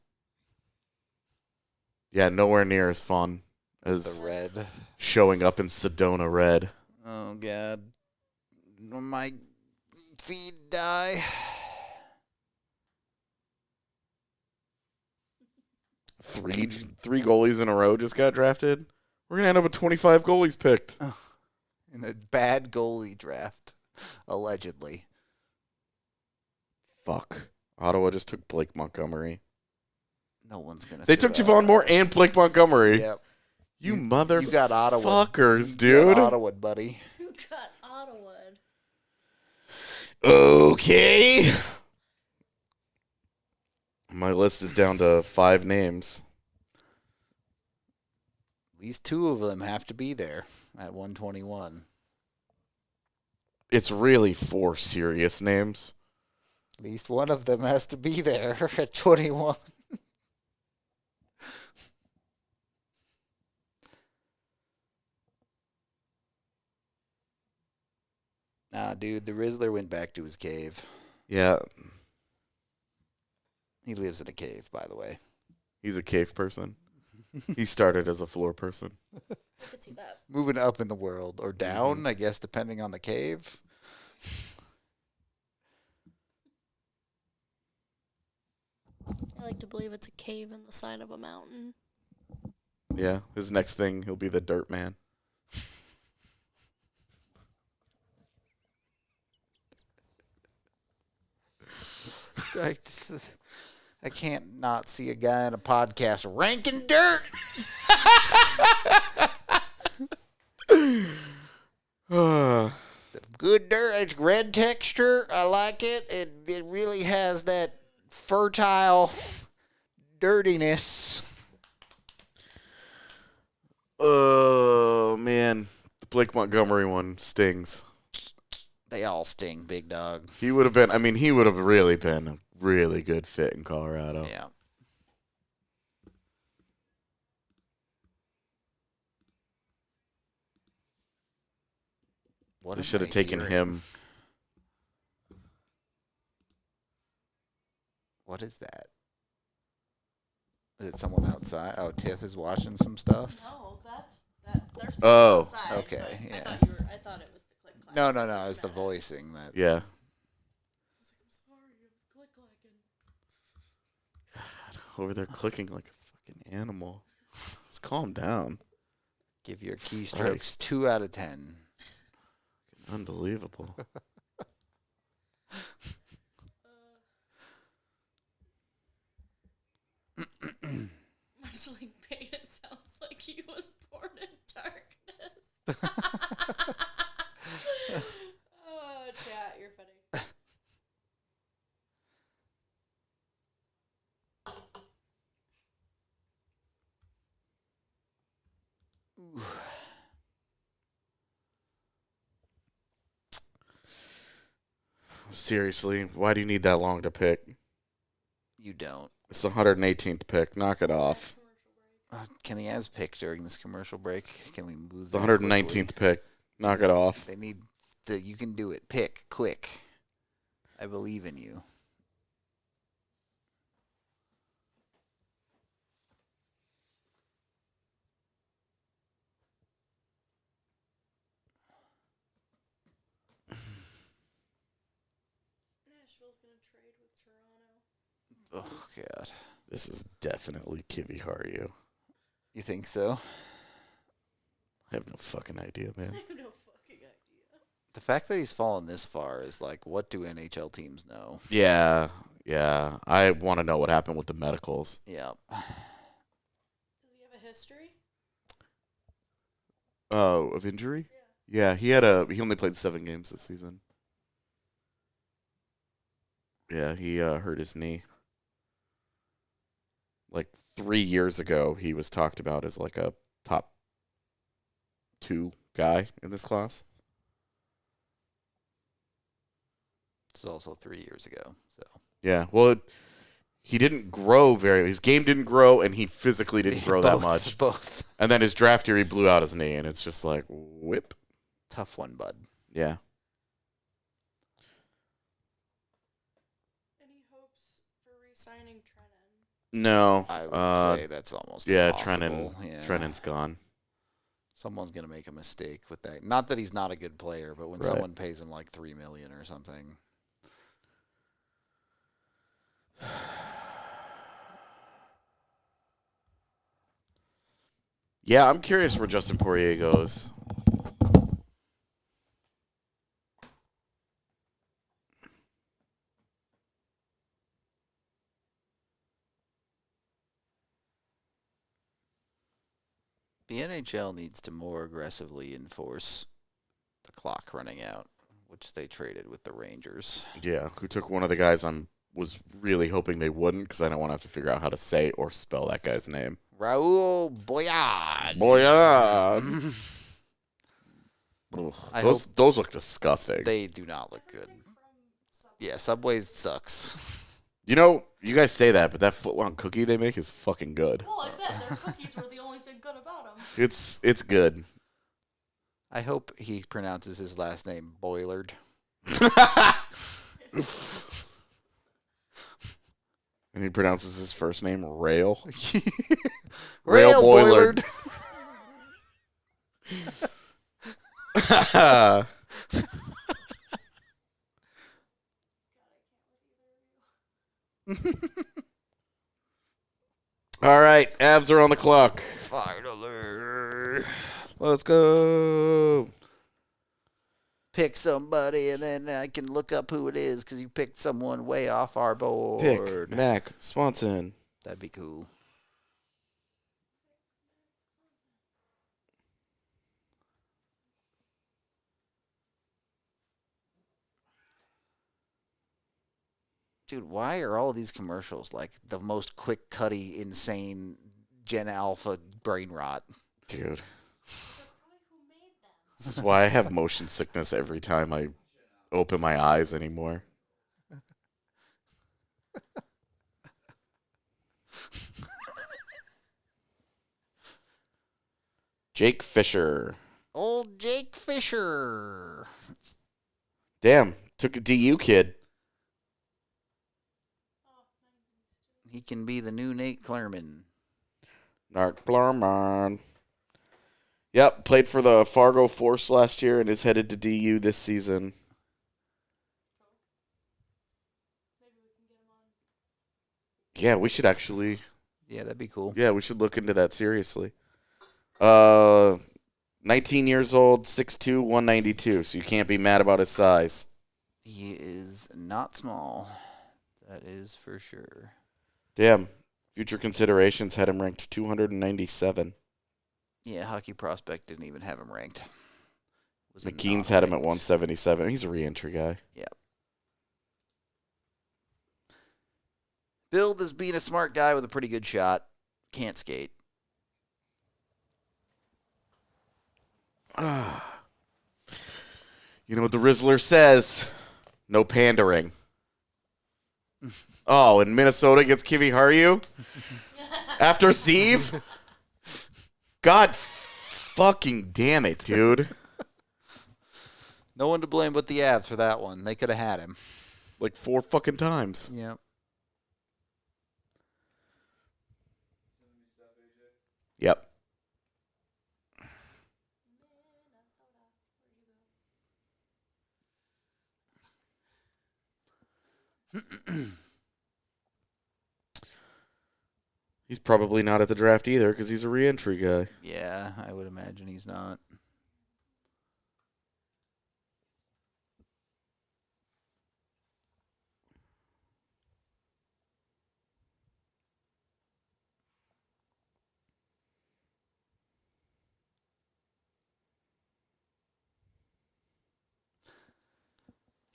Speaker 2: Yeah, nowhere near as fun as
Speaker 1: the red
Speaker 2: showing up in Sedona red.
Speaker 1: Oh, God. When my feed die.
Speaker 2: Three goalies in a row just got drafted. We're going to end up with 25 goalies picked.
Speaker 1: In a bad goalie draft, allegedly.
Speaker 2: Fuck. Ottawa just took Blake Montgomery.
Speaker 1: No one's going to
Speaker 2: They took Javon Moore and Blake Montgomery.
Speaker 1: Yep.
Speaker 2: You mother
Speaker 1: You got Ottawa.
Speaker 2: fuckers,
Speaker 1: You
Speaker 2: dude.
Speaker 1: got Ottawa, buddy.
Speaker 3: Who got Ottawa?
Speaker 2: Okay. My list is down to 5 names.
Speaker 1: At least 2 of them have to be there at 121.
Speaker 2: It's really 4 serious names.
Speaker 1: At least one of them has to be there at 21. Nah, dude, the Rizzler went back to his cave.
Speaker 2: Yeah.
Speaker 1: He lives in a cave, by the way.
Speaker 2: He's a cave person. He started as a floor person.
Speaker 3: I could see that.
Speaker 1: Moving up in the world, or down, I guess, depending on the cave.
Speaker 3: I like to believe it's a cave in the side of a mountain.
Speaker 2: Yeah. His next thing, he'll be the dirt man.
Speaker 1: I can't not see a guy in a podcast ranking dirt. Good dirt. It's red texture. I like it. It really has that fertile dirtiness.
Speaker 2: Oh, man. The Blake Montgomery one stings.
Speaker 1: They all sting, big dog.
Speaker 2: He would have really been a really good fit in Colorado.
Speaker 1: Yeah. What
Speaker 2: They
Speaker 1: am
Speaker 2: should have
Speaker 1: I
Speaker 2: taken
Speaker 1: hearing?
Speaker 2: him.
Speaker 1: What is that? Is it someone outside? Oh, Tiff is watching some stuff.
Speaker 3: No, that. There's people
Speaker 2: Oh.
Speaker 3: outside.
Speaker 1: Okay,
Speaker 3: but
Speaker 1: yeah.
Speaker 3: I thought it was the click clack.
Speaker 1: No, it was the voicing that.
Speaker 2: Yeah.
Speaker 3: I'm sorry, it was click clacking.
Speaker 2: Over there clicking like a fucking animal. Just calm down.
Speaker 1: Give your keystrokes 2 out of 10.
Speaker 2: Unbelievable.
Speaker 3: Marceline Payne, it sounds like he was born in darkness. Oh, chat, you're funny.
Speaker 2: Seriously, why do you need that long to pick?
Speaker 1: You don't.
Speaker 2: It's the 118th pick. Knock it off.
Speaker 1: Can the Avs pick during this commercial break? Can we move
Speaker 2: The
Speaker 1: that
Speaker 2: 119th
Speaker 1: quickly?
Speaker 2: pick. Knock it off.
Speaker 1: They need you can do it. Pick quick. I believe in you.
Speaker 3: Nashville's gonna trade with Toronto.
Speaker 1: Oh God.
Speaker 2: This is definitely Kivi Haru.
Speaker 1: You think so?
Speaker 2: I have no fucking idea, man.
Speaker 3: I have no fucking idea.
Speaker 1: The fact that he's fallen this far is like, what do NHL teams know?
Speaker 2: Yeah. I want to know what happened with the medicals.
Speaker 1: Yeah.
Speaker 3: Does he have a history?
Speaker 2: Oh, of injury? Yeah, he only played 7 games this season. Yeah, he hurt his knee. Like 3 years ago, he was talked about as like a top 2 guy in this class.
Speaker 1: It's also 3 years ago. So
Speaker 2: Yeah, well, he didn't grow his game didn't grow, and he physically didn't grow that much.
Speaker 1: Both.
Speaker 2: And then his draft year, he blew out his knee, and it's just like, whip.
Speaker 1: Tough one, bud.
Speaker 2: Yeah.
Speaker 3: Any hopes for re-signing Trennan?
Speaker 2: No.
Speaker 1: I would say that's almost
Speaker 2: impossible.
Speaker 1: Yeah.
Speaker 2: Trennan's gone.
Speaker 1: Someone's gonna make a mistake with that. Not that he's not a good player, but when
Speaker 2: Right.
Speaker 1: someone pays him like $3 million or something.
Speaker 2: Yeah, I'm curious where Justin Poirier goes.
Speaker 1: The NHL needs to more aggressively enforce the clock running out, which they traded with the Rangers.
Speaker 2: Yeah, who took one of the guys I was really hoping they wouldn't, because I don't want to have to figure out how to say or spell that guy's name.
Speaker 1: Raul Boyard.
Speaker 2: Boyard. Those look disgusting.
Speaker 1: They do not look good. Yeah, Subway sucks.
Speaker 2: You know, you guys say that, but that footlong cookie they make is fucking good.
Speaker 3: Well, I bet their cookies were the only thing good about them.
Speaker 2: It's good.
Speaker 1: I hope he pronounces his last name Boilard.
Speaker 2: And he pronounces his first name Rail.
Speaker 1: Rail Boilard.
Speaker 2: All right, Avs are on the clock.
Speaker 1: Finally.
Speaker 2: Let's go.
Speaker 1: Pick somebody, and then I can look up who it is because you picked someone way off our board.
Speaker 2: Pick Mac Swanson.
Speaker 1: That'd be cool. Dude, why are all of these commercials like the most quick cutty, insane Gen Alpha brain rot?
Speaker 2: Dude. This is why I have motion sickness every time I open my eyes anymore. Jake Fisher.
Speaker 1: Old Jake Fisher. Fisher.
Speaker 2: Damn, took a DU kid.
Speaker 1: He can be the new Nate Klerman.
Speaker 2: Narc Blarman. Yep, played for the Fargo Force last year and is headed to DU this season. Yeah, we should actually.
Speaker 1: Yeah, that'd be cool.
Speaker 2: Yeah, we should look into that seriously. 19 years old, 6'2", 192, so you can't be mad about his size.
Speaker 1: He is not small. That is for sure.
Speaker 2: Damn. Future considerations had him ranked 297.
Speaker 1: Yeah, Hockey Prospect didn't even have him ranked.
Speaker 2: McKean's had him at 177. He's a re-entry guy.
Speaker 1: Yeah. Billed as being a smart guy with a pretty good shot. Can't skate.
Speaker 2: You know what the Rizzler says? No pandering. Oh, and Minnesota gets Kivi Haru? After Zeev? God fucking damn it, dude.
Speaker 1: No one to blame but the Avs for that one. They could have had him.
Speaker 2: Like 4 fucking times.
Speaker 1: Yep.
Speaker 2: Yep. He's probably not at the draft either because he's a re-entry guy.
Speaker 1: Yeah, I would imagine he's not.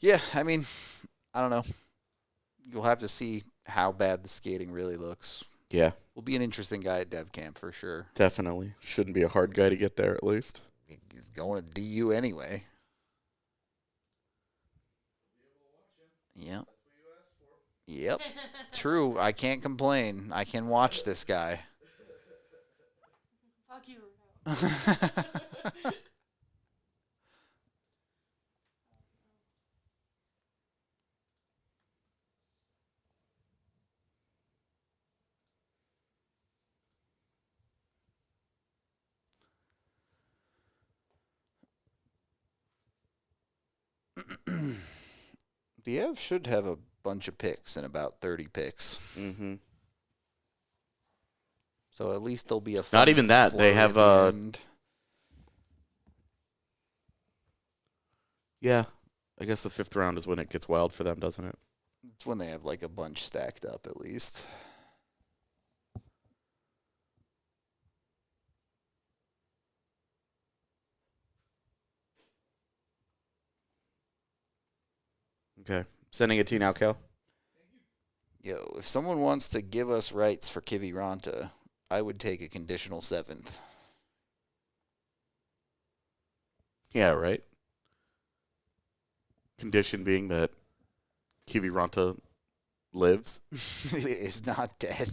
Speaker 1: Yeah, I mean, I don't know. You'll have to see how bad the skating really looks.
Speaker 2: Yeah.
Speaker 1: Will be an interesting guy at Dev Camp for sure.
Speaker 2: Definitely. Shouldn't be a hard guy to get there at least.
Speaker 1: He's going to DU anyway. Yep. Yep. True. I can't complain. I can watch this guy.
Speaker 3: Fuck you.
Speaker 1: The Avs should have a bunch of picks and about 30 picks.
Speaker 2: Mm-hmm.
Speaker 1: So at least there'll be a
Speaker 2: Not even that. They have yeah. I guess the 5th round is when it gets wild for them, doesn't it?
Speaker 1: It's when they have like a bunch stacked up at least.
Speaker 2: Okay. Sending it to you now, Cal.
Speaker 1: Yo, if someone wants to give us rights for Kivi Ranta, I would take a conditional 7th.
Speaker 2: Yeah, right. Condition being that Kivi Ranta lives.
Speaker 1: Is not dead.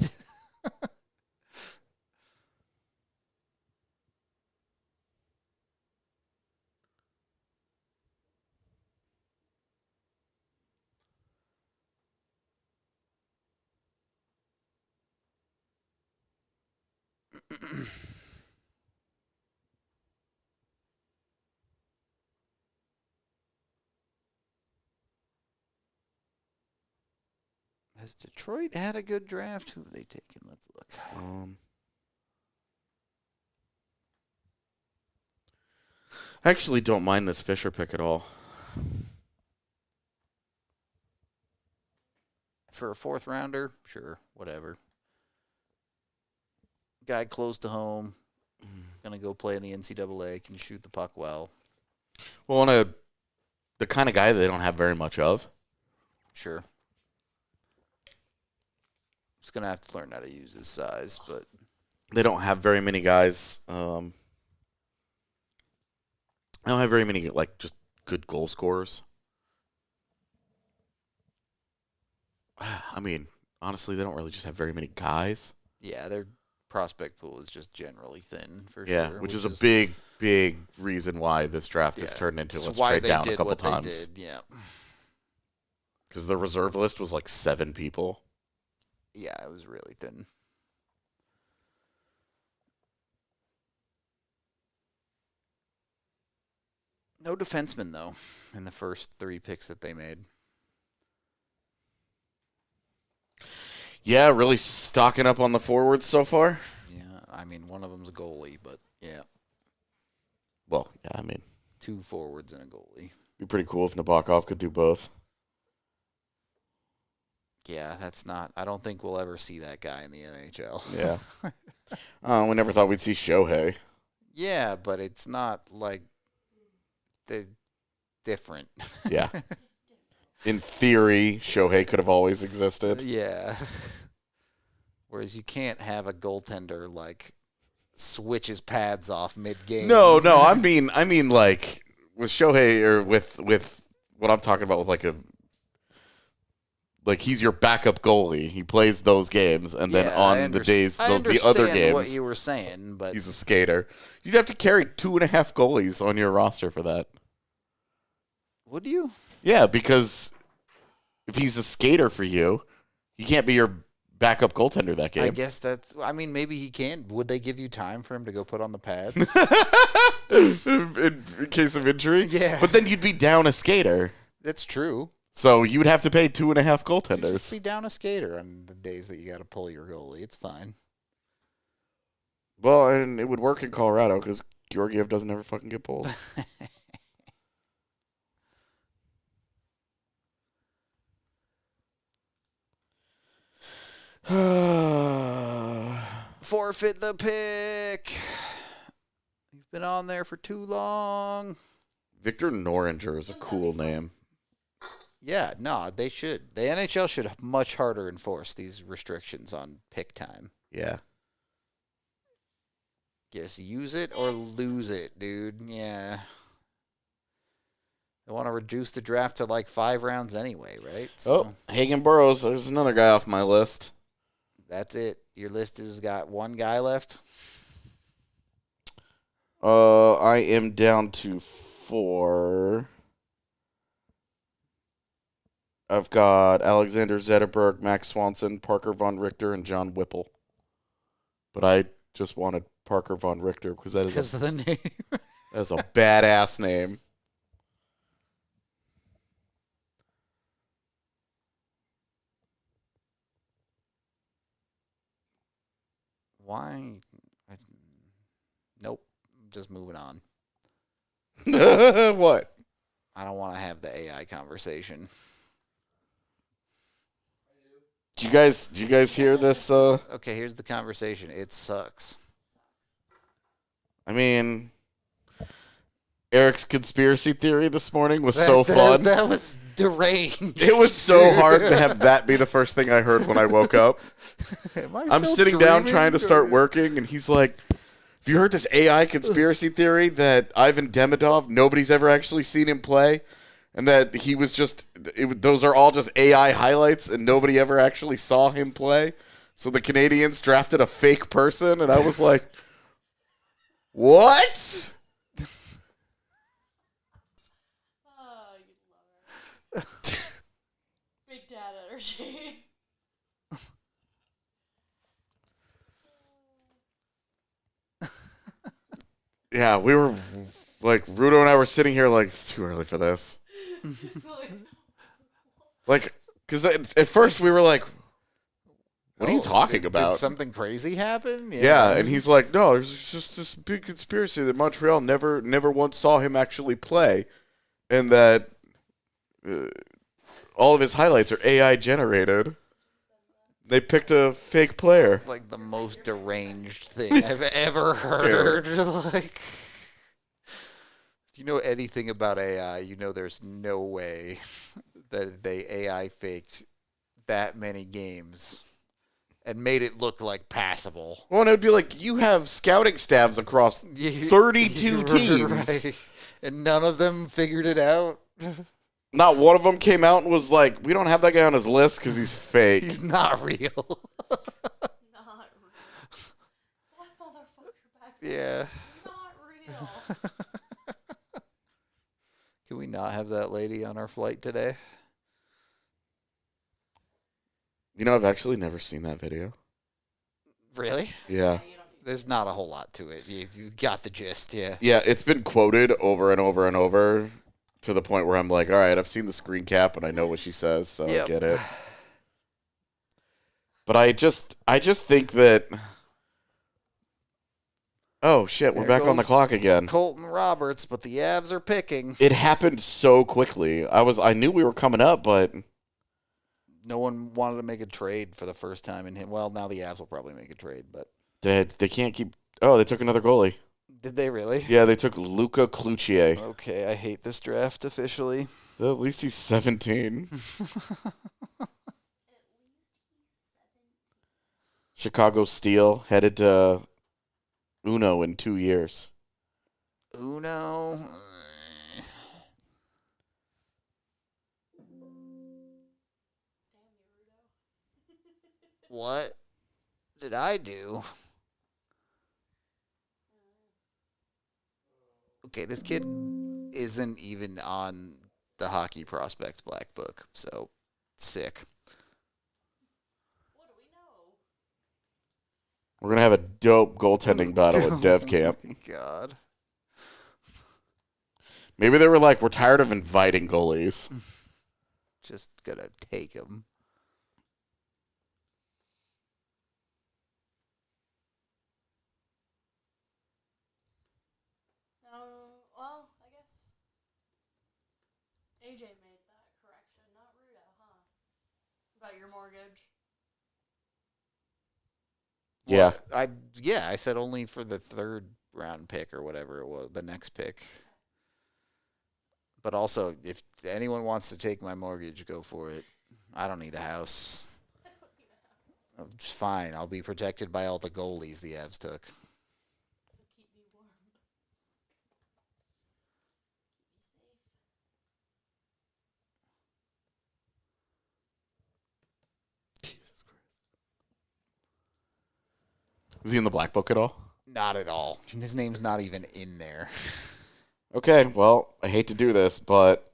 Speaker 1: Has Detroit had a good draft? Who have they taken? Let's look.
Speaker 2: I actually don't mind this Fisher pick at all.
Speaker 1: For a 4th rounder, sure, whatever. Guy close to home, gonna go play in the NCAA, can shoot the puck well.
Speaker 2: Well, the kind of guy they don't have very much of.
Speaker 1: Sure. Just gonna have to learn how to use his size, but
Speaker 2: They don't have very many guys. They don't have very many like just good goal scorers. I mean, honestly, they don't really just have very many guys.
Speaker 1: yeah, they're prospect pool is just generally thin for
Speaker 2: Yeah,
Speaker 1: sure.
Speaker 2: which is a big reason why this draft has turned into let's trade down a couple times.
Speaker 1: Yeah.
Speaker 2: Because the reserve list was like 7 people.
Speaker 1: Yeah, it was really thin. No defenseman, though, in the first 3 picks that they made.
Speaker 2: Yeah, really stocking up on the forwards so far.
Speaker 1: Yeah, I mean, one of them's a goalie, but yeah.
Speaker 2: Well, yeah, I mean.
Speaker 1: 2 forwards and a goalie.
Speaker 2: Be pretty cool if Nabokov could do both.
Speaker 1: Yeah, that's not... I don't think we'll ever see that guy in the NHL.
Speaker 2: Yeah. We never thought we'd see Shohei.
Speaker 1: Yeah, but it's not like... different.
Speaker 2: Yeah. In theory, Shohei could have always existed.
Speaker 1: Yeah. Whereas you can't have a goaltender like switch his pads off mid-game.
Speaker 2: No, I mean like with Shohei or with what I'm talking about with like he's your backup goalie. He plays those games, and then on the days the other games,
Speaker 1: what you were saying, but
Speaker 2: he's a skater. You'd have to carry 2.5 goalies on your roster for that.
Speaker 1: Would you?
Speaker 2: Yeah, because if he's a skater for you, he can't be your backup goaltender that game.
Speaker 1: I guess that's... I mean, maybe he can. Would they give you time for him to go put on the pads?
Speaker 2: in case of injury?
Speaker 1: Yeah.
Speaker 2: But then you'd be down a skater.
Speaker 1: That's true.
Speaker 2: So you would have to pay 2.5 goaltenders.
Speaker 1: Just be down a skater on the days that you got to pull your goalie. It's fine.
Speaker 2: Well, and it would work in Colorado because Georgiev doesn't ever fucking get pulled.
Speaker 1: Forfeit the pick. You've been on there for too long.
Speaker 2: Victor Noringer is a cool name.
Speaker 1: Yeah, no, they should. The NHL should much harder enforce these restrictions on pick time.
Speaker 2: Yeah.
Speaker 1: Just use it or lose it, dude. Yeah. They want to reduce the draft to like 5 rounds anyway, right? So
Speaker 2: Hagen Burrows. There's another guy off my list.
Speaker 1: that's it. Your list has got 1 guy left.
Speaker 2: I am down to 4. I've got Alexander Zetterberg, Max Swanson, Parker Von Richter, and John Whipple. But I just wanted Parker Von Richter because that is
Speaker 1: of the name.
Speaker 2: That's a badass name.
Speaker 1: Why? Nope. Just moving on.
Speaker 2: What?
Speaker 1: I don't want to have the AI conversation.
Speaker 2: Do you guys hear this?
Speaker 1: Okay, here's the conversation. It sucks.
Speaker 2: I mean, Eric's conspiracy theory this morning was so fun.
Speaker 1: That was deranged.
Speaker 2: It was so hard to have that be the first thing I heard when I woke up. I'm sitting down trying to start working, and he's like, have you heard this AI conspiracy theory that Ivan Demidov, nobody's ever actually seen him play? And that he was just, those are all just AI highlights, and nobody ever actually saw him play? So the Canadians drafted a fake person, and I was like, what?
Speaker 3: Oh, you love it. Big dad energy.
Speaker 2: Yeah, we were, like, Rudo and I were sitting here like, it's too early for this. Like, because at first we were like, what are you talking about?
Speaker 1: Did something crazy happen?
Speaker 2: Yeah, and he's like, no, there's just this big conspiracy that Montreal never once saw him actually play, and that all of his highlights are AI generated. They picked a fake player.
Speaker 1: Like the most deranged thing I've ever heard. Like, if you know anything about AI, you know there's no way that they AI faked that many games and made it look like passable.
Speaker 2: Well, and it would be like, you have scouting staffs across 32 teams.
Speaker 1: Right. And none of them figured it out.
Speaker 2: Not one of them came out and was like, we don't have that guy on his list because he's fake.
Speaker 1: He's not real. Yeah.
Speaker 3: Not real.
Speaker 1: Can we not have that lady on our flight today?
Speaker 2: You know, I've actually never seen that video.
Speaker 1: Really?
Speaker 2: Yeah.
Speaker 1: There's not a whole lot to it. You got the gist, yeah.
Speaker 2: Yeah, it's been quoted over and over and over to the point where I'm like, all right, I've seen the screen cap and I know what she says, so I get it. But I just think that... Oh, shit, we're back on the clock again.
Speaker 1: Colton Roberts, but the Avs are picking.
Speaker 2: It happened so quickly. I knew we were coming up, but...
Speaker 1: No one wanted to make a trade for the first time in him. Well, now the Avs will probably make a trade, but...
Speaker 2: They can't keep... Oh, they took another goalie.
Speaker 1: Did they really?
Speaker 2: Yeah, they took Luca Cloutier.
Speaker 1: Okay, I hate this draft officially.
Speaker 2: Well, at least he's 17. Chicago Steel headed to Uno in 2 years.
Speaker 1: Uno? What did I do? Okay, this kid isn't even on the Hockey Prospect Black Book, so sick.
Speaker 2: We're going to have a dope goaltending battle at Dev Camp.
Speaker 1: Oh my God.
Speaker 2: Maybe they were like, we're tired of inviting goalies.
Speaker 1: Just gonna take him.
Speaker 3: Well, I guess AJ made that correction, not Ruda, huh? About your mortgage.
Speaker 2: Yeah.
Speaker 1: I said only for the third round pick or whatever it was, the next pick. But also, if anyone wants to take my mortgage, go for it. I don't need a house. It's fine. I'll be protected by all the goalies the Avs took.
Speaker 2: Jesus Christ. Is he in the Black Book at all?
Speaker 1: Not at all. His name's not even in there.
Speaker 2: Okay, well, I hate to do this, but...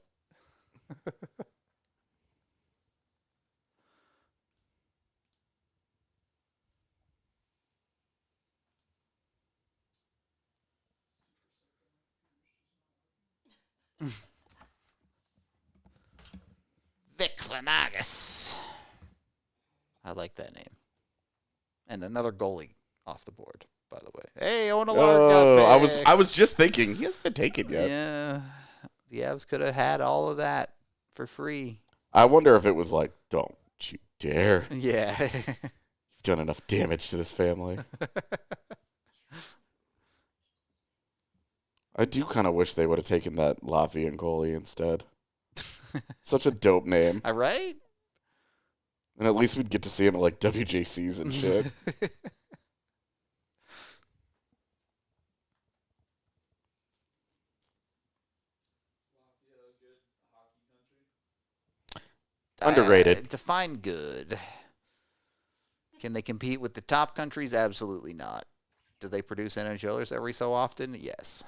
Speaker 1: Vic Vanagas. I like that name. And another goalie off the board, by the way. Hey, Owen Allard got picked.
Speaker 2: I was just thinking, he hasn't been taken yet.
Speaker 1: Yeah. The Avs could have had all of that for free.
Speaker 2: I wonder if it was like, don't you dare.
Speaker 1: Yeah.
Speaker 2: You've done enough damage to this family. I do kind of wish they would have taken that Latvian goalie instead. Such a dope name.
Speaker 1: All right?
Speaker 2: And at least we'd get to see him at like WJCs and shit. Underrated.
Speaker 1: Define good. Can they compete with the top countries? Absolutely not. Do they produce NHLers every so often? Yes.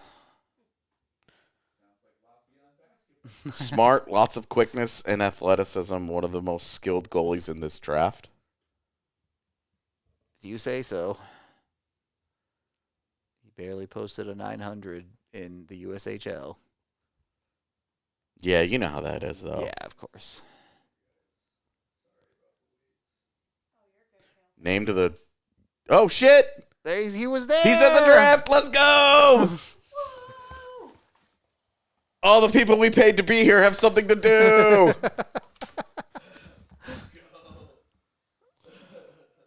Speaker 2: Smart, lots of quickness and athleticism. One of the most skilled goalies in this draft.
Speaker 1: If you say so. He barely posted a 900 in the USHL.
Speaker 2: Yeah, you know how that is, though.
Speaker 1: Yeah, of course.
Speaker 2: Name to the... Oh, shit!
Speaker 1: He was there!
Speaker 2: He's at the draft! Let's go! All the people we paid to be here have something to do!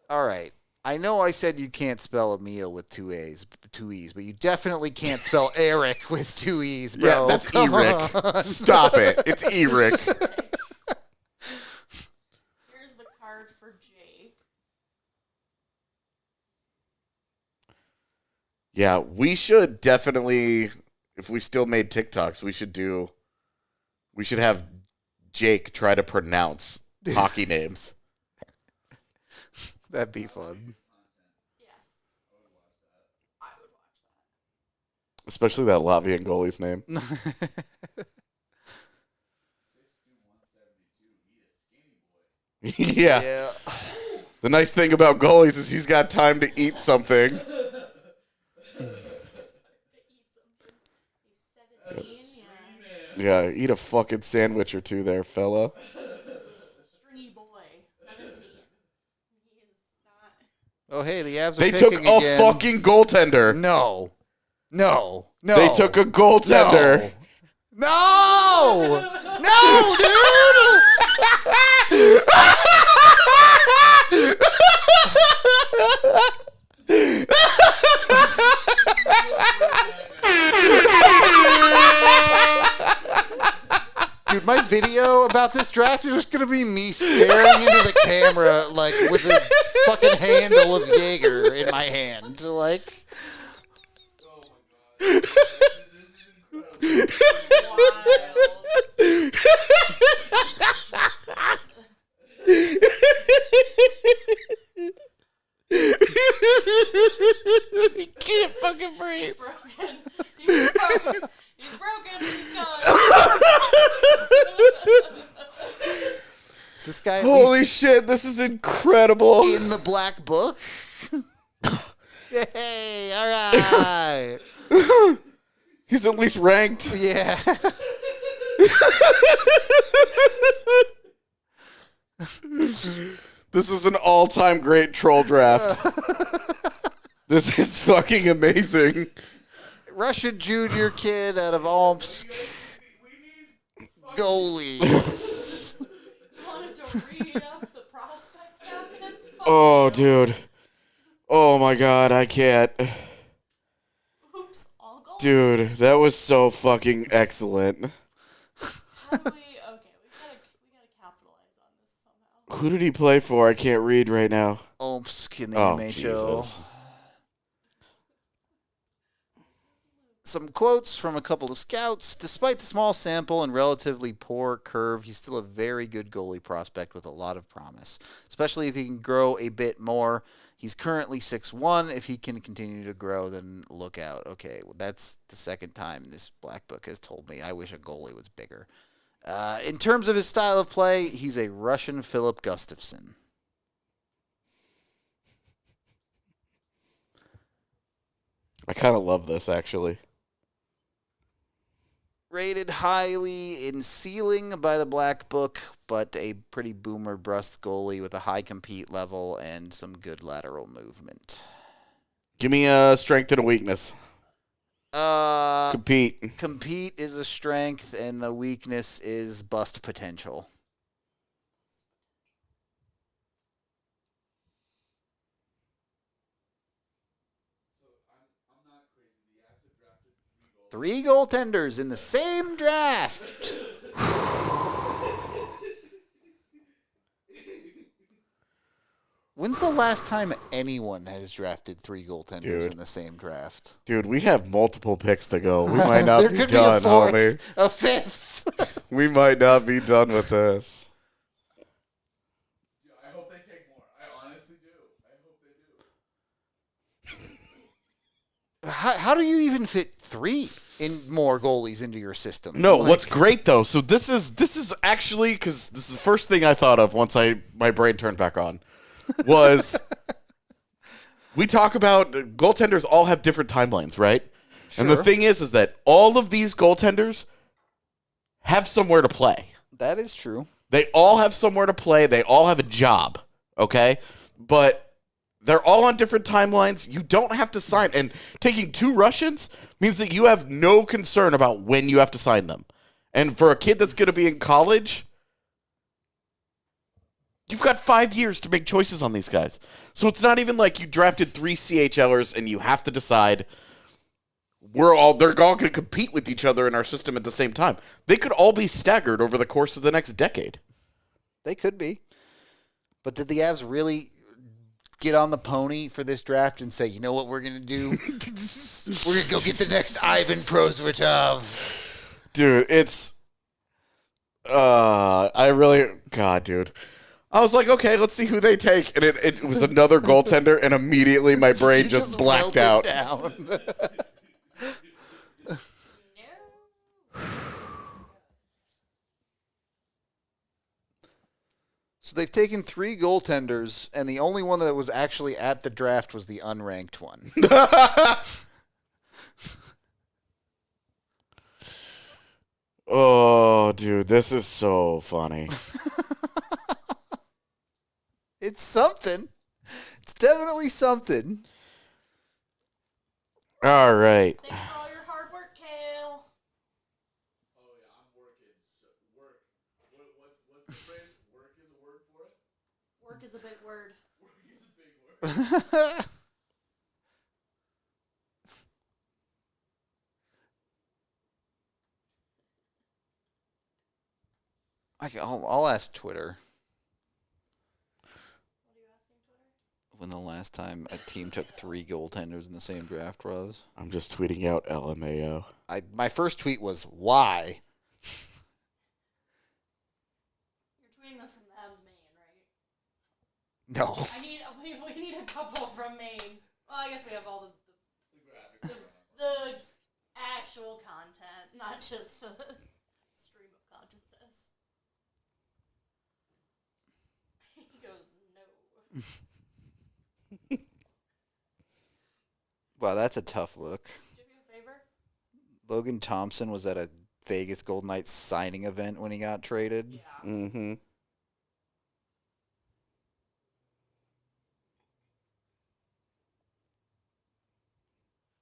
Speaker 1: All right. I know I said you can't spell Emil with two E's, but you definitely can't spell Eric with two E's, bro.
Speaker 2: Yeah, that's Eric. Stop it. It's Eric.
Speaker 3: Here's the card for Jake.
Speaker 2: Yeah, we should definitely, if we still made TikToks, we should have Jake try to pronounce hockey names.
Speaker 1: That'd be fun.
Speaker 3: Yes. I would watch
Speaker 2: Especially that Latvian goalie's name. Yeah. The nice thing about goalies is he's got time to eat something. Yeah, eat a fucking sandwich or two there, fella.
Speaker 3: Stringy boy, 17.
Speaker 1: Oh, hey, the Avs are
Speaker 2: They
Speaker 1: picking
Speaker 2: took a
Speaker 1: again.
Speaker 2: fucking goaltender.
Speaker 1: No.
Speaker 2: They took a goaltender.
Speaker 1: No, dude. Dude, my video about this draft is just gonna be me staring into the camera, like with a fucking handle of Jaeger in my hand, like. He can't fucking breathe.
Speaker 3: He's broken. He's done.
Speaker 1: This guy
Speaker 2: Holy shit, this is incredible.
Speaker 1: In the black book? Yay, all right.
Speaker 2: He's at least ranked.
Speaker 1: Yeah.
Speaker 2: This is an all-time great troll draft. This is fucking amazing.
Speaker 1: Russian junior kid out of Omsk. Goalies.
Speaker 2: Oh, dude. Oh, my God. I can't.
Speaker 3: Oops, all goals.
Speaker 2: Dude, that was so fucking excellent.
Speaker 3: How do we gotta capitalize on this somehow.
Speaker 2: Who did he play for? I can't read right now.
Speaker 1: Omsk in the
Speaker 2: Oh,
Speaker 1: NHL.
Speaker 2: Jesus.
Speaker 1: Some quotes from a couple of scouts. Despite the small sample and relatively poor curve, he's still a very good goalie prospect with a lot of promise, especially if he can grow a bit more. He's currently 6'1". If he can continue to grow, then look out. Okay, well, that's the second time this black book has told me I wish a goalie was bigger. In terms of his style of play, he's a Russian Philip Gustafson.
Speaker 2: I kind of love this, actually.
Speaker 1: Rated highly in ceiling by the Black Book, but a pretty boomer bust goalie with a high compete level and some good lateral movement.
Speaker 2: Give me a strength and a weakness. Compete.
Speaker 1: Compete is a strength, and the weakness is bust potential. Three goaltenders in the same draft. When's the last time anyone has drafted three goaltenders in the same draft?
Speaker 2: Dude, we have multiple picks to go. We might not
Speaker 1: There
Speaker 2: be
Speaker 1: could
Speaker 2: done,
Speaker 1: be a fourth,
Speaker 2: homie.
Speaker 1: a fifth.
Speaker 2: We might not be done with this.
Speaker 13: I hope they take more. I honestly do. I hope they do.
Speaker 1: How do you even fit three more goalies into your system?
Speaker 2: No, what's great though, so this is actually, because this is the first thing I thought of once my brain turned back on, was we talk about goaltenders all have different timelines, right?
Speaker 1: Sure.
Speaker 2: And the thing is that all of these goaltenders have somewhere to play.
Speaker 1: That is true.
Speaker 2: They all have somewhere to play. They all have a job, okay? But they're all on different timelines. You don't have to sign. And taking two Russians means that you have no concern about when you have to sign them. And for a kid that's going to be in college, you've got 5 years to make choices on these guys. So it's not even like you drafted three CHLers and you have to decide they're all going to compete with each other in our system at the same time. They could all be staggered over the course of the next decade.
Speaker 1: They could be. But did the Avs really get on the pony for this draft and say, you know what we're going to do? We're going to go get the next Ivan Prosvetov.
Speaker 2: Dude, it's... God, dude. I was like, okay, let's see who they take. And it was another goaltender, and immediately my brain just blacked out.
Speaker 1: Down. they've taken 3 goaltenders, and the only one that was actually at the draft was the unranked one.
Speaker 2: Oh, dude, this is so funny.
Speaker 1: It's something. It's definitely something.
Speaker 2: All right.
Speaker 3: Thanks for all your hard work, Kale.
Speaker 2: Oh yeah, I'm working. Work. What's the phrase? Work is a word for it.
Speaker 3: Work is a big word.
Speaker 2: Work is a big word.
Speaker 1: I'll ask Twitter. When the last time a team took 3 goaltenders in the same draft was.
Speaker 2: I'm just tweeting out LMAO.
Speaker 1: My first tweet was, why?
Speaker 3: You're tweeting that from the Avs Maine, right?
Speaker 1: No.
Speaker 3: We need a couple from Maine. Well, I guess we have all the actual content, not just the stream of consciousness. He goes, no.
Speaker 1: Wow, that's a tough look.
Speaker 3: Do me a favor?
Speaker 1: Logan Thompson was at a Vegas Golden Knights signing event when he got traded.
Speaker 3: Yeah.
Speaker 2: Mm-hmm.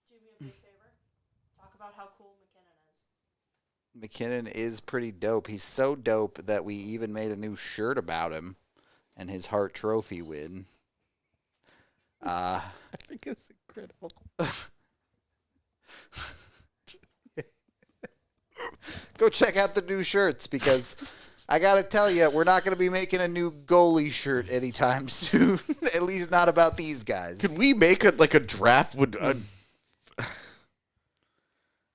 Speaker 3: Do me a big favor. Talk about how cool McKinnon is.
Speaker 1: McKinnon is pretty dope. He's so dope that we even made a new shirt about him and his Hart Trophy win.
Speaker 2: I think it's incredible.
Speaker 1: Go check out the new shirts because I got to tell you, we're not going to be making a new goalie shirt anytime soon. At least not about these guys.
Speaker 2: Could we make a draft with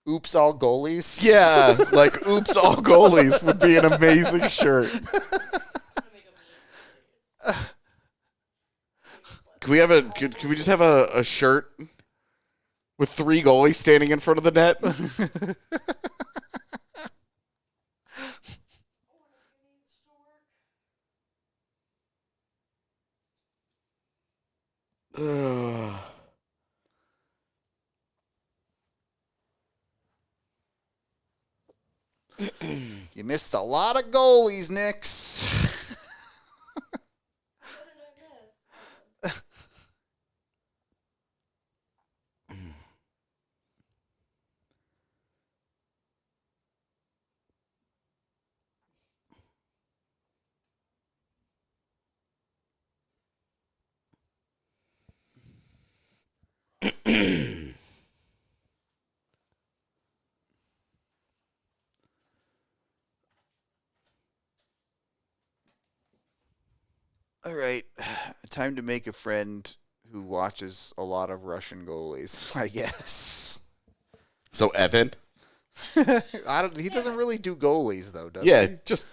Speaker 1: Oops All Goalies?
Speaker 2: Yeah, like Oops All Goalies would be an amazing shirt. Could we just have a shirt with 3 goalies standing in front of the net?
Speaker 1: You missed a lot of goalies, Nix. All right, time to make a friend who watches a lot of Russian goalies, I guess.
Speaker 2: So Evan?
Speaker 1: He doesn't really do goalies though, does he?
Speaker 2: Yeah, just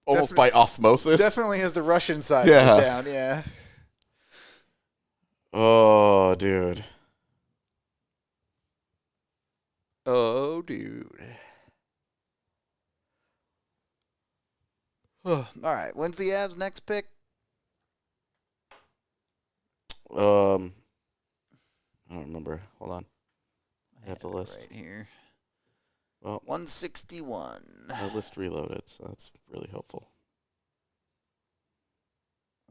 Speaker 2: almost by osmosis.
Speaker 1: Definitely has the Russian side down, yeah.
Speaker 2: Oh, dude.
Speaker 1: Oh, dude. All right, when's the Avs' next pick?
Speaker 2: I don't remember. Hold on. I have the list
Speaker 1: right here.
Speaker 2: Well,
Speaker 1: 161.
Speaker 2: My list reloaded, so that's really helpful.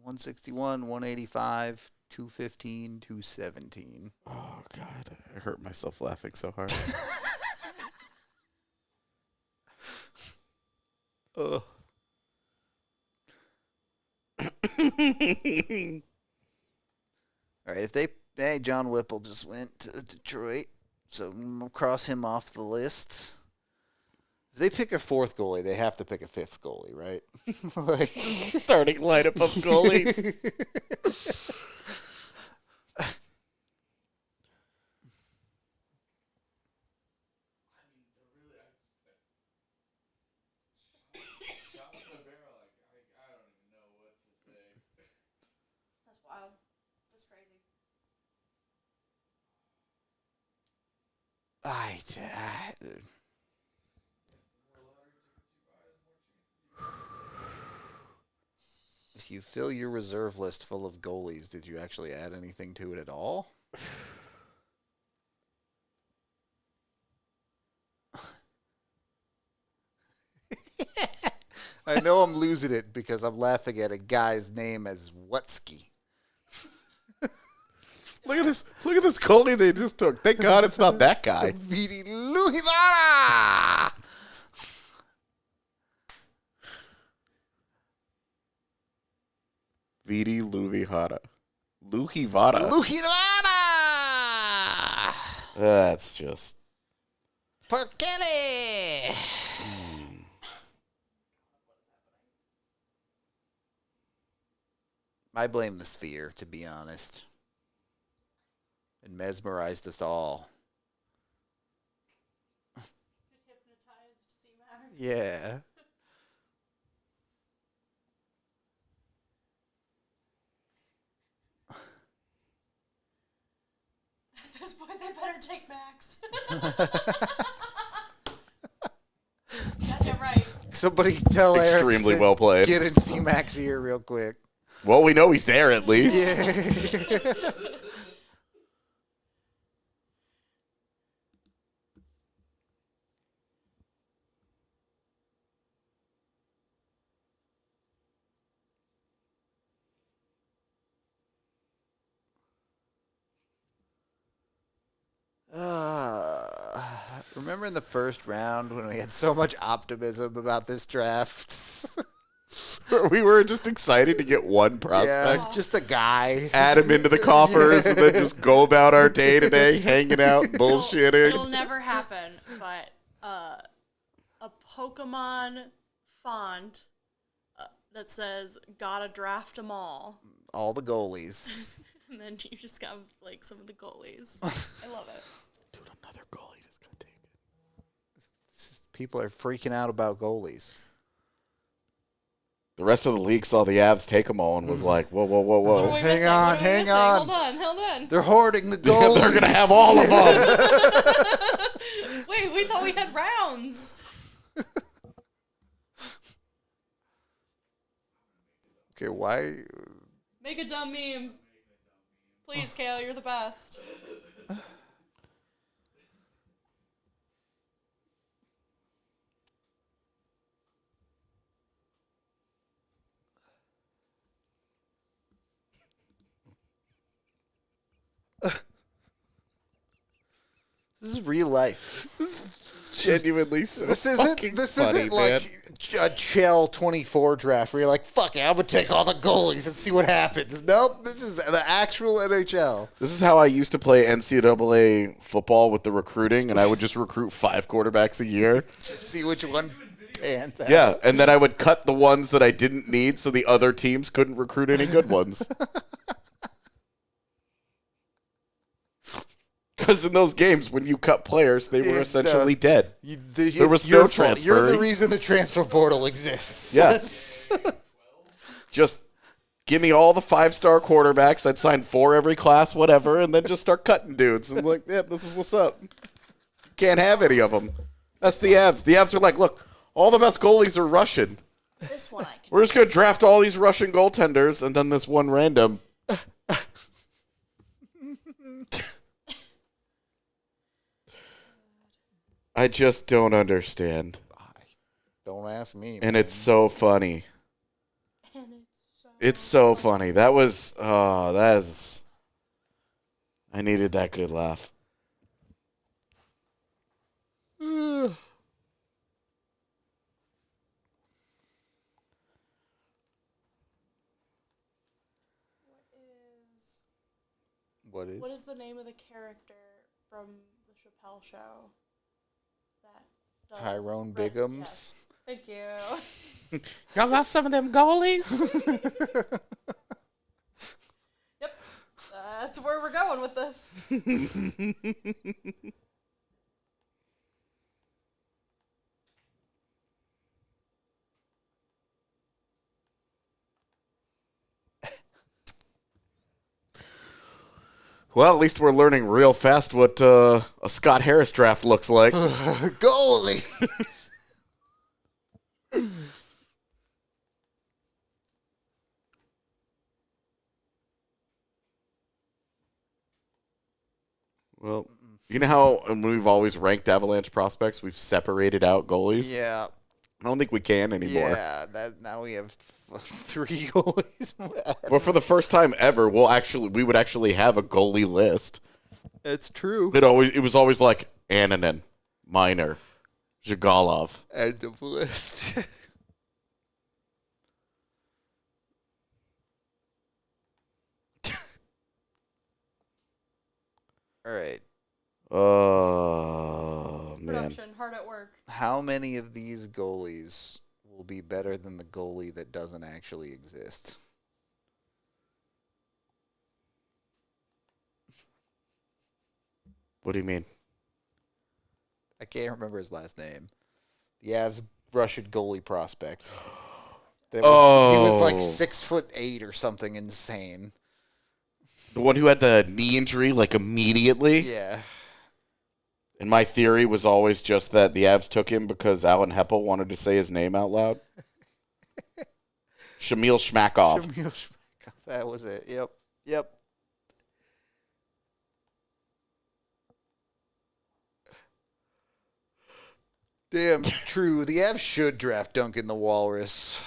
Speaker 1: 161, 185, 215, 217.
Speaker 2: Oh, God. I hurt myself laughing so hard.
Speaker 1: Ugh. All right, John Whipple just went to Detroit, so we'll cross him off the list. If they pick a 4th goalie, they have to pick a 5th goalie, right? Like
Speaker 2: starting lineup of goalies.
Speaker 3: That's wild. That's crazy.
Speaker 1: If you fill your reserve list full of goalies, did you actually add anything to it at all? I know I'm losing it because I'm laughing at a guy's name as Wutsky.
Speaker 2: Look at this goalie they just took. Thank God it's not that guy.
Speaker 1: Vidi Luhivara!
Speaker 2: Vidi Luhivara. Luhivara. That's just...
Speaker 1: Perkele! I blame the sphere, to be honest. It mesmerized us all. Yeah.
Speaker 3: At this point, they better take Max. That's right.
Speaker 1: Somebody tell Eric
Speaker 2: Extremely
Speaker 1: to
Speaker 2: well played.
Speaker 1: Get in see Max here real quick.
Speaker 2: Well, we know he's there at least.
Speaker 1: Yeah. Remember in the first round when we had so much optimism about this draft?
Speaker 2: We were just excited to get one prospect.
Speaker 1: Yeah, just a guy.
Speaker 2: Add him into the coffers and then just go about our day-to-day, hanging out, bullshitting.
Speaker 3: It'll never happen, but a Pokemon font that says, gotta draft them all.
Speaker 1: All the goalies.
Speaker 3: And then you just got, like, some of the goalies. I love it.
Speaker 2: Dude, another goalie just got taken.
Speaker 1: People are freaking out about goalies.
Speaker 2: The rest of the league saw the Avs take them all and was like, whoa, whoa, whoa, whoa.
Speaker 1: Hang on.
Speaker 3: Hold on.
Speaker 1: They're hoarding the goalies.
Speaker 2: They're going to have all of them.
Speaker 3: Wait, we thought we had rounds.
Speaker 1: Okay, why?
Speaker 3: Make a dumb meme. Please, Kale, you're the best.
Speaker 1: This is real life.
Speaker 2: This is genuinely so
Speaker 1: This
Speaker 2: fucking funny,
Speaker 1: isn't
Speaker 2: man.
Speaker 1: like a chill 24 draft where you're like, fuck it, I'm going to take all the goalies and see what happens. Nope, this is the actual NHL.
Speaker 2: This is how I used to play NCAA football with the recruiting, and I would just recruit 5 quarterbacks a year.
Speaker 1: Just see which one pans out.
Speaker 2: Yeah, and then I would cut the ones that I didn't need so the other teams couldn't recruit any good ones. Because in those games, when you cut players, they were essentially dead. There was no transfer.
Speaker 1: You're the reason the transfer portal exists.
Speaker 2: Yes. Just give me all the 5-star quarterbacks. I'd sign 4 every class, whatever, and then just start cutting dudes. And like, yep, this is what's up. Can't have any of them. That's the Avs. The Avs are like, look, all the best goalies are Russian.
Speaker 3: This one I can.
Speaker 2: We're just going to draft all these Russian goaltenders, and then this one random. I just don't understand.
Speaker 1: Don't ask me.
Speaker 2: And it's so funny. It's so funny. That was, that is, I needed that good laugh.
Speaker 1: What is
Speaker 3: the name of the character from the Chappelle Show? That
Speaker 1: Tyrone Biggums?
Speaker 3: Yes. Thank you.
Speaker 2: Y'all got some of them goalies?
Speaker 3: Yep. That's where we're going with this.
Speaker 2: Well, at least we're learning real fast what a Scott Harris draft looks like.
Speaker 1: Goalie!
Speaker 2: Well, you know how when we've always ranked Avalanche prospects, we've separated out goalies?
Speaker 1: Yeah.
Speaker 2: I don't think we can anymore.
Speaker 1: Yeah, now we have 3 goalies.
Speaker 2: Well, for the first time ever, we would actually have a goalie list.
Speaker 1: It's true.
Speaker 2: It was always like Annunen, Minor, Zhigalov.
Speaker 1: End of list. All right.
Speaker 2: Oh, man.
Speaker 3: Production, hard at work.
Speaker 1: How many of these goalies will be better than the goalie that doesn't actually exist?
Speaker 2: What do you mean?
Speaker 1: I can't remember his last name. The Avs Russian goalie prospect. He was like 6'8" or something insane.
Speaker 2: The one who had the knee injury, like, immediately?
Speaker 1: Yeah.
Speaker 2: And my theory was always just that the Avs took him because Alan Heppel wanted to say his name out loud. Shamil Shmakov.
Speaker 1: Shamil Shmakov. That was it. Yep. Damn, true. The Avs should draft Duncan the Walrus.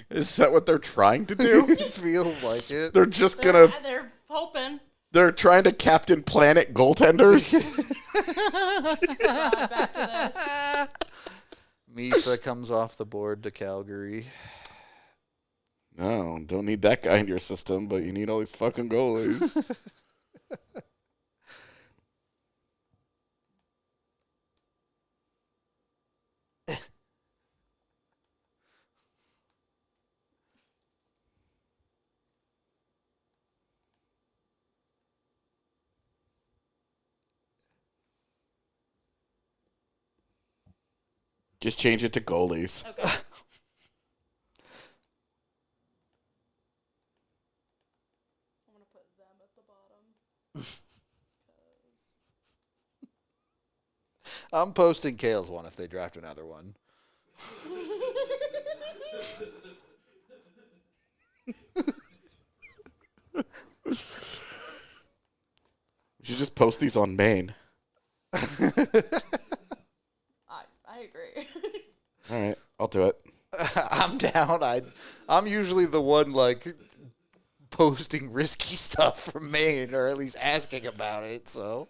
Speaker 2: Is that what they're trying to do?
Speaker 1: It feels like it.
Speaker 2: They're just
Speaker 3: They're hoping.
Speaker 2: They're trying to Captain Planet goaltenders.
Speaker 3: Back to this.
Speaker 1: Misa comes off the board to Calgary.
Speaker 2: No, don't need that guy in your system, but you need all these fucking goalies. Just change it to goalies.
Speaker 3: Okay. I'm going to put them at the bottom.
Speaker 1: I'm posting Kale's one if they draft another one.
Speaker 2: We should just post these on Maine.
Speaker 3: I agree.
Speaker 2: All right, I'll do it.
Speaker 1: I'm down. I'm usually the one like posting risky stuff from Maine, or at least asking about it. So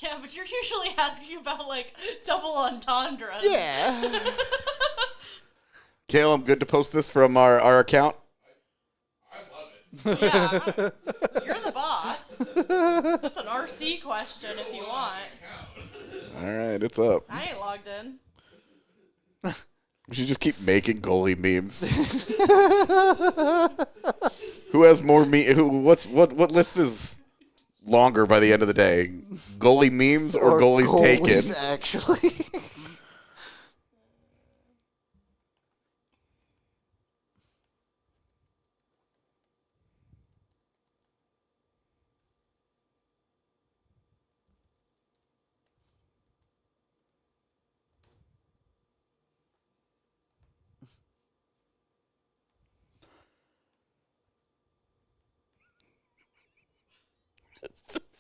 Speaker 3: Yeah, but you're usually asking about like double entendres.
Speaker 1: yeah.
Speaker 2: Kale, I'm good to post this from our account.
Speaker 3: Yeah, you're the boss. That's an RC question if you want.
Speaker 2: All right, it's up.
Speaker 3: I ain't logged in.
Speaker 2: We should just keep making goalie memes. Who has more what list is longer by the end of the day? Goalie memes or goalies taken?
Speaker 1: Actually.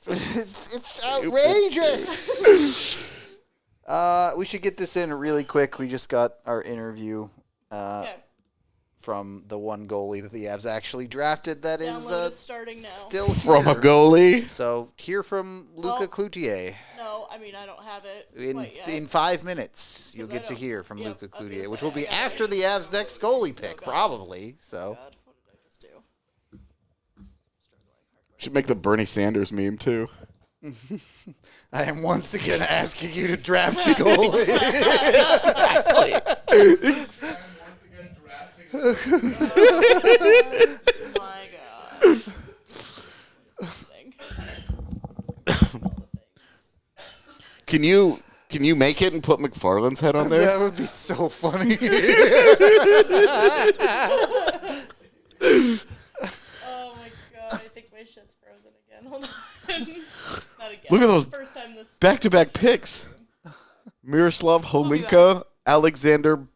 Speaker 1: It's outrageous. We should get this in really quick. We just got our interview from the one goalie that the Avs actually drafted. That
Speaker 3: Download
Speaker 1: is
Speaker 3: starting now.
Speaker 1: still here.
Speaker 2: From a goalie.
Speaker 1: So hear from Luca Cloutier.
Speaker 3: No, I mean I don't have it
Speaker 1: In 5 minutes, you'll get to hear from Luca Cloutier, which will be after the Avs' next goalie pick, probably. So.
Speaker 3: God, what did I just do?
Speaker 2: Should make the Bernie Sanders meme too.
Speaker 1: I am once again asking you to draft a goalie.
Speaker 3: My God.
Speaker 2: Can you make it and put McFarland's head on there?
Speaker 1: That would be so funny.
Speaker 3: Oh my God, I think my shit's frozen again. Hold on. Not again.
Speaker 2: Look at those
Speaker 3: First time this
Speaker 2: back-to-back picks. Miroslav Holinka, Alexander